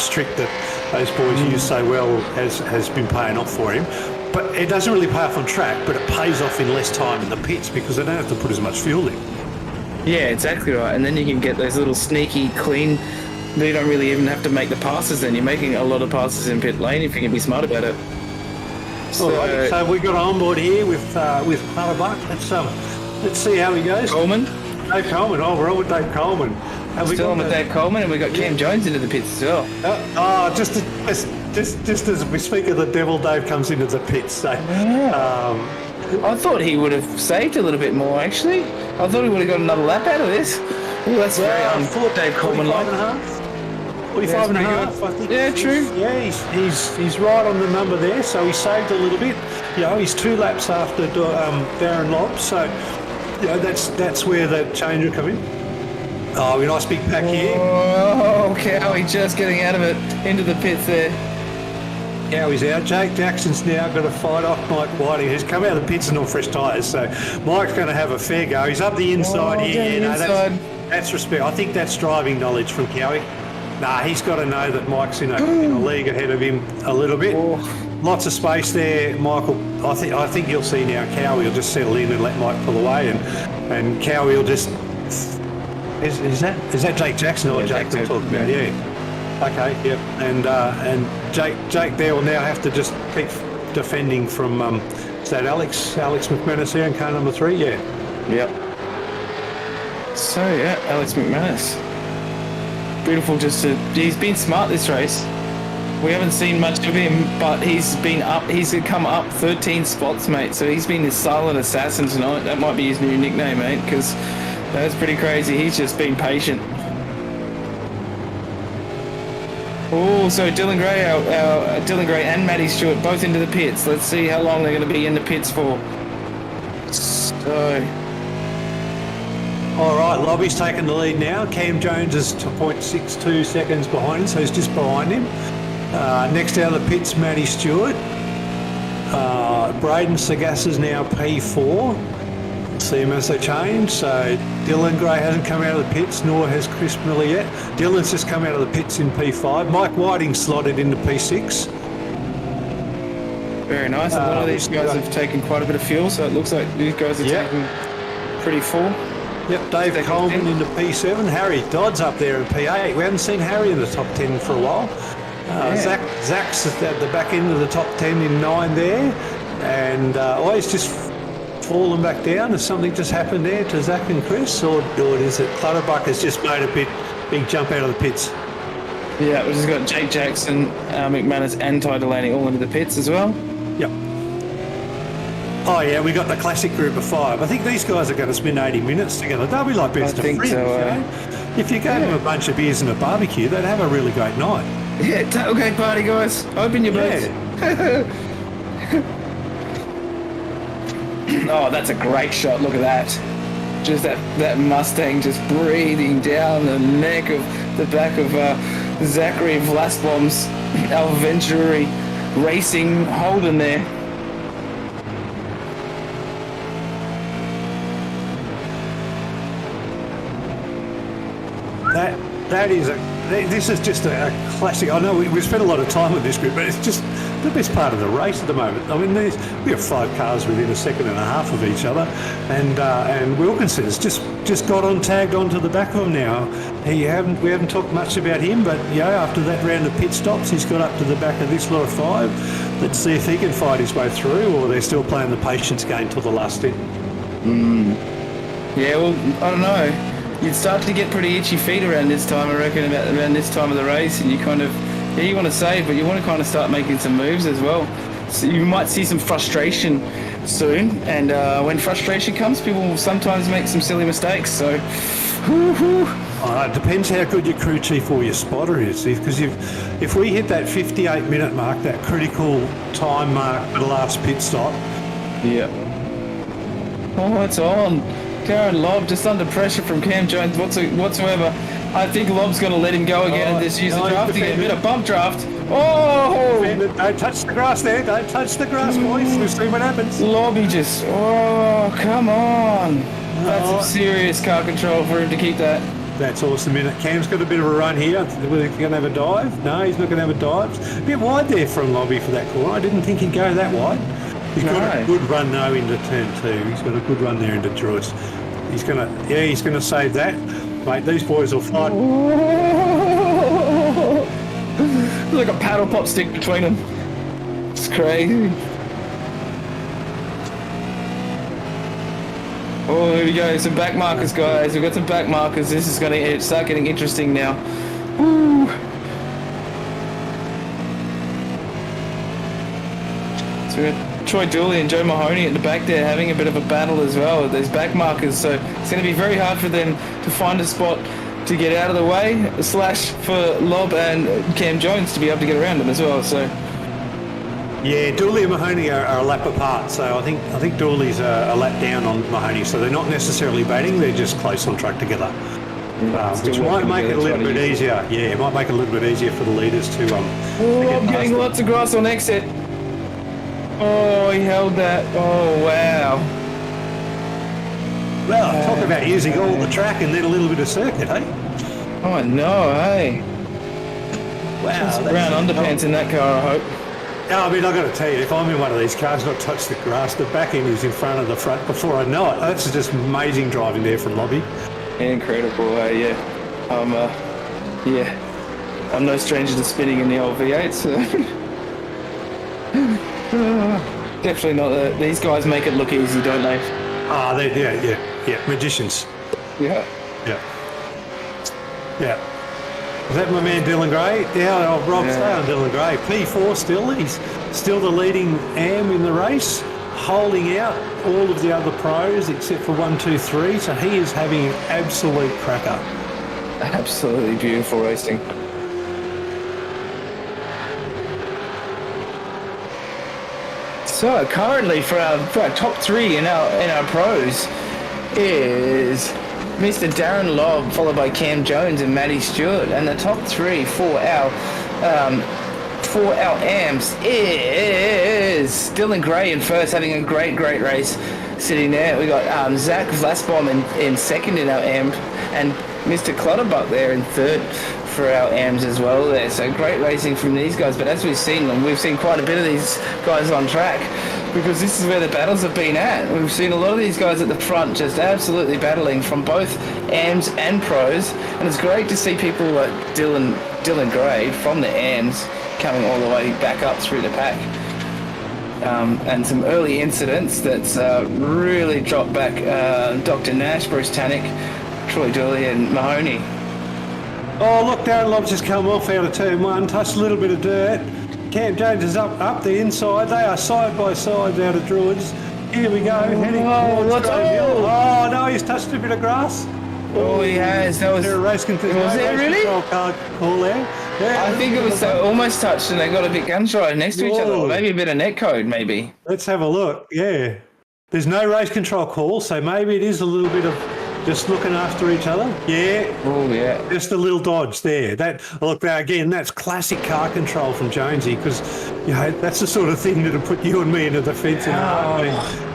trick that those boys use so well has been paying off for him. But it doesn't really pay off on track, but it pays off in less time in the pits because they don't have to put as much fuel in. Yeah, exactly right. And then you can get those little sneaky, clean. You don't really even have to make the passes. Then you're making a lot of passes in pit lane if you can be smart about it. So we got on board here with Clutterbuck. Let's see how he goes. Coleman. Dave Coleman. Oh, we're on with Dave Coleman. And we still on with Dave Coleman, and we got Cam Jones into the pits as well. Just as we speak of the devil, Dave comes into the pits. So, I thought he would have saved a little bit more. Actually, I thought he would have got another lap out of this. Ooh, that's very Dave Coleman like. 45 and a half, I think. Yeah, true. Yeah, he's right on the number there, so he saved a little bit. He's 2 laps after Darren Lobb, so that's where the change will come in. Oh, a nice big pack here. Oh, Cowie just getting out of it into the pits there. Cowie's out. Jake Jackson's now got to fight off Mike Whiting, who's come out of the pits and on fresh tyres, so Mike's going to have a fair go. He's up the inside here. Inside. That's respect. I think that's driving knowledge from Cowie. Nah, he's got to know that Mike's in a league ahead of him a little bit. Lots of space there, Michael. I think you'll see now Cowie will just settle in and let Mike pull away, and Cowie will just... Is that Jake Jackson or Jake we're talking about? Yeah. Okay, yep. And Jake there will now have to just keep defending from... is that Alex McManus here in car number 3? Yeah. Yep. So, yeah, Alex McManus. Beautiful he's been smart this race. We haven't seen much of him, but he's come up 13 spots, mate. So he's been this silent assassin tonight. That might be his new nickname, mate, because that's pretty crazy. He's just been patient. Oh, so Dylan Gray, our Dylan Gray and Matty Stewart both into the pits. Let's see how long they're going to be in the pits for. So... All right, Lobby's taking the lead now. Cam Jones is 0.62 seconds behind him, so he's just behind him. Next out of the pits, Matty Stewart. Braden Sagassa's now P4. See him as they change. So Dylan Gray hasn't come out of the pits, nor has Chris Miller yet. Dylan's just come out of the pits in P5. Mike Whiting slotted into P6. Very nice. A lot of these guys have taken quite a bit of fuel, so it looks like these guys are taking pretty full. Yep, Dave Coleman into P7. Harry Dodd's up there in P8. We haven't seen Harry in the top 10 for a while. Zach's at the back end of the top 10 in 9 there. And he's just fallen back down. Has something just happened there to Zach and Chris? Or is it Clutterbuck has just made a big jump out of the pits? Yeah, we've just got Jake Jackson, McManus and Ty Delaney all into the pits as well. Yep. Oh yeah, we got the classic group of 5. I think these guys are going to spend 80 minutes together. They'll be like best of friends. So, you know? If you gave them a bunch of beers and a barbecue, they'd have a really great night. Yeah, tailgate party, guys. Open your boots. Oh, that's a great shot. Look at that. Just that Mustang just breathing down the neck of the back of Zachary Vlasbom's Alventuri Racing Holden there. This is just a classic. I know we spent a lot of time with this group, but it's just the best part of the race at the moment. I mean, we have 5 cars within a second and a half of each other, and Wilkinson's just got tagged onto the back of him now. We haven't talked much about him, but after that round of pit stops, he's got up to the back of this lot of 5. Let's see if he can fight his way through, or they're still playing the patience game till the last stint. Yeah, well, I don't know. You'd start to get pretty itchy feet around this time, I reckon, around this time of the race, and you kind of, you want to save, but you want to kind of start making some moves as well. So you might see some frustration soon, and when frustration comes, people will sometimes make some silly mistakes, so... It depends how good your crew chief or your spotter is, because if we hit that 58-minute mark, that critical time mark for the last pit stop... Yeah. Oh, it's on. Darren Lobb just under pressure from Cam Jones whatsoever. I think Lobb's going to let him go again and just use the draft again. A bit of bump draft. Oh! Don't touch the grass there. Don't touch the grass, boys. We'll see what happens. Lobby just... Oh, come on. That's some serious car control for him to keep that. That's awesome. Cam's got a bit of a run here. We're going to have a dive. No, he's not going to have a dive. A bit wide there from Lobby for that corner. I didn't think he'd go that wide. He's got a good run though into turn 2. He's got a good run there into Druids. He's gonna save that. Mate, these boys will fight. There's like a paddle pop stick between them. It's crazy. Oh, here we go. Some back markers, guys. We've got some back markers. This is going to start getting interesting now. Woo. So we got Troy Dooley and Joe Mahoney at the back there having a bit of a battle as well. There's back markers, so it's going to be very hard for them to find a spot to get out of the way, / for Lobb and Cam Jones to be able to get around them as well. So yeah, Dooley and Mahoney are a lap apart, so I think Dooley's a lap down on Mahoney, so they're not necessarily batting, they're just close on track together. Which might make it a little bit easier. Yeah, it might make it a little bit easier for the leaders to I'm getting lots of grass on exit. Oh, he held that. Oh, wow. Well, talk about using all the track and then a little bit of circuit, eh? Oh, no, hey. Wow. Brown underpants in that car, I hope. Yeah, I mean, I've got to tell you, if I'm in one of these cars, not touch the grass, the back end is in front of the front before I know it. That's just amazing driving there from Lobby. Incredible, yeah. I'm no stranger to spinning in the old V8, so... Definitely not. These guys make it look easy, don't they? Ah, yeah, magicians. Yeah. Is that my man Dylan Gray? Yeah, Rob, stay on Dylan Gray. P4 still. He's still the leading AM in the race, holding out all of the other pros except for 1, 2, 3. So he is having an absolute cracker. Absolutely beautiful racing. So currently for our top 3 in our pros is Mr. Darren Lobb, followed by Cam Jones and Matty Stewart, and the top 3 for our AMs is Dylan Gray in first, having a great race sitting there. We got Zach Vlasbom in second in our AM, and Mr. Clutterbuck there in third for our AMs as well there. So great racing from these guys, but as we've seen quite a bit of these guys on track, because this is where the battles have been at. We've seen a lot of these guys at the front just absolutely battling from both AMs and pros, and it's great to see people like Dylan Gray from the AMs coming all the way back up through the pack. And some early incidents that's really dropped back Dr. Nash, Bruce Tannick, Troy Dooley and Mahoney. Oh, look, Darren Lobb's just come off out of turn 1, touched a little bit of dirt. Cam Jones is up the inside. They are side by side out of Druids. Here we go, heading towards Grove Hill. Oh, no, he's touched a bit of grass. Oh, he has. That was... There a race control car call there? Yeah, I think it was almost touched and they got a bit gun-shy next to each other. Or maybe a bit of net code, maybe. Let's have a look, yeah. There's no race control call, so maybe it is a little bit of just looking after each other. Yeah. Oh, yeah. Just a little dodge there. Look, again, that's classic car control from Jonesy, because that's the sort of thing that'll put you and me into the fence.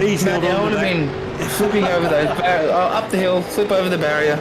He's held on. I would have been flipping over those barriers, up the hill, flip over the barrier.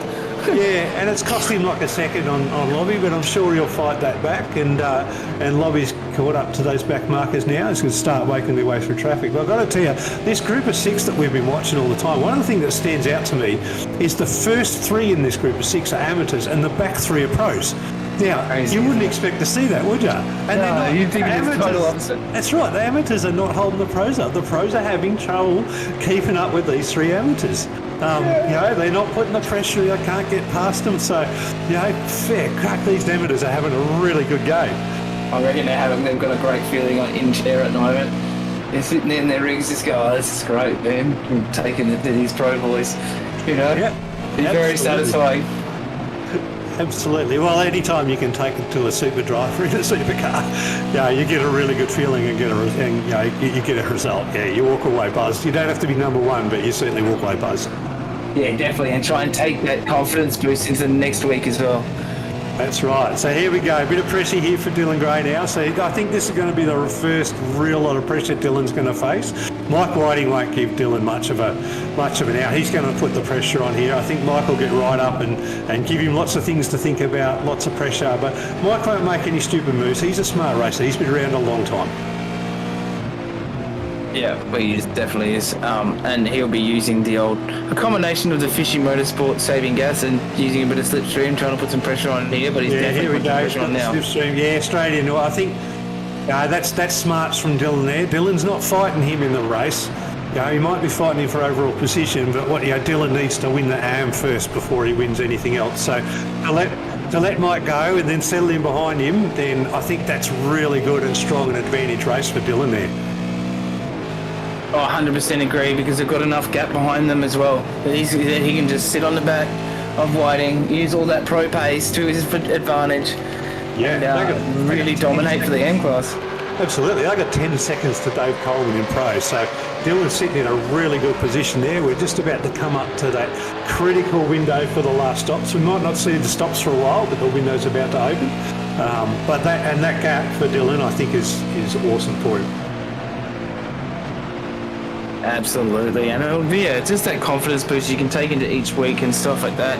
Yeah, and it's cost him like a second on Lobby, but I'm sure he'll fight that back. And Lobby's caught up to those back markers now. He's going to start waking their way through traffic. But I've got to tell you, this group of 6 that we've been watching all the time, one of the things that stands out to me is the first 3 in this group of 6 are amateurs and the back 3 are pros. Now, you wouldn't expect to see that, would you? And you'd think it's the total opposite. That's right, the amateurs are not holding the pros up. The pros are having trouble keeping up with these 3 amateurs. They're not putting the pressure, they can't get past them. So, fair crack, these amateurs are having a really good game. I reckon they've got a great feeling in chair at the moment. They're sitting there in their rigs just go, this is great, man. I'm taking it to these pro boys, It's very satisfying. Absolutely. Well, anytime you can take it to a super driver in a supercar, you get a really good feeling and you get a result. Yeah, you walk away buzzed. You don't have to be number 1, but you certainly walk away buzzed. Yeah, definitely, and try and take that confidence boost into the next week as well. That's right. So here we go. A bit of pressure here for Dylan Gray now. So I think this is going to be the first real lot of pressure Dylan's going to face. Mike Whiting won't give Dylan much of an out. He's going to put the pressure on here. I think Mike will get right up and give him lots of things to think about, lots of pressure. But Mike won't make any stupid moves. He's a smart racer. He's been around a long time. Yeah, well, he definitely is. And he'll be using a combination of the Fishy Motorsport saving gas and using a bit of slipstream, trying to put some pressure on here, but he's definitely putting pressure on now. Slipstream, straight into it. I think that's smarts from Dylan there. Dylan's not fighting him in the race. He might be fighting him for overall position, but Dylan needs to win the AM first before he wins anything else. So to let Mike go and then settle in behind him, then I think that's really good and strong and advantage race for Dylan there. Oh, 100% agree, because they've got enough gap behind them as well. That he can just sit on the back of Whiting, use all that pro pace to his advantage, and really dominate for the M class. Absolutely. I got 10 seconds to Dave Coleman in pro, so Dylan's sitting in a really good position there. We're just about to come up to that critical window for the last stops. We might not see the stops for a while, but the window's about to open. But that gap for Dylan, I think, is awesome for him. Absolutely, and just that confidence boost you can take into each week and stuff like that,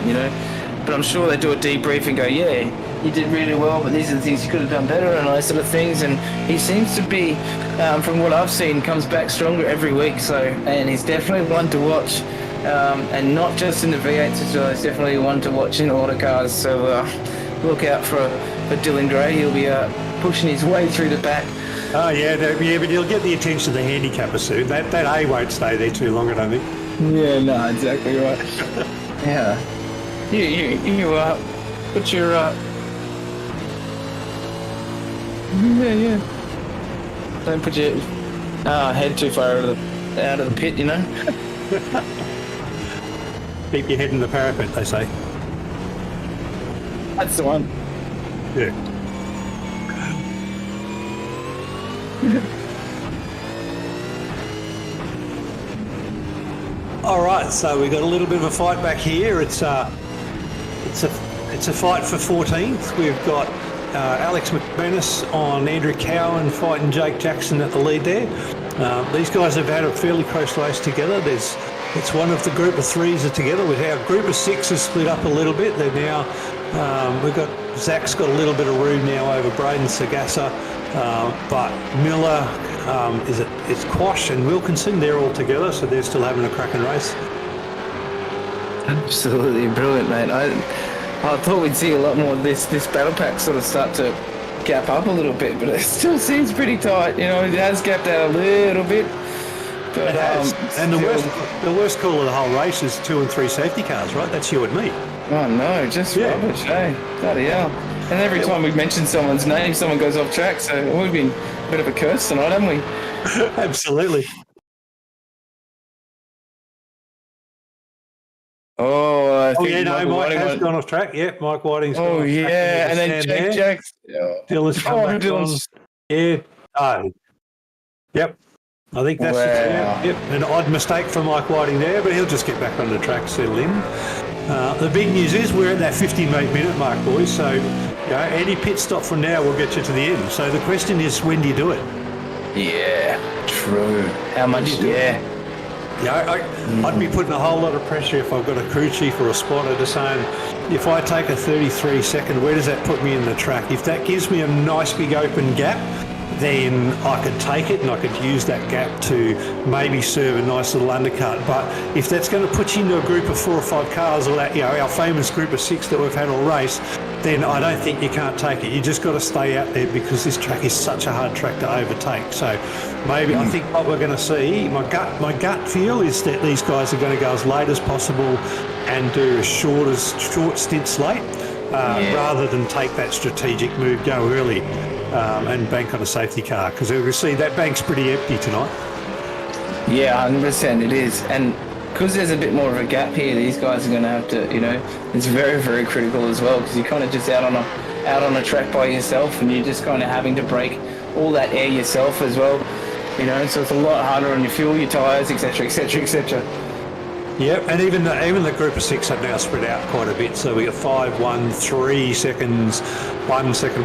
but I'm sure they do a debrief and go, yeah, you did really well, but these are the things you could have done better and those sort of things. And he seems to be, from what I've seen, comes back stronger every week. So, and he's definitely one to watch, and not just in the V8s as well. He's definitely one to watch in autocars. So look out for Dylan Gray. He'll be pushing his way through the back. Oh yeah, but you'll get the attention of the handicapper soon. That A won't stay there too long, I don't think. Yeah, no, exactly right. Yeah, you put your yeah. Don't put your head too far out of the pit, you know. Keep your head in the parapet, they say. That's the one. Yeah. All right, so we got a little bit of a fight back here. It's a fight for 14th. We've got Alex McManus on Andrew Cowan fighting Jake Jackson at the lead there. These guys have had a fairly close race together. It's one of the group of threes are together. With our group of six is split up a little bit. They're now we've got Zach's got a little bit of room now over Braden Sagassa, but Miller. It's Quash and Wilkinson, they're all together, so they're still having a cracking race. Absolutely brilliant, mate. I thought we'd see a lot more of this battle pack sort of start to gap up a little bit, but it still seems pretty tight. You know, it has gapped out a little bit. But, it has. And the worst call of the whole race is 2 and 3 safety cars, right? That's you and me. Oh no, just rubbish, eh? Bloody hell. And every time we mention someone's name, someone goes off track, so we've been a bit of a curse tonight, haven't we? Absolutely. Mike has gone off track. Yep, Mike Whiting's gone off track. And then Jake Jackson. Dylan's come back on. Yeah. Oh. Yep. I think that's an odd mistake for Mike Whiting there, but he'll just get back on the track, settle in. The big news is we're at that 15-minute mark, boys, so any pit stop from now will get you to the end. So the question is, when do you do it? Yeah, true. How much? Yeah. I'd be putting a whole lot of pressure if I've got a crew chief or a spotter to saying, if I take a 33-second, where does that put me in the track? If that gives me a nice big open gap, then I could take it and I could use that gap to maybe serve a nice little undercut. But if that's going to put you into a group of 4 or 5 cars, or that, our famous group of 6 that we've had all race, then I don't think you can't take it. You just got to stay out there because this track is such a hard track to overtake. So maybe I think what we're going to see, my gut feel is that these guys are going to go as late as possible and do short stints late, rather than take that strategic move, go early. And bank on a safety car, because you can see that bank's pretty empty tonight. Yeah, 100% it is. And because there's a bit more of a gap here, these guys are going to have to, it's very, very critical as well, because you're kind of just out on a track by yourself, and you're just kind of having to break all that air yourself as well, so it's a lot harder on your fuel, your tyres, etc, etc, etc. Yep, and even the group of 6 have now spread out quite a bit. So we got 5, 1, 3 seconds, 1 second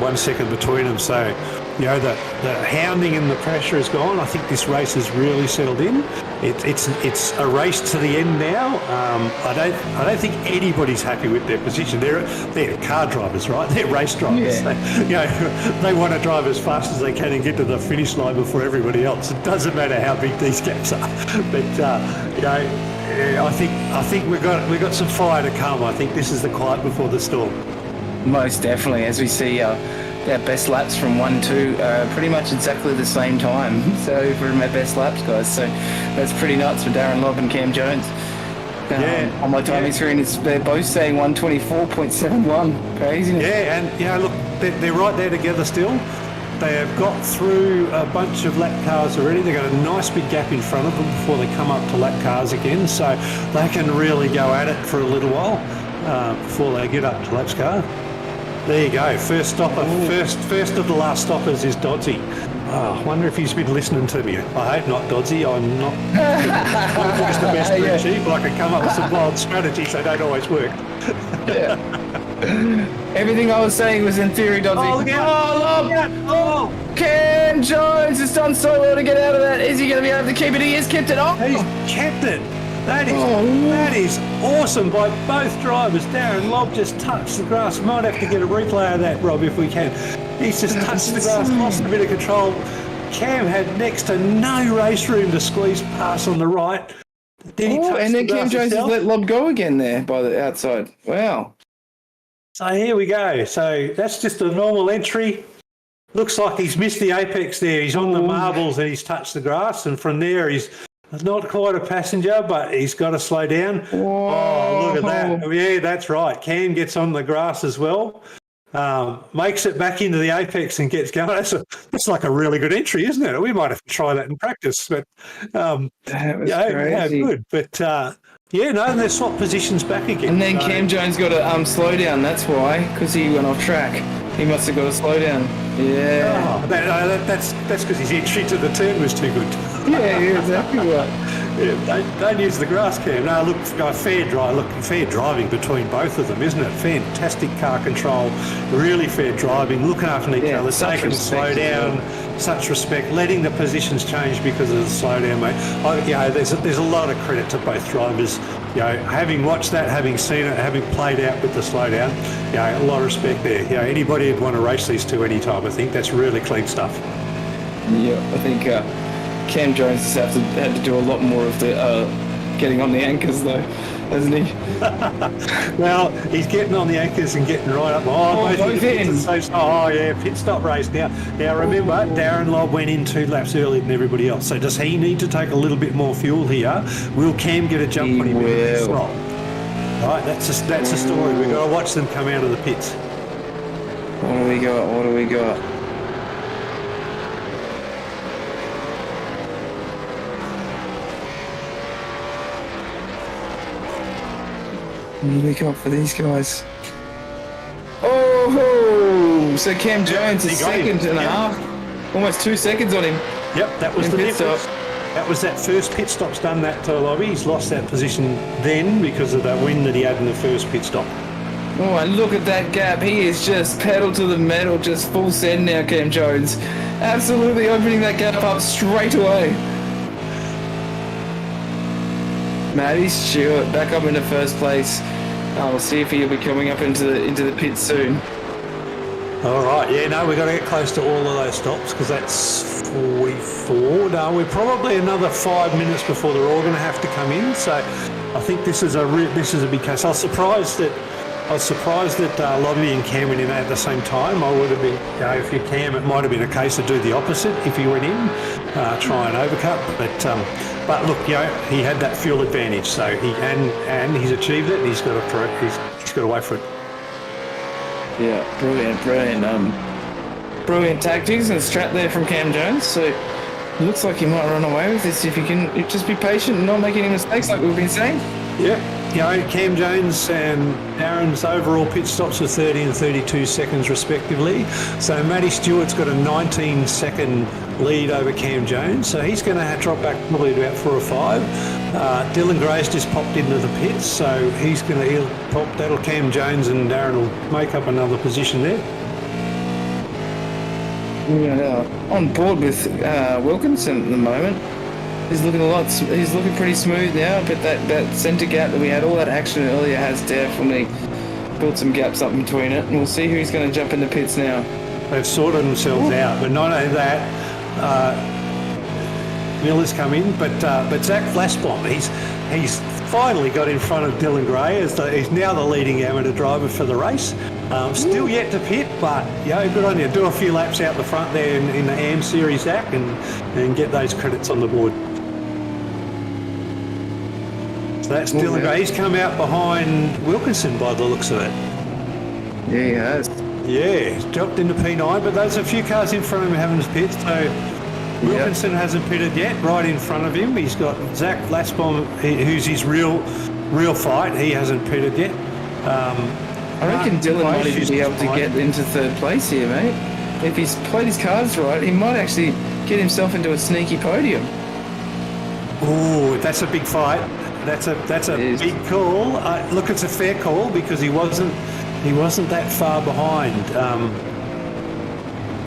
between them. So, the hounding and the pressure is gone. I think this race has really settled in. It's a race to the end now. I don't think anybody's happy with their position. They're car drivers, right? They're race drivers. Yeah. They want to drive as fast as they can and get to the finish line before everybody else. It doesn't matter how big these gaps are, but I think we've got some fire to come. I think this is the quiet before the storm. Most definitely, as we see our best laps from 1-2 pretty much exactly the same time. So from our best laps, guys. So that's pretty nuts for Darren Lobb and Cam Jones. On my timing screen, they're both saying 124.71. Crazy. Yeah, and look, they're right there together still. They have got through a bunch of lap cars already. They've got a nice big gap in front of them before they come up to lap cars again, so they can really go at it for a little while before they get up to laps car. There you go. First stopper. First of the last stoppers is Doddsy. I wonder if he's been listening to me. I hope not, Doddsy. I'm not just the best crew chief, but I can come up with some wild strategies. They don't always work. Everything I was saying was in theory, Doddsy. Cam Jones has done so well to get out of that. Is he going to be able to keep it? He has kept it. He's kept it. That is awesome by both drivers. Darren Lobb just touched the grass. Might have to get a replay of that, Rob, if we can. He's just touched the grass, lost a bit of control. Cam had next to no race room to squeeze past on the right. Then he touched and then the Cam grass Jones has himself. let Lob go again there by the outside. Wow. So here we go. So that's just a normal entry. Looks like he's missed the apex there. He's on the marbles and he's touched the grass, and from there he's not quite a passenger, but he's got to slow down. Whoa. Oh, look at that. Yeah, that's right. Cam gets on the grass as well. Makes it back into the apex and gets going. That's like a really good entry, isn't it? We might have to try that in practice. But That was crazy. good. But and they swap positions back again. And then So- Cam Jones got a slow down. That's why, because he went off track. He must have got a slow down. Yeah. Oh, that's because his entry to the turn was too good. Yeah, exactly right. Yeah, don't use the grass cam. No, look, fair driving between both of them, isn't it? Fantastic car control, really fair driving, looking after each other, such taking the slow respect as down, such respect, letting the positions change because of the slowdown, mate. There's a lot of credit to both drivers. Having watched that, having seen it, having played out with the slowdown, a lot of respect there. Anybody would want to race these two anytime. I think that's really clean stuff. Yeah, I think Cam Jones has had to do a lot more of the getting on the anchors, though, hasn't he? Well, he's getting on the anchors and getting right up. Both ends. Pit stop race now. Now remember, Darren Lobb went in 2 laps earlier than everybody else. So does he need to take a little bit more fuel here? Will Cam get a jump on him? Will. Right, that's a story. We've got to watch them come out of the pits. What do we got? What do we got for these guys? Oh, so Cam Jones is second and a half. Almost 2 seconds on him. Yep, that was the pit difference. stop. That was that first pit stop's done that to Lobby. He's lost that position then because of that win that he had in the first pit stop. Oh, and look at that gap. He is just pedal to the metal, just full send now, Cam Jones. Absolutely opening that gap up straight away. Matty Stewart back up into first place. We'll see if he'll be coming up into the pit soon. All right, we've got to get close to all of those stops because that's 44. No, we're probably another 5 minutes before they're all going to have to come in. So I think this is a big case. I was surprised that Lobby and Cam went in at the same time. I would have been, if you're Cam, it might have been a case to do the opposite if he went in, try and overcut. But look, he had that fuel advantage, so he's achieved it. And he's got to wait for it. Yeah, brilliant. Brilliant tactics and strat there from Cam Jones. So it looks like he might run away with this if you can just be patient and not make any mistakes like we've been saying. Yeah. Cam Jones and Darren's overall pit stops were 30 and 32 seconds respectively. So Matty Stewart's got a 19-second lead over Cam Jones. So he's going to drop back probably about 4 or 5. Dylan Gray's just popped into the pits, so he'll pop. That'll Cam Jones and Darren will make up another position there. On board with Wilkinson at the moment. He's looking pretty smooth now, but that centre gap that we had, all that action earlier has definitely built some gaps up between it, and we'll see who's going to jump into pits now. They've sorted themselves out, but not only that, Miller's come in, but Zach Flasbom, he's finally got in front of Dylan Gray as he's now the leading amateur driver for the race. Still yet to pit, but good on you. Do a few laps out the front there in the AM Series, Zach, and get those credits on the board. So that's Dylan Gray. He's come out behind Wilkinson by the looks of it. Yeah, he has. Yeah, he's dropped into P9, but there's a few cars in front of him having his pit. So Wilkinson hasn't pitted yet. Right in front of him, he's got Zach Flasbom, who's his real fight. He hasn't pitted yet. I reckon Dylan might even be able to get into third place here, mate. If he's played his cards right, he might actually get himself into a sneaky podium. Oh, that's a big fight. That's a big call. Look, it's a fair call because he wasn't that far behind.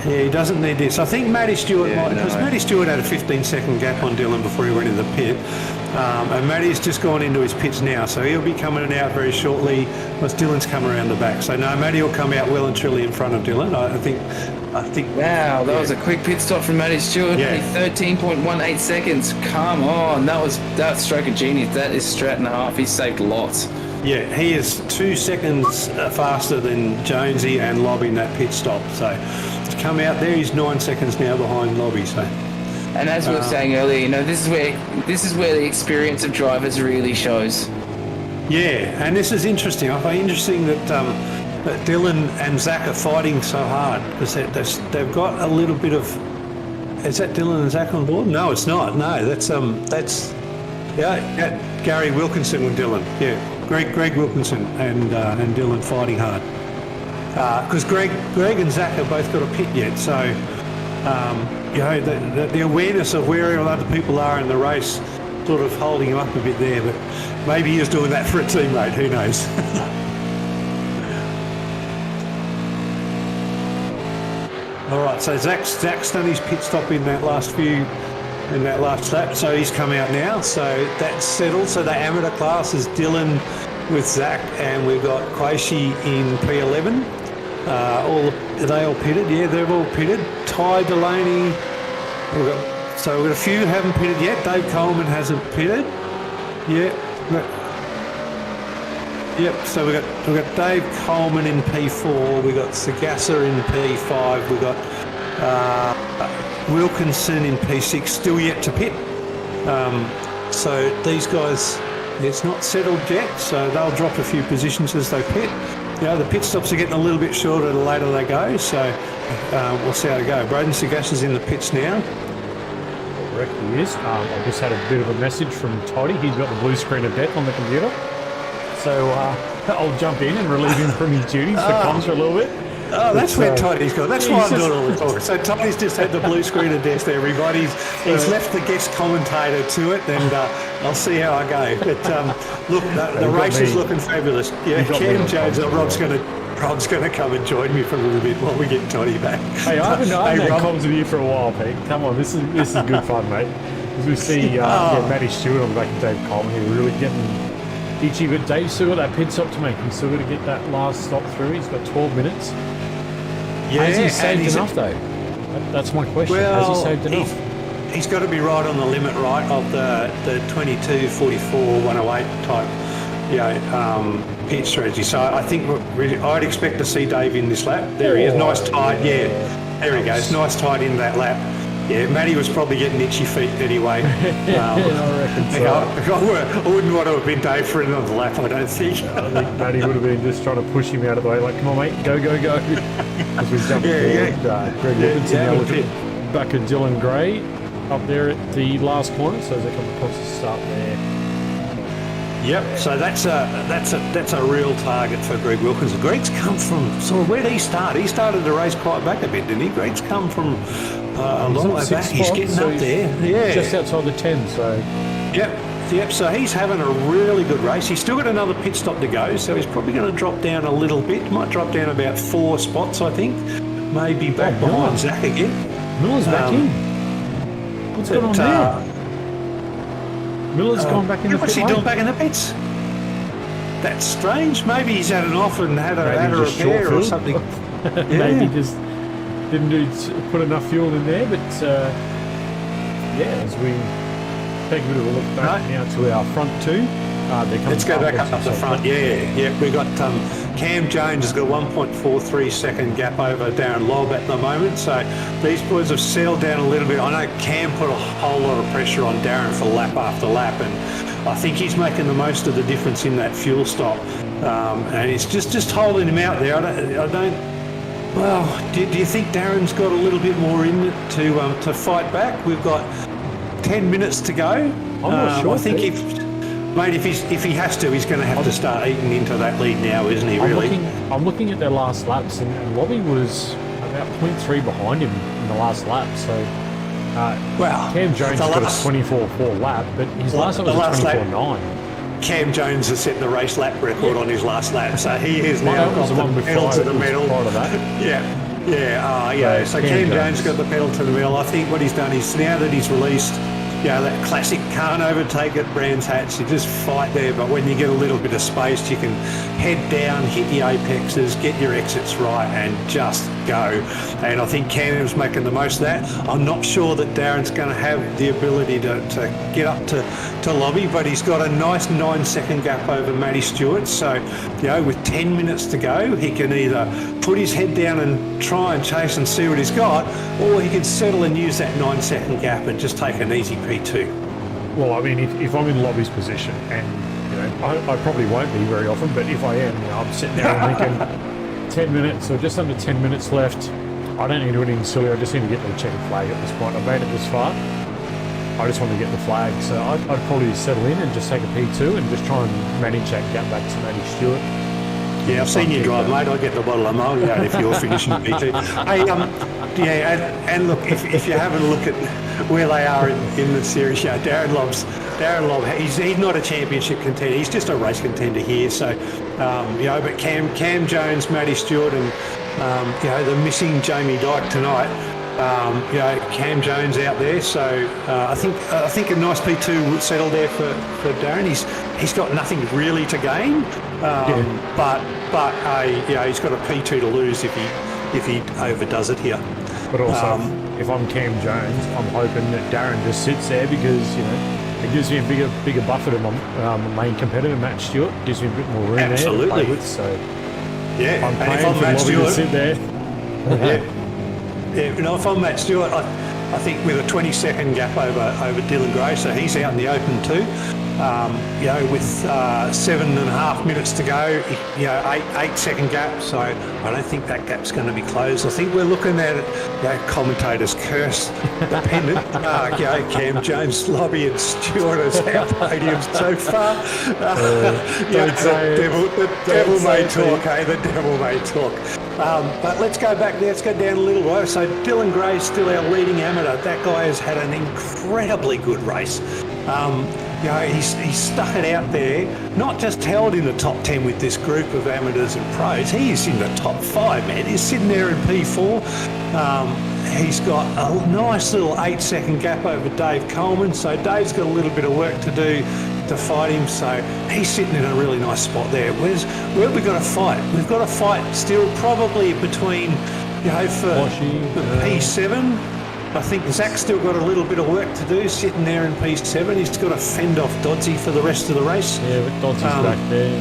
Yeah, he doesn't need this. I think Matty Stewart might, because Matty Stewart had a 15-second gap on Dylan before he went in the pit. And Matty's just gone into his pits now, so he'll be coming out very shortly once Dylan's come around the back. So no, Matty will come out well and truly in front of Dylan. I think. Wow, that was a quick pit stop from Matty Stewart. Yeah. 13.18 seconds. Come on, that's stroke of genius. That is straight and a half. He saved lots. Yeah, he is 2 seconds faster than Jonesy and Lobby in that pit stop. So to come out there, he's 9 seconds now behind Lobby. So. And as we were saying earlier, you know, this is where the experience of drivers really shows. Yeah, and this is interesting. I find interesting that that Dylan and Zach are fighting so hard because they've got a little bit of. Is that Dylan and Zach on board? No, it's not. No, that's Gary Wilkinson and Dylan. Yeah, Greg Wilkinson and Dylan fighting hard because Greg and Zach have both got a pit yet, so. You know, the awareness of where other people are in the race sort of holding him up a bit there, but maybe he was doing that for a teammate, who knows. All right, so Zach's done his pit stop in that last lap, so he's come out now, so that's settled. So the amateur class is Dylan with Zach, and we've got Quaishi in P11. Are they all pitted? Yeah, they're all pitted. Ty Delaney. We've got a few who haven't pitted yet. Dave Coleman hasn't pitted. Yeah. Yep. So we've got Dave Coleman in P4. We've got Sagassa in P5. We've got Wilkinson in P6. Still yet to pit. So these guys, it's not settled yet. So they'll drop a few positions as they pit. You know, the pit stops are getting a little bit shorter the later they go, so we'll see how they go. Braden Sagassa's in the pits now. Correct, he is. I just had a bit of a message from Toddy. He's got the blue screen of death on the computer. So I'll jump in and relieve him from his duties for comms for a little bit. Oh, that's where Toddy's gone. That's why I'm doing all the talk. So Toddy's just had the blue screen of death there, everybody. He's left the guest commentator to it, and I'll see how I go. But look, the race is looking fabulous. Yeah, Cam Jones, Rob's going to come and join me for a little bit while we get Toddy back. Hey, I haven't had comms with you for a while, Pete. Come on, this is good fun, mate. As we see Matty Stewart on the back of Dave Coleman here, really getting itchy, but Dave's still got that pit stop to make. He's still got to get that last stop through. He's got 12 minutes. Yeah, has he saved enough, though? That's my question. Well, has he saved enough? He's got to be right on the limit, right, of the 22, 44, 108 type, pit strategy. So I think I'd expect to see Dave in this lap. There he is, nice tight, yeah. There he goes, nice tight in that lap. Yeah, Matty was probably getting itchy feet anyway. I reckon so. I wouldn't want to have been Dave for another lap, I don't think. I think Matty would have been just trying to push him out of the way, like, come on, mate, go. As we jump forward, Greg Wilkinson now looking back at Dylan Gray up there at the last corner, so as they come across the start there. Yep, so that's a real target for Greg Wilkinson. Greg's come from, so where did he start? He started the race quite back a bit, didn't he? Greg's come from a long way back. He's getting up there. Yeah. Just outside the 10, so. Yep, so he's having a really good race. He's still got another pit stop to go, so he's probably going to drop down a little bit. Might drop down about 4 spots, I think. Maybe back behind Zach again. Miller's back in. What's going on there? Miller's gone back in the pit. What's he doing back in the pits? That's strange. Maybe he's had an off and had a repair or something. Maybe just didn't put enough fuel in there, but as we take a bit of a look back now to our front two. Let's go back up the front. Yeah. We've got Cam Jones has got a 1.43 second gap over Darren Lobb at the moment. So these boys have settled down a little bit. I know Cam put a whole lot of pressure on Darren for lap after lap, and I think he's making the most of the difference in that fuel stop. And it's just holding him out there. Well, do you think Darren's got a little bit more in it to fight back? We've got 10 minutes to go. I'm not sure. I think if he has to, he's going to have to start eating into that lead now, isn't he, really? I'm looking at their last laps, and Lobby was about 0.3 behind him in the last lap, so... Cam Jones got a 24.4 lap, but his last lap was a 24.9. Cam Jones has set the race lap record on his last lap, so he is now got the pedal to the metal. Part of that. Yeah, so Cam Jones got the pedal to the metal. I think what he's done is now that he's released, that classic can't overtake at Brands Hatch, you just fight there, but when you get a little bit of space, you can head down, hit the apexes, get your exits right, and just go. And I think Cam's making the most of that. I'm not sure that Darren's going to have the ability to get up to lobby, but he's got a nice 9-second gap over Matty Stewart. So, with 10 minutes to go, he can either put his head down and try and chase and see what he's got, or he can settle and use that 9-second gap and just take an easy P2. Well, I mean, if I'm in Lobby's position, and I probably won't be very often, but if I am, I'm sitting there and thinking 10 minutes or just under 10 minutes left. I don't need to do anything silly. I just need to get the checkered flag at this point. I've made it this far. I just want to get the flag, so I'd probably settle in and just take a P2 and just try and manage that gap back to Matty Stewart. Yeah, I've seen you drive, mate. I'll get the bottle of Mulligan out if you're finishing P2. Hey, and look, if you have a look at where they are in the series, Darren Lobb, he's not a championship contender. He's just a race contender here. So, but Cam Jones, Matty Stewart, and the missing Jamie Dyke tonight. Cam Jones out there, so I think a nice P2 would settle there for Darren. He's got nothing really to gain, but he's got a P2 to lose if he overdoes it here. But also, if I'm Cam Jones, I'm hoping that Darren just sits there because it gives me a bigger buffer to my main competitor, Matt Stewart. Gives me a bit more room there to play with. So I'm paying for Lobby to sit there. If I'm Matt Stewart, I think with a 20-second gap over Dylan Gray, so he's out in the open too. With 7.5 minutes to go, 8-second gap, so I don't think that gap's going to be closed. I think we're looking at it, commentators curse the pennant. Cam Jones, Lobby and Stewart as our podiums so far. The devil may talk, the devil may talk. But let's go back there, let's go down a little way. So Dylan Gray's still our leading amateur. That guy has had an incredibly good race. He's stuck it out there, not just held in the top 10 with this group of amateurs and pros. He's in the top 5, man. He's sitting there in P4. He's got a nice little 8-second gap over Dave Coleman. So Dave's got a little bit of work to do to fight him. So he's sitting in a really nice spot there. Where have we got to fight? We've got to fight still probably between, for P7. I think Zach's still got a little bit of work to do, sitting there in P7. He's got to fend off Dodsey for the rest of the race. Yeah, but Dodsey's back there.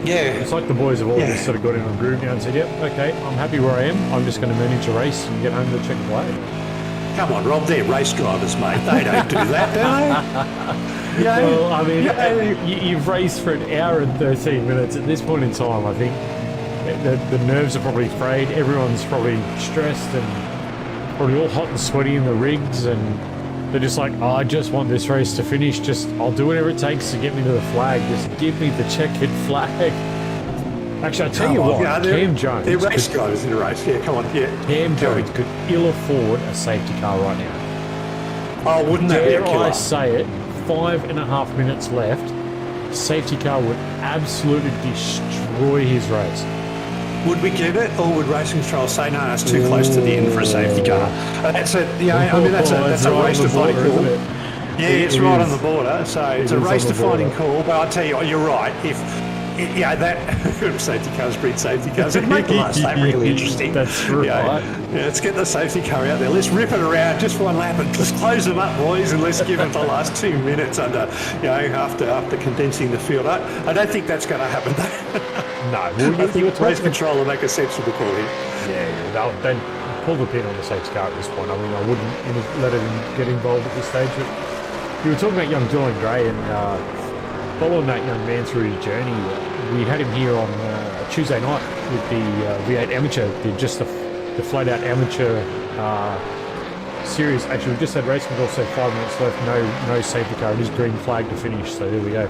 Yeah. It's like the boys have all just sort of got in a groove now and said, okay, I'm happy where I am. I'm just going to manage a race and get home to check the flag. Come on, Rob, they're race drivers, mate. They don't do that, do they? Well, I mean, you've raced for an hour and 13 minutes. At this point in time, I think the nerves are probably frayed. Everyone's probably stressed and probably all hot and sweaty in the rigs, and they're just like, I just want this race to finish. I'll do whatever it takes to get me to the flag. Just give me the checkered flag. Actually, I'll tell you what, Cam Jones... They're race drivers in a race, come on, Cam Jones could ill afford a safety car right now. Oh, wouldn't that be a killer? Dare I say it, 5.5 minutes left, safety car would absolutely destroy his race. Would we get it, or would Racing Control say, no, it's too close to the end for a safety car? That's a race defining call. Yeah, it's right on the border, so it's a race defining call. But I'll tell you, you're right. If that safety cars breed safety cars, it'd make the last lap really interesting. That's right. Let's get the safety car out there. Let's rip it around just one lap and let's close them up, boys, and let's give it the last 2 minutes after condensing the field. I don't think that's going to happen. No, I think Race Control will make a sensible call here. Yeah, they'll pull the pin on the safety car at this point. I mean, I wouldn't let him get involved at this stage. But you were talking about young Dylan Gray, and following that young man through his journey, we had him here on Tuesday night with the V8 Amateur, the flat-out amateur series. Actually, we just had Racing Control said 5 minutes left, no safety car, it is green flag to finish, so there we go.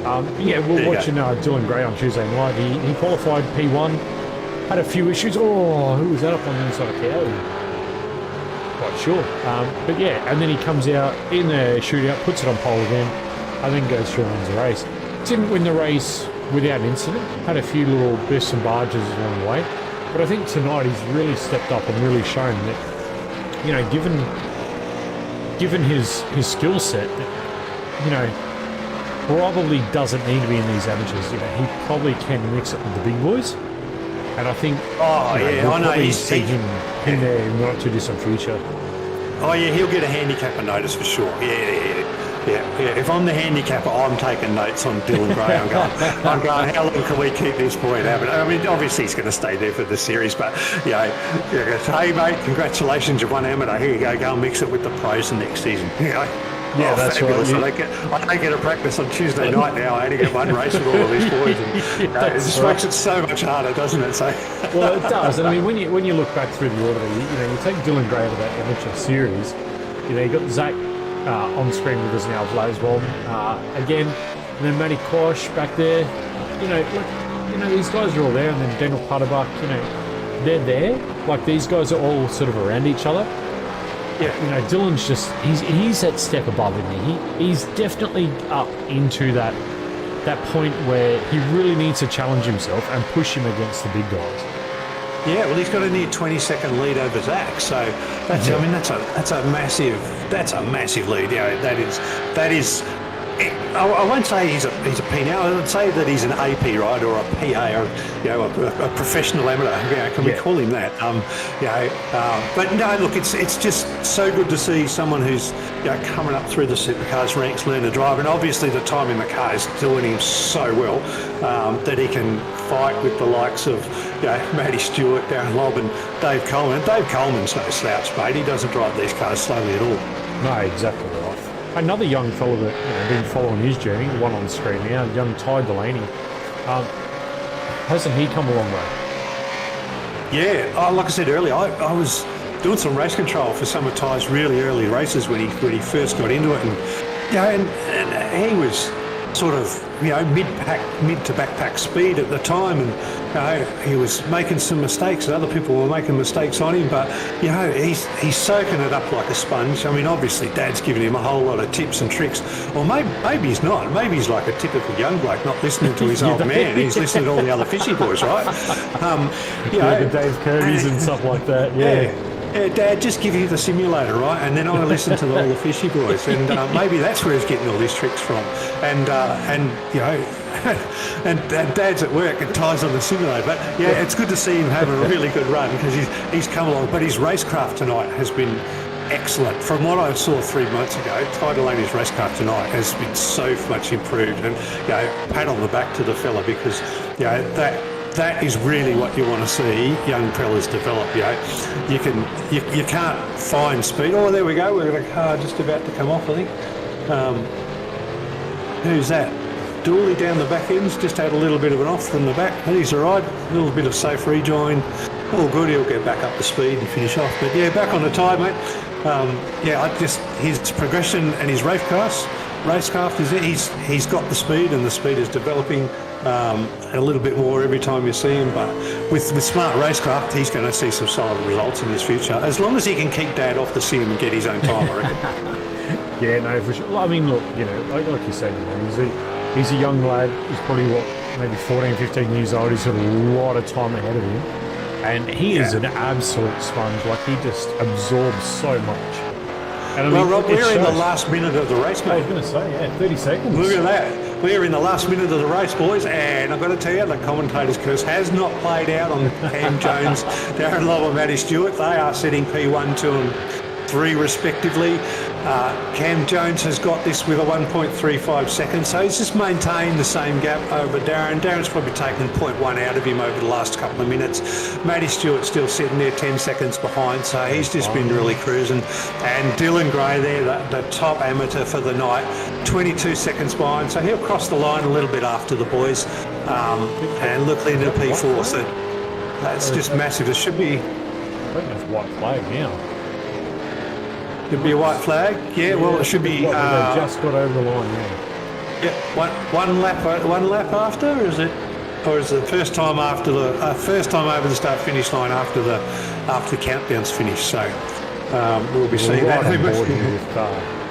We're watching Dylan Gray on Tuesday night. He qualified P1, had a few issues. Oh, who was that up on the inside of Cow? Quite sure. And then he comes out in the shootout, puts it on pole again, and then goes through and wins the race. Didn't win the race without incident. Had a few little bursts and barges along the way. But I think tonight he's really stepped up and really shown that, you know, given his skill set, that, you know, probably doesn't need to be in these amateurs. You know, he probably can mix it with the big boys. And I think, we'll probably see him in there in not too distant future. Oh yeah, he'll get a handicapper notice for sure. Yeah. If I'm the handicapper, I'm taking notes on Dylan Gray. I'm going, how long can we keep this boy in Abbott? I mean, obviously he's going to stay there for the series, but, you know, hey mate, congratulations, you've won amateur. Here you go and mix it with the pros the next season. You know? Yeah, that's fabulous. right. I don't get a practice on Tuesday night now. I only get one race with all of these boys. And, it just makes it so much harder, doesn't it? So. Well, it does. And I mean, when you look back through the order, you take Dylan Gray to that amateur series. You know, you got Zach on screen with us now, Blaswell. Again, and then Matty Quash back there. You know, these guys are all there, and then Daniel Putterbuck. You know, they're there. Like, these guys are all sort of around each other. Yeah, you know, Dylan's just, he's that step above him. He's definitely up into that point where he really needs to challenge himself and push him against the big guys. Yeah, well, he's got a near 20-second lead over Zach, so that's I mean that's a massive lead. You know, that is. I won't say he's a P now. I would say that he's an AP, right, or a PA, or, you know, a professional amateur. You know, can we call him that? But no, look, it's just so good to see someone who's, you know, coming up through the supercars ranks, learn to drive, and obviously the time in the car is doing him so well that he can fight with the likes of, you know, Matty Stewart, Darren Lobb, and Dave Coleman. Dave Coleman's no slouch, mate. He doesn't drive these cars slowly at all. No, exactly right. Another young fellow that, you know, been following his journey, one on screen now, young Ty Delaney. Hasn't he come a long way? Yeah, like I said earlier, I was doing some race control for some of Ty's really early races when he first got into it, and, you know, and he was sort of, you know, mid to backpack speed at the time, and, you know, he was making some mistakes and other people were making mistakes on him, but, you know, he's soaking it up like a sponge. I mean, obviously Dad's giving him a whole lot of tips and tricks, or maybe he's not. Maybe he's like a typical young bloke not listening to his old man. He's listening to all the other fishy boys, right? You know, the Dave Kirby's and stuff like that. Yeah, Dad, just give you the simulator, right? And then I listen to all the fishy boys, and maybe that's where he's getting all these tricks from. And you know, and Dad's at work and Ty's on the simulator. But yeah, it's good to see him have a really good run because he's come along. But his racecraft tonight has been excellent. From what I saw 3 months ago, Ty Delaney's racecraft tonight has been so much improved. And, you know, pat on the back to the fella, because, you know, that is really what you want to see young fellas develop. You know, you can't find speed. Oh, there we go. We've got a car just about to come off, I think. Who's that? Dooley down the back ends, just had a little bit of an off from the back. He's all right. A little bit of safe rejoin. All good. He'll get back up to speed and finish off. But yeah, back on the tie, mate. His progression and his racecraft is there. He's got the speed, and the speed is developing a little bit more every time you see him. But with smart racecraft, he's going to see some solid results in his future, as long as he can keep Dad off the sim and get his own time, I reckon. Yeah, no, for sure. Well, I mean, look, you know, like you said, you know, he's a young lad. He's probably, maybe 14, 15 years old. He's got a lot of time ahead of him. And he is an absolute sponge. Like, he just absorbs so much. And I mean, Rob, we're in the last minute of the race, mate. I was going to say, 30 seconds. Look at that. We're in the last minute of the race, boys, and I've got to tell you, the commentator's curse has not played out on Cam Jones, Darren Lobb and Matty Stewart. They are setting P1, 2 and 3 respectively. Cam Jones has got this with a 1.35 seconds, so he's just maintained the same gap over Darren. Darren's probably taken 0.1 out of him over the last couple of minutes. Matty Stewart's still sitting there 10 seconds behind, so he's just been really cruising. And Dylan Gray there, the top amateur for the night, 22 seconds behind, so he'll cross the line a little bit after the boys and look into P4. So that's just massive. It should be... I think that's white flag now. Could be a white flag. Yeah, well, it should be. They just got over the line. Yeah, one lap after, or is it the first time after the first time over the start finish line after the countdown's finished? So we'll be seeing that.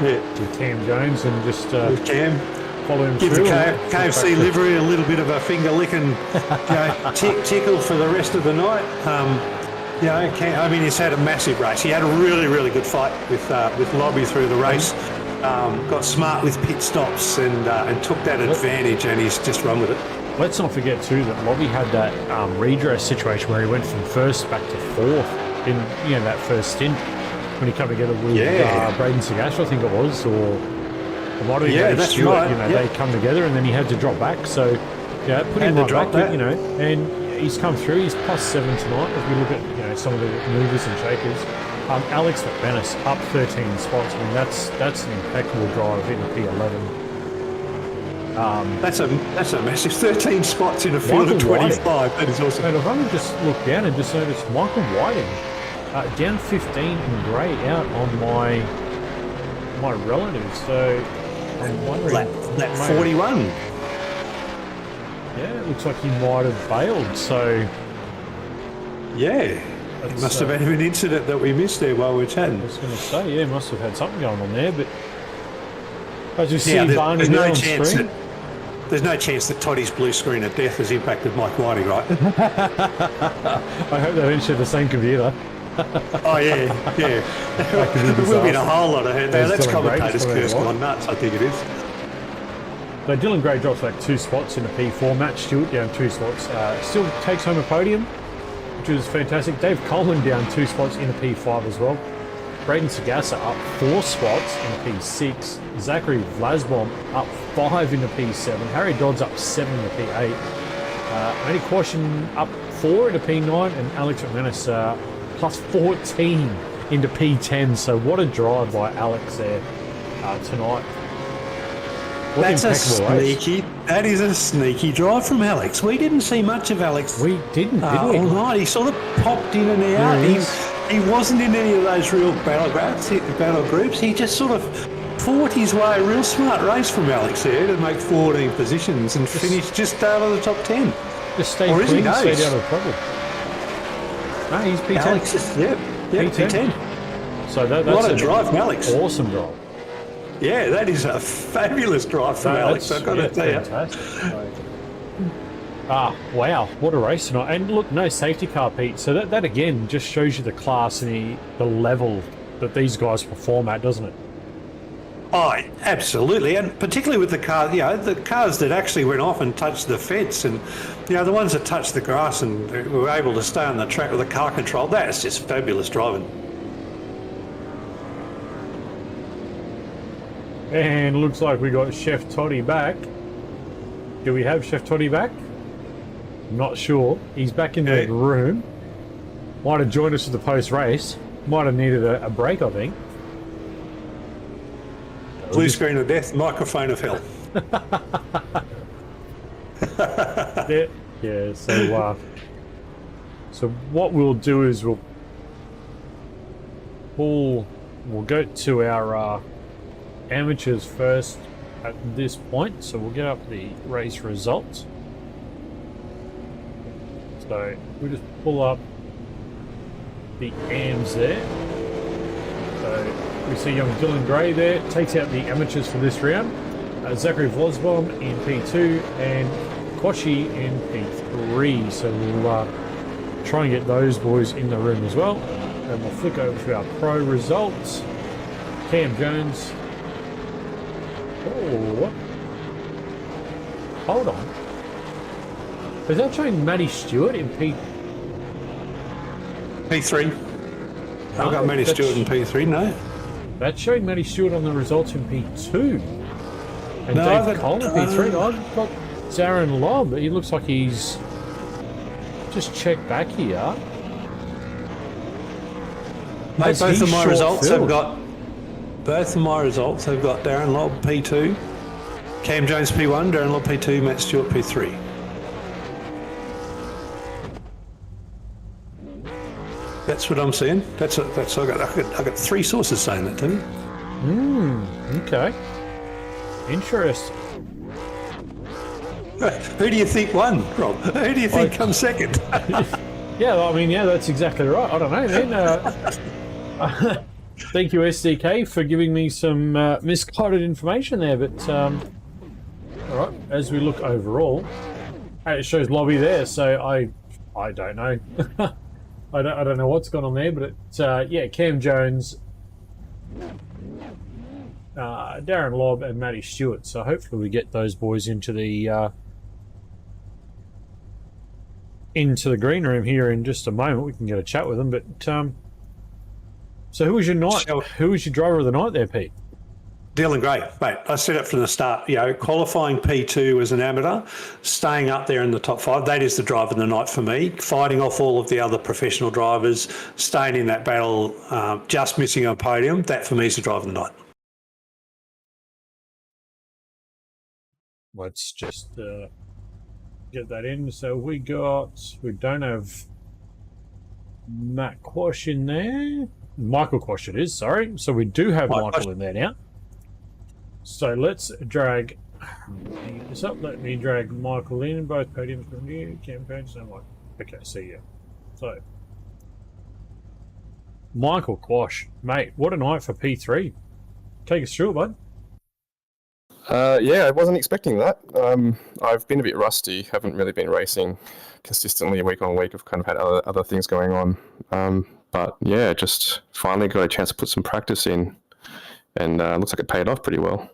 With Cam Jones and just with Cam. follow him Give through. the and KFC livery a little bit of a finger licking tickle for the rest of the night. I mean, he's had a massive race. He had a really, really good fight with Lobby through the race. Got smart with pit stops and took that advantage, and he's just run with it. Let's not forget too that Lobby had that redress situation where he went from first back to fourth in that first stint when he came together with Braden Sagasta, I think it was, or it might have been Dave Stewart. Right. They come together and then he had to drop back. So put him right back, but, and he's come through. He's +7 tonight as we look at some of the movers and shakers. Alex McManus up 13 spots. I mean that's an impeccable drive in the P11. That's a massive 13 spots in a field of 25. That is awesome. And I've only just looked down and just noticed Michael Whiting down 15 in grey out on my relatives. So I'm wondering that 41. Yeah, it looks like he might have bailed. So it must have been an incident that we missed there while we're chatting. I was going to say, must have had something going on there. But as you see, there's no chance that. There's no chance that Toddy's blue screen of death has impacted Mike Whiting, right? I hope they don't share the same computer. Oh, yeah. There will be a whole lot of hurt there. That's commentator's curse gone nuts, I think it is. So Dylan Gray drops like 2 spots in the P4. Matt Stewart down 2 spots. Still takes home a podium, which is fantastic. Dave Coleman down 2 spots in the P5 as well. Braden Sagasa up 4 spots in the P6. Zachary Vlasbom up 5 in the P7. Harry Dodds up 7 in the P8. Matty Quashin up 4 in the P9. And Alex McManus +14 into P10. So what a drive by Alex there tonight. That is a sneaky drive from Alex. We didn't see much of Alex. We didn't, did we? All night. He sort of popped in and out. He wasn't in any of those real battle groups. He just sort of fought his way. A real smart race from Alex there to make 14 positions and finish just out of the top 10. Just stay clean, stayed out of trouble. No, he's P10. Alex is, P10. So that's what a drive from Alex. Awesome drive. Yeah, that is a fabulous drive from Alex, I've got to tell you. Wow, what a race tonight. And look, no safety car, Pete. So that again just shows you the class and the level that these guys perform at, doesn't it? Oh, absolutely. And particularly with the car, the cars that actually went off and touched the fence and, the ones that touched the grass and were able to stay on the track with the car control, that's just fabulous driving. And looks like we got Chef Toddy back. Do we have Chef Toddy back? Not sure. He's back in the room. Might have joined us for the post-race. Might have needed a break, I think. Blue screen of death, microphone of hell. Yeah. So what we'll do is we'll go to our amateurs first at this point. So we'll get up the race results. So we'll just pull up the AMs there. So we see young Dylan Gray there, takes out the amateurs for this round. Zachary Vlasbom in P2 and Quashi in P3. So we'll try and get those boys in the room as well. And we'll flick over to our pro results. Cam Jones. Oh, hold on. Is that showing Matty Stewart in P3? I've got Matty Stewart in P3, no. That's showing Matty Stewart on the results in P2. And Dave Cole in P3. I've got Zarin Lobb. He looks like he's just checked back here. Mate, both of my results have got Darren Lobb P2, Cam Jones P1, Darren Lobb P2, Matt Stewart P3. That's what I'm seeing. I got 3 sources saying that to me. Okay. Interesting. Who do you think won, Rob? Who do you think comes second? That's exactly right. I don't know, man. Thank you, SDK, for giving me some misguided information there. But All right. As we look overall, it shows lobby there. So I don't know. I don't know what's gone on there, but it's yeah, Cam Jones, Darren Lobb, and Matty Stewart. So hopefully we get those boys into the green room here in just a moment. We can get a chat with them. But so who was your night? Who was your driver of the night there, Pete? Dylan Gray, mate. I said it from the start. You know, qualifying P2 as an amateur, staying up there in the top 5. That is the driver of the night for me. Fighting off all of the other professional drivers, staying in that battle, just missing a podium. That for me is the driver of the night. Let's just get that in. So we don't have Matt Quash in there. Michael Quash it is, sorry. So we do have Michael in there now. So let's drag this up. Let me drag Michael in. Both podiums from you. Campaigns. No, okay, see ya. So Michael Quash, mate, what a night for P3. Take us through it, bud. Yeah, I wasn't expecting that. I've been a bit rusty. Haven't really been racing consistently week on week. I've kind of had other things going on. But yeah, just finally got a chance to put some practice in, and looks like it paid off pretty well.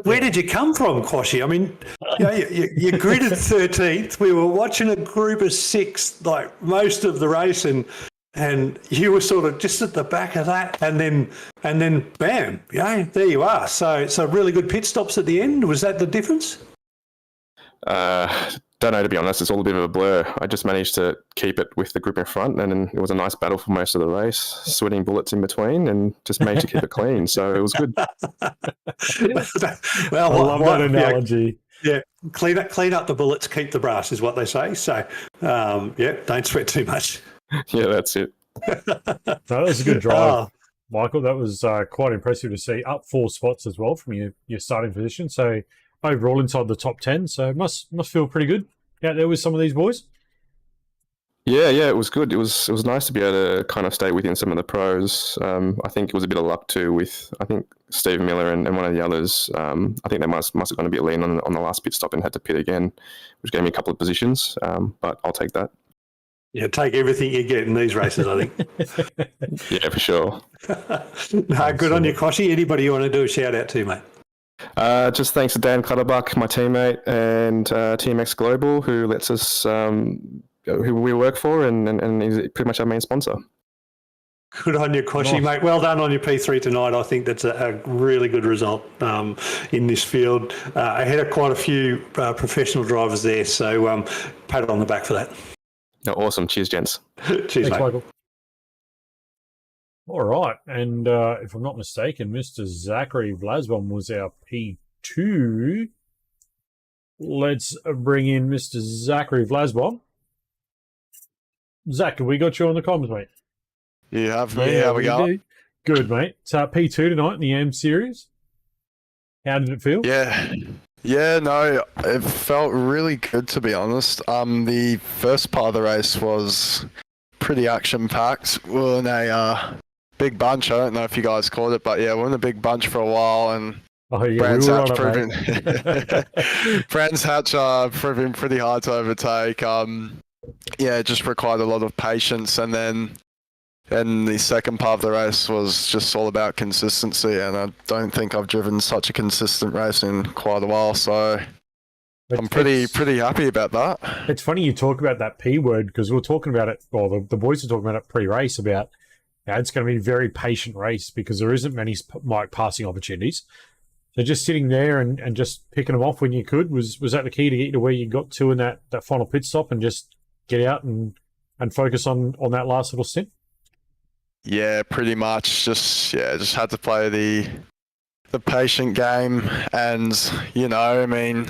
Where did you come from, Quashy? I mean, you know, you gridded 13th. We were watching a group of 6, like most of the race, and you were sort of just at the back of that, and then bam, yeah, there you are. So really good pit stops at the end. Was that the difference? Don't know, to be honest. It's all a bit of a blur. I just managed to keep it with the group in front, and it was a nice battle for most of the race, sweating bullets in between, and just managed to keep it clean. So it was good. Well, I love that analogy. Yeah, clean up the bullets, keep the brass is what they say. So, yeah, don't sweat too much. Yeah, that's it. That was a good drive, Michael. That was quite impressive to see. Up 4 spots as well from your starting position. So overall inside the top 10. So it must feel pretty good out there with some of these boys. Yeah, it was good. It was nice to be able to kind of stay within some of the pros. I think it was a bit of luck too with, I think, Steve Miller and one of the others. I think they must have gone a bit lean on the last pit stop and had to pit again, which gave me a couple of positions. But I'll take that. Yeah, take everything you get in these races, I think. Yeah, for sure. No, good on you, Koshy. Anybody you want to do a shout out to, mate? Just thanks to Dan Clutterbuck, my teammate, and TMX Global, who lets us, who we work for, and is pretty much our main sponsor. Good on you, Koshy, mate. Well done on your P3 tonight. I think that's a really good result in this field. Ahead of quite a few professional drivers there, so pat on the back for that. Oh, awesome. Cheers, gents. Cheers, Thanks, mate. Michael. All right, and if I'm not mistaken, Mr. Zachary Vlasbom was our P2. Let's bring in Mr. Zachary Vlasbom. Zach, have we got you on the comms, mate? You have me. How we going? Good, mate. It's P2 tonight in the AM series. How did it feel? Yeah, no, it felt really good, to be honest. The first part of the race was pretty action-packed. We were in a big bunch. I don't know if you guys caught it, but yeah, we're in a big bunch for a while, and Brands Hatch proving pretty hard to overtake. Yeah, it just required a lot of patience, and then the second part of the race was just all about consistency, and I don't think I've driven such a consistent race in quite a while, so I'm pretty happy about that. It's funny you talk about that P word, because we were talking about it, well, the boys were talking about it pre-race about how it's going to be a very patient race because there isn't many passing opportunities. So just sitting there and just picking them off when you could, was that the key to get you to where you got to in that final pit stop and just get out and focus on that last little stint? Yeah, pretty much. Just had to play the patient game, and I mean,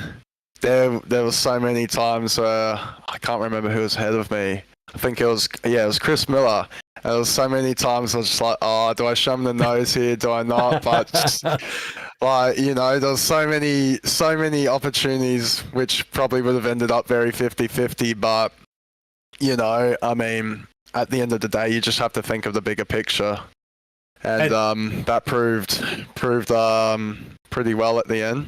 there was so many times where I can't remember who was ahead of me. I think it was Chris Miller. And there was so many times I was just like, oh, do I show him the nose here? Do I not? But just, like, there's so many opportunities which probably would have ended up very 50-50, but I mean, at the end of the day, you just have to think of the bigger picture, and that proved pretty well at the end.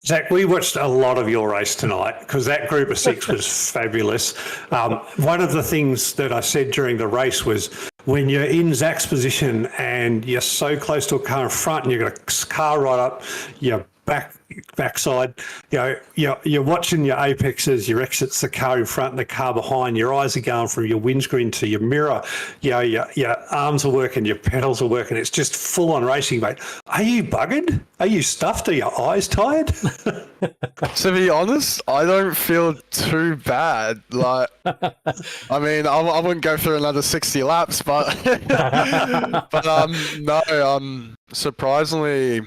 Zach, we watched a lot of your race tonight because that group of 6 was fabulous. One of the things that I said during the race was when you're in Zach's position and you're so close to a car in front and you've got a car right up your backside, you're watching your apexes, your exits, the car in front and the car behind. Your eyes are going from your windscreen to your mirror. Your arms are working, your pedals are working. It's just full on racing, mate. Are you buggered? Are you stuffed? Are your eyes tired? To be honest, I don't feel too bad. Like, I mean, I wouldn't go through another 60 laps, but no, surprisingly,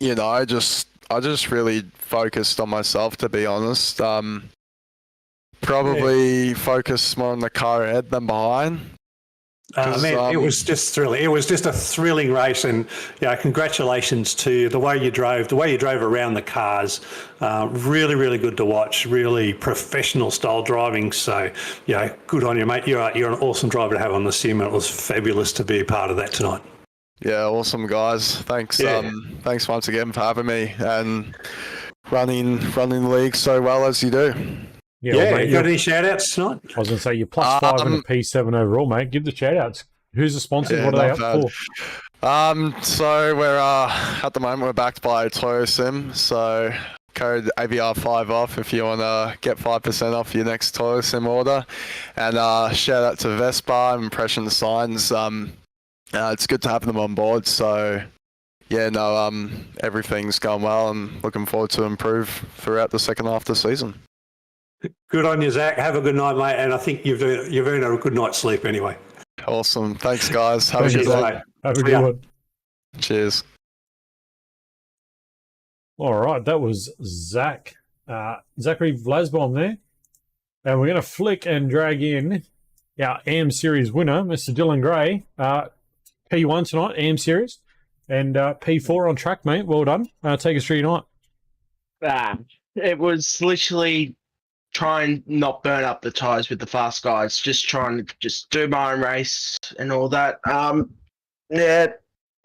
I just really focused on myself, to be honest. Probably focused more on the car ahead than behind. It was just thrilling. It was just a thrilling race, and congratulations to the way you drove around the cars. Really, really good to watch. Really professional style driving. So, good on you, mate. You're an awesome driver to have on the sim, and it was fabulous to be a part of that tonight. Yeah, awesome guys. Thanks. Thanks once again for having me and running the league so well as you do. Yeah, mate, you got any shout outs tonight? I was going to say you're +5 and a P7 overall, mate. Give the shout outs. Who's the sponsors? What are they up for? So we're at the moment we're backed by Toyo Sim. So code ABR5 off if you want to get 5% off your next Toyo Sim order. And shout out to Vespa, Impression Signs. It's good to have them on board. So everything's going well and looking forward to improve throughout the second half of the season. Good on you, Zach. Have a good night, mate. And I think you've earned a good night's sleep anyway. Awesome. Thanks, guys. Have a good night. Have a good one. Cheers. All right, that was Zach. Zachary Vlasbaum there. And we're going to flick and drag in our AM Series winner, Mr. Dylan Gray. P1 tonight, AM Series. And P4 on track, mate. Well done. Take us through your night. It was literally try and not burn up the tyres with the fast guys. Just trying to just do my own race and all that. I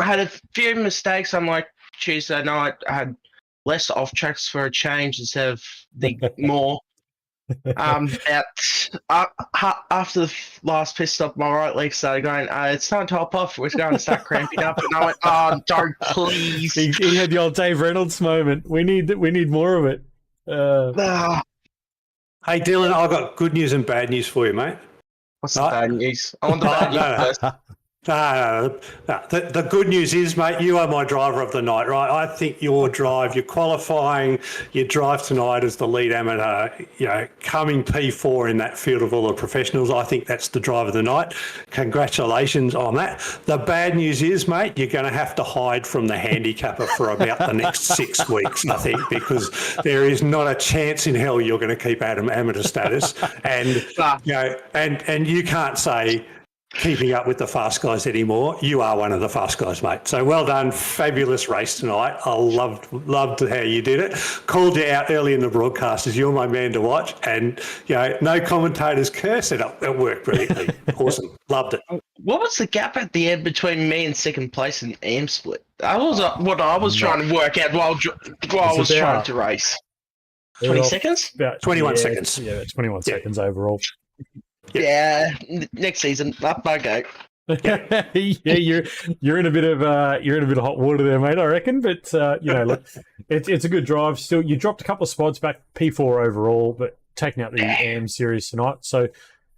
had a few mistakes. I'm like, Tuesday night, I had less off tracks for a change instead of the more. After the last pit stop, my right leg started going, it's time to hop off. We're going to start cramping up. And I went, don't, please. He had the old Dave Reynolds moment. We need more of it. Hey, Dylan, I've got good news and bad news for you, mate. What's the bad news? I want the bad news first. No. The good news is, mate, you are my driver of the night, right? I think your qualifying, your drive tonight as the lead amateur, coming P4 in that field of all the professionals, I think that's the drive of the night. Congratulations on that. The bad news is, mate, you're going to have to hide from the handicapper for about the next 6 weeks, I think, because there is not a chance in hell you're going to keep amateur status. And, and you can't say keeping up with the fast guys anymore. You are one of the fast guys, mate. So well done. Fabulous race tonight. I loved how you did it. Called you out early in the broadcast as you're my man to watch. And, no commentators curse it up. It worked brilliantly. Awesome. Loved it. What was the gap at the end between me and second place in AM split? That was what I was trying to work out while I was trying to race. 20 seconds? About 21 seconds. Yeah, 21 seconds overall. Yeah, next season, up I go. You're in a bit of hot water there, mate. I reckon, but look, it's a good drive. Still, you dropped a couple of spots back, P4 overall, but taking out the AM series tonight. So,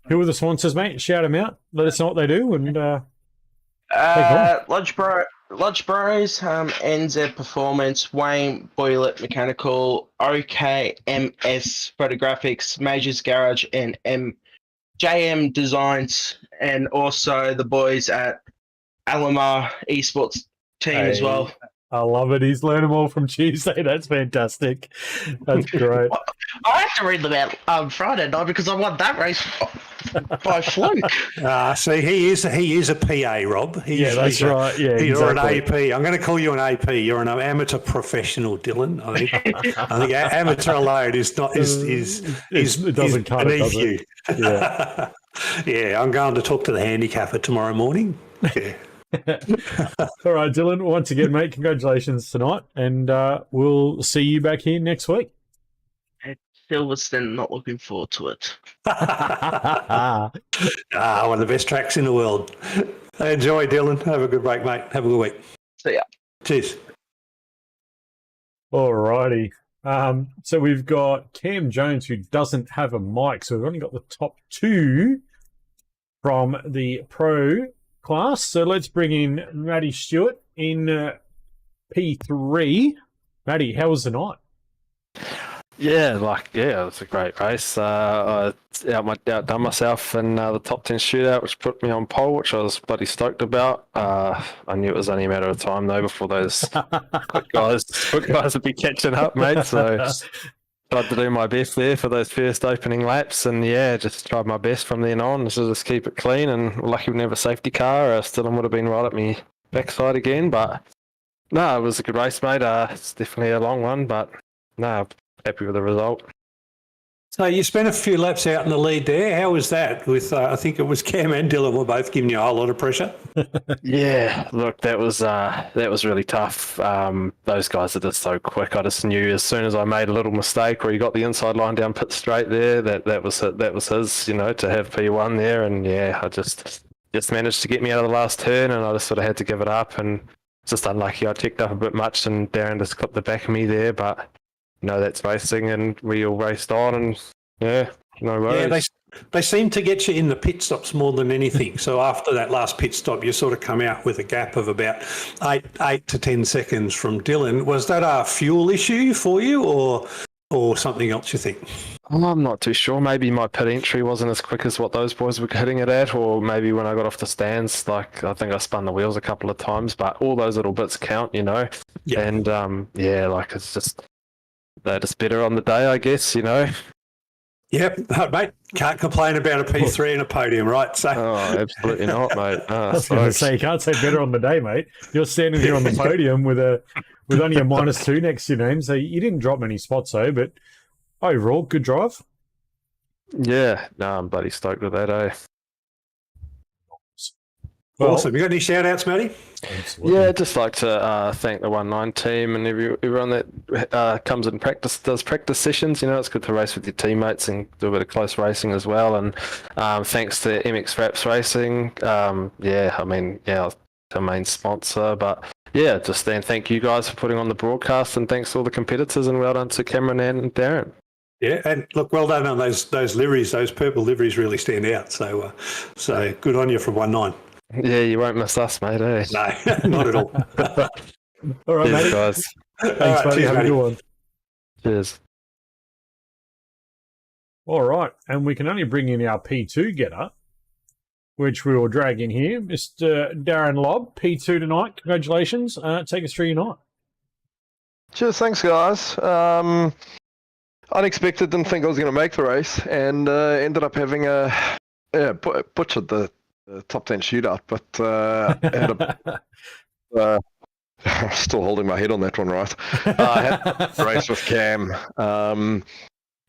who are the sponsors, mate? Shout them out. Let us know what they do, and Lodge Bros, NZ Performance, Wayne Boylet Mechanical, OKMS Photographics, Majors Garage, and JM Designs, and also the boys at Alomar Esports team as well. I love it. He's learning more from Tuesday. That's fantastic. That's great. I have to read them out Friday night because I won that race by fluke. See, he is a PA, Rob. That's right. Yeah, you're exactly. an AP. I'm going to call you an AP. You're an amateur professional, Dylan. I think amateur alone is not it doesn't cut it, does it? Yeah. Yeah, I'm going to talk to the handicapper tomorrow morning. Yeah. All right, Dylan. Once again, mate, congratulations tonight, and we'll see you back here next week. At Silverstone, not looking forward to it. One of the best tracks in the world. Enjoy, Dylan. Have a good break, mate. Have a good week. See ya. Cheers. All righty. So we've got Cam Jones, who doesn't have a mic, so we've only got the top two from the pro class. So let's bring in Matty Stewart in P3. Matty, how was the night? Yeah, it was a great race. I outdone myself in the top 10 shootout, which put me on pole, which I was bloody stoked about. I knew it was only a matter of time, though, before those quick guys would be catching up, mate. So tried to do my best there for those first opening laps, and just tried my best from then on to just keep it clean. And lucky we didn't have a safety car, or still would have been right at me backside again. But no, it was a good race, mate. It's definitely a long one, but no. Happy with the result. So you spent a few laps out in the lead there. How was that? With I think it was Cam and Dylan were both giving you a whole lot of pressure. Yeah, look, that was really tough. Those guys are just so quick. I just knew as soon as I made a little mistake, or he got the inside line down pit straight there, that was his. To have P1 there, and I just managed to get me out of the last turn, and I just sort of had to give it up, and just unlucky. I checked up a bit much, and Darren just clipped the back of me there, but. That's racing, and we all raced on, and no worries. Yeah, they seem to get you in the pit stops more than anything. So after that last pit stop, you sort of come out with a gap of about 8 to 10 seconds from Dylan. Was that a fuel issue for you, or something else, you think? I'm not too sure. Maybe my pit entry wasn't as quick as what those boys were hitting it at, or maybe when I got off the stands, I think I spun the wheels a couple of times, but all those little bits count, Yeah. And it's just. They're just better on the day, I guess, Yep, mate. Can't complain about a P3 and a podium, right? So. Oh, absolutely not, mate. I was going to say, you can't say better on the day, mate. You're standing here on the podium with only a -2 next to your name, so you didn't drop many spots, though, but overall, good drive. Yeah, no, I'm bloody stoked with that, Awesome. You got any shout-outs, Matty? Absolutely. Yeah, I'd just like to thank the 19 team and everyone that comes and does practice sessions. It's good to race with your teammates and do a bit of close racing as well. And thanks to MX Fraps Racing. Our main sponsor. But just then thank you guys for putting on the broadcast, and thanks to all the competitors, and well done to Cameron and Darren. Yeah, and look, well done on those liveries. Those purple liveries really stand out. So good on you from 19. Yeah, you won't miss us, mate, eh? No, not at all. All right, Cheers, mate. guys. Thanks, right, buddy. cheers, Have a matey. good one. Cheers. All right, and we can only bring in our P2 getter, which we will drag in here. Mr. Darren Lobb, P2 tonight. Congratulations. Take us through your night. Cheers, thanks, guys. Unexpected, didn't think I was going to make the race, and ended up having butchered the top 10 shootout, but had still holding my head on that one, right? I had a race with Cam.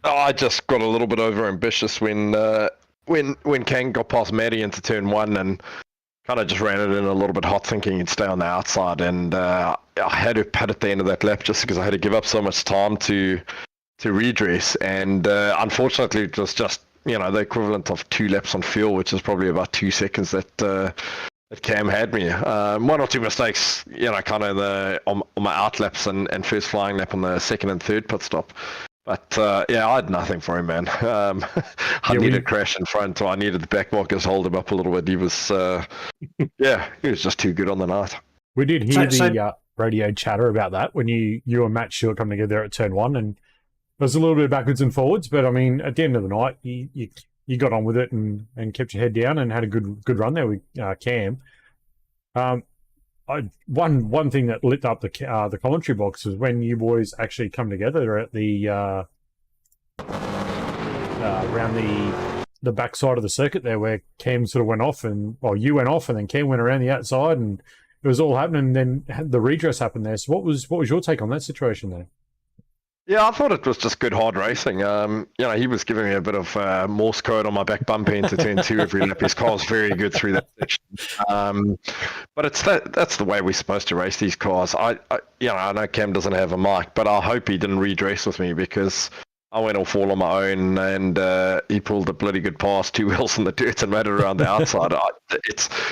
I just got a little bit over ambitious when Cam got past Matty into turn 1, and kind of just ran it in a little bit hot, thinking he'd stay on the outside, and I had to pad at the end of that lap just because I had to give up so much time to redress, and unfortunately it was just the equivalent of 2 laps on fuel, which is probably about 2 seconds that Cam had me. 1 or 2 mistakes, kind of on my out laps and first flying lap on the second and third pit stop. But I had nothing for him, man. I needed a crash in front, so I needed the back markers hold him up a little bit. He was, he was just too good on the night. We did hear the radio chatter about that when you and Matt Stewart come together at turn 1, and it was a little bit backwards and forwards, but I mean, at the end of the night, you got on with it and kept your head down and had a good run there with Cam. One thing that lit up the commentary box was when you boys actually come together at the around the back side of the circuit there, where Cam sort of went off, you went off, and then Cam went around the outside, and it was all happening. And then the redress happened there. So what was your take on that situation there? Yeah, I thought it was just good hard racing. He was giving me a bit of Morse code on my back bumper into turn 2 every lap. His car was very good through that section. But that's the way we're supposed to race these cars. I know Cam doesn't have a mic, but I hope he didn't redress with me because I went off all on my own and he pulled a bloody good pass, 2 wheels in the dirt and made it around the outside.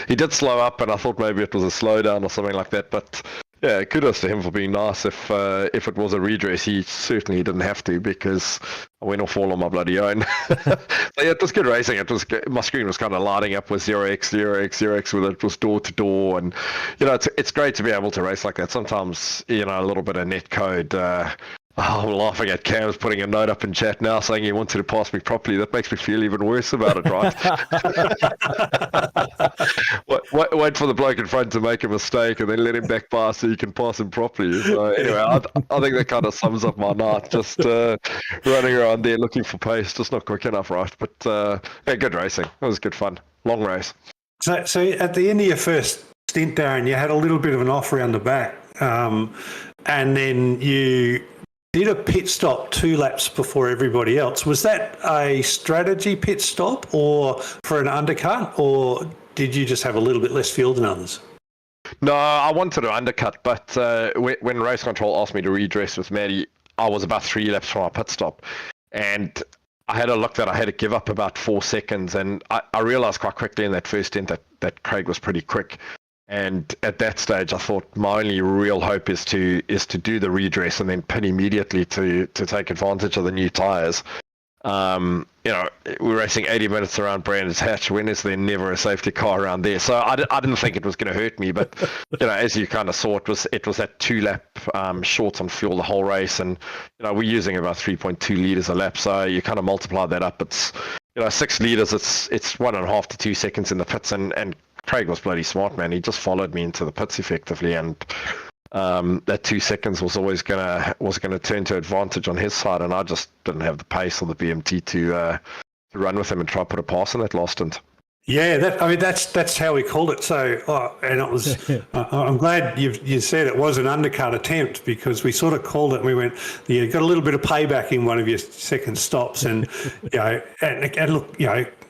He did slow up and I thought maybe it was a slowdown or something like that. But yeah, kudos to him for being nice. If it was a redress, he certainly didn't have to because I went off all on my bloody own. So yeah, it was good racing. It was good. My screen was kind of lighting up with 0x with it was door to door, and it's great to be able to race like that. Sometimes a little bit of net code. I'm laughing at Cam's putting a note up in chat now saying he wanted to pass me properly. That makes me feel even worse about it, right? wait for the bloke in front to make a mistake and then let him back pass so you can pass him properly. So anyway, I think that kind of sums up my night. Just running around there looking for pace, just not quick enough, right? But yeah, good racing. It was good fun. Long race. So at the end of your first stint, Darren, you had a little bit of an off around the back, and then you did a pit stop 2 laps before everybody else. Was that a strategy pit stop or for an undercut, or did you just have a little bit less fuel than others? No, I wanted to undercut, but when race control asked me to redress with Maddie, I was about 3 laps from our pit stop. And I had a look that I had to give up about 4 seconds. And I realised quite quickly in that first stint that Craig was pretty quick. And at that stage, I thought my only real hope is to do the redress and then pit immediately to take advantage of the new tyres. We're racing 80 minutes around Brands Hatch. When is there never a safety car around there? So I didn't think it was going to hurt me, but as you kind of saw, it was that 2-lap short on fuel the whole race, and we're using about 3.2 litres a lap. So you kind of multiply that up. It's 6 litres. It's 1.5 to 2 seconds in the pits, and Craig was bloody smart, man. He just followed me into the pits effectively, and that 2 seconds was always gonna turn to advantage on his side, and I just didn't have the pace or the BMT to run with him and try to put a pass in that last stint. Yeah, that's how we called it. So, and it was. I'm glad you said it was an undercut attempt, because we sort of called it. And we went, you got a little bit of payback in one of your second stops, and and look,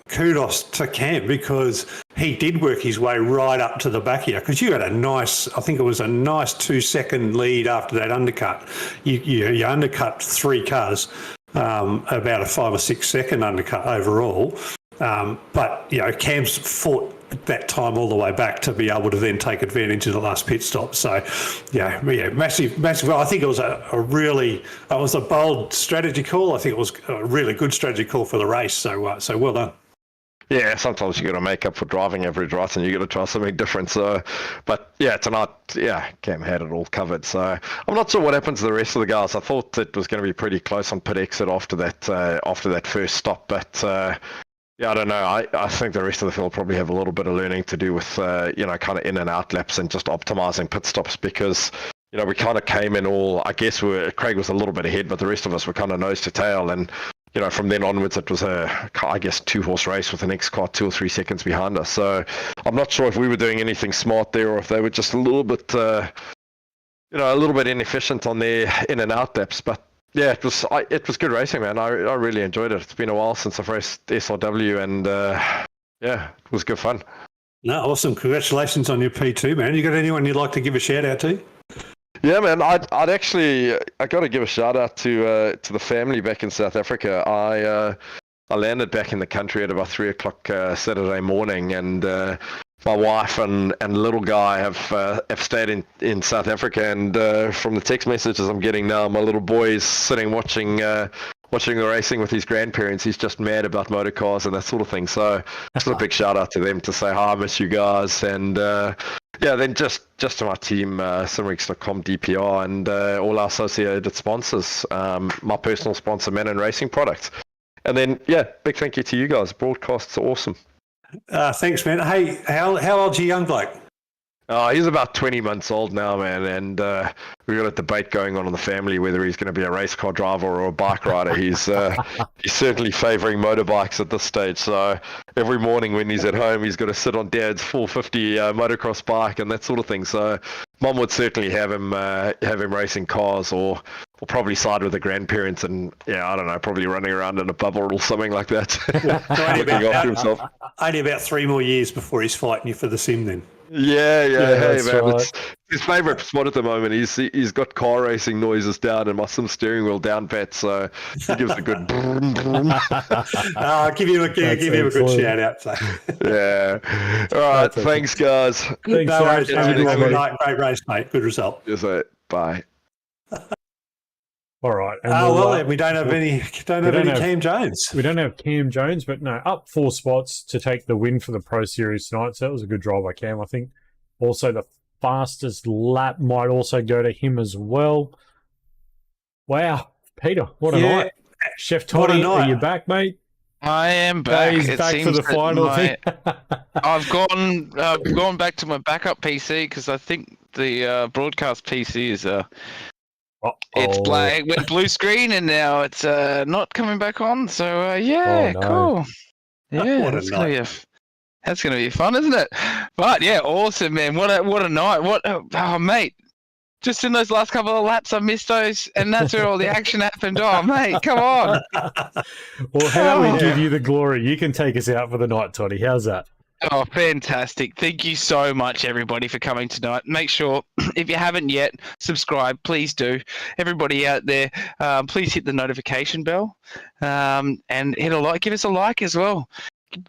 kudos to Cam, because he did work his way right up to the back here, because you had a nice 2-second lead after that undercut. You undercut 3 cars, about a 5 or 6 second undercut overall. But Cam's fought that time all the way back to be able to then take advantage of the last pit stop. So, massive. Well, I think it was a bold strategy call. I think it was a really good strategy call for the race. So well done. Yeah, sometimes you got to make up for driving average, right? And you got to try something different. So, but yeah, tonight, Cam had it all covered. So I'm not sure what happened to the rest of the guys. I thought it was going to be pretty close on pit exit after that first stop, but. I don't know. I think the rest of the field probably have a little bit of learning to do with, kind of in and out laps and just optimizing pit stops, because, we kind of came in all, I guess Craig was a little bit ahead, but the rest of us were kind of nose to tail. And, from then onwards, it was a 2-horse race with the next car 2 or 3 seconds behind us. So I'm not sure if we were doing anything smart there or if they were just a little bit, a little bit inefficient on their in and out laps. But yeah, it was good racing, man. I really enjoyed it. It's been a while since I've raced SRW, and it was good fun. No, awesome. Congratulations on your P2, man. You got anyone you'd like to give a shout out to? Yeah, man. I got to give a shout out to the family back in South Africa. I landed back in the country at about 3:00 Saturday morning, and my wife and little guy have stayed in South Africa, and from the text messages I'm getting now, my little boy is sitting watching the racing with his grandparents. He's just mad about motor cars and that sort of thing. So just a big shout out to them to say hi, I miss you guys, and then just to my team, SimRigs.com, DPR, and all our associated sponsors, my personal sponsor, Man and Racing Products. And then, big thank you to you guys. Broadcasts are awesome. Thanks, man. Hey, how old's your young bloke? He's about 20 months old now, man, and we've got a debate going on in the family whether he's going to be a race car driver or a bike rider. He's certainly favouring motorbikes at this stage, so every morning when he's at home, he's got to sit on Dad's 450 motocross bike and that sort of thing. So Mum would certainly have him racing cars, or probably side with the grandparents, and I don't know, probably running around in a bubble or something like that. Looking after himself. Only about 3 more years before he's fighting you for the sim then. Yeah, hey that's man, right. it's his favourite spot at the moment. He's got car racing noises down and my sim steering wheel down pat, so he gives a good boom boom. I'll give him a good excellent. shout out. So. Yeah. All right, thanks guys. Thanks, No worries. Zach. Have a Have a good night. Great race, mate. Good result. Yes, mate. Bye. All right. And We don't have any Cam Jones. We don't have Cam Jones, but no, up 4 spots to take the win for the Pro Series tonight. So that was a good drive by Cam. I think also the fastest lap might also go to him as well. Wow, Peter, what a night! Chef Toddy, are you back, mate? I am back. He's It back seems for the that final thing. I've gone back to my backup PC because I think the broadcast PC is it's black. It went blue screen and now it's not coming back on. So yeah, Oh, no. cool. Yeah, What a that's gonna be fun, isn't it? But yeah, awesome, man. What a night. Oh mate. Just in those last couple of laps, I missed those, and that's where all the action happened. Oh, mate, come on. Well, how about we give you the glory? You can take us out for the night, Toddy. How's that? Oh, fantastic. Thank you so much, everybody, for coming tonight. Make sure, if you haven't yet, subscribe. Please do. Everybody out there, please hit the notification bell and hit a like. Give us a like as well.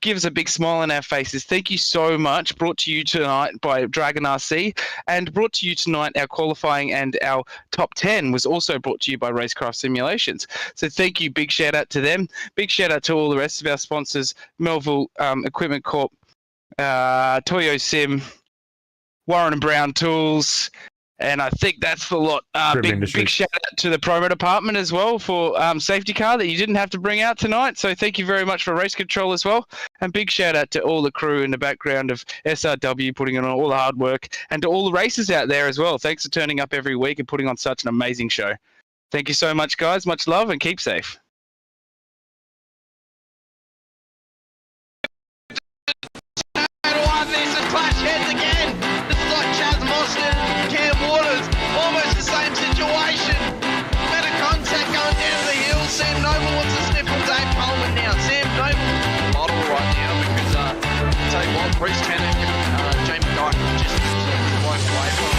Give us a big smile on our faces. Thank you so much. Brought to you tonight by Dragon RC, and brought to you tonight, our qualifying and our top 10 was also brought to you by Racecraft Simulations. So thank you. Big shout out to them. Big shout out to all the rest of our sponsors, Melville Equipment Corp, Toyo Sim, Warren and Brown Tools, and I think that's the lot. Big shout out to the promo department as well for safety car that you didn't have to bring out tonight. So thank you very much for race control as well. And big shout out to all the crew in the background of SRW putting in all the hard work, and to all the racers out there as well. Thanks for turning up every week and putting on such an amazing show. Thank you so much, guys. Much love and keep safe. Clutch heads again. This is like Chaz Mostert and Cam Waters. Almost the same situation. Better contact going down the hill. Sam Noble wants to sniff on Dave Coleman now. Sam Noble model right now because tell you what, Bruce Tanner and Jamie Dyke just blown away from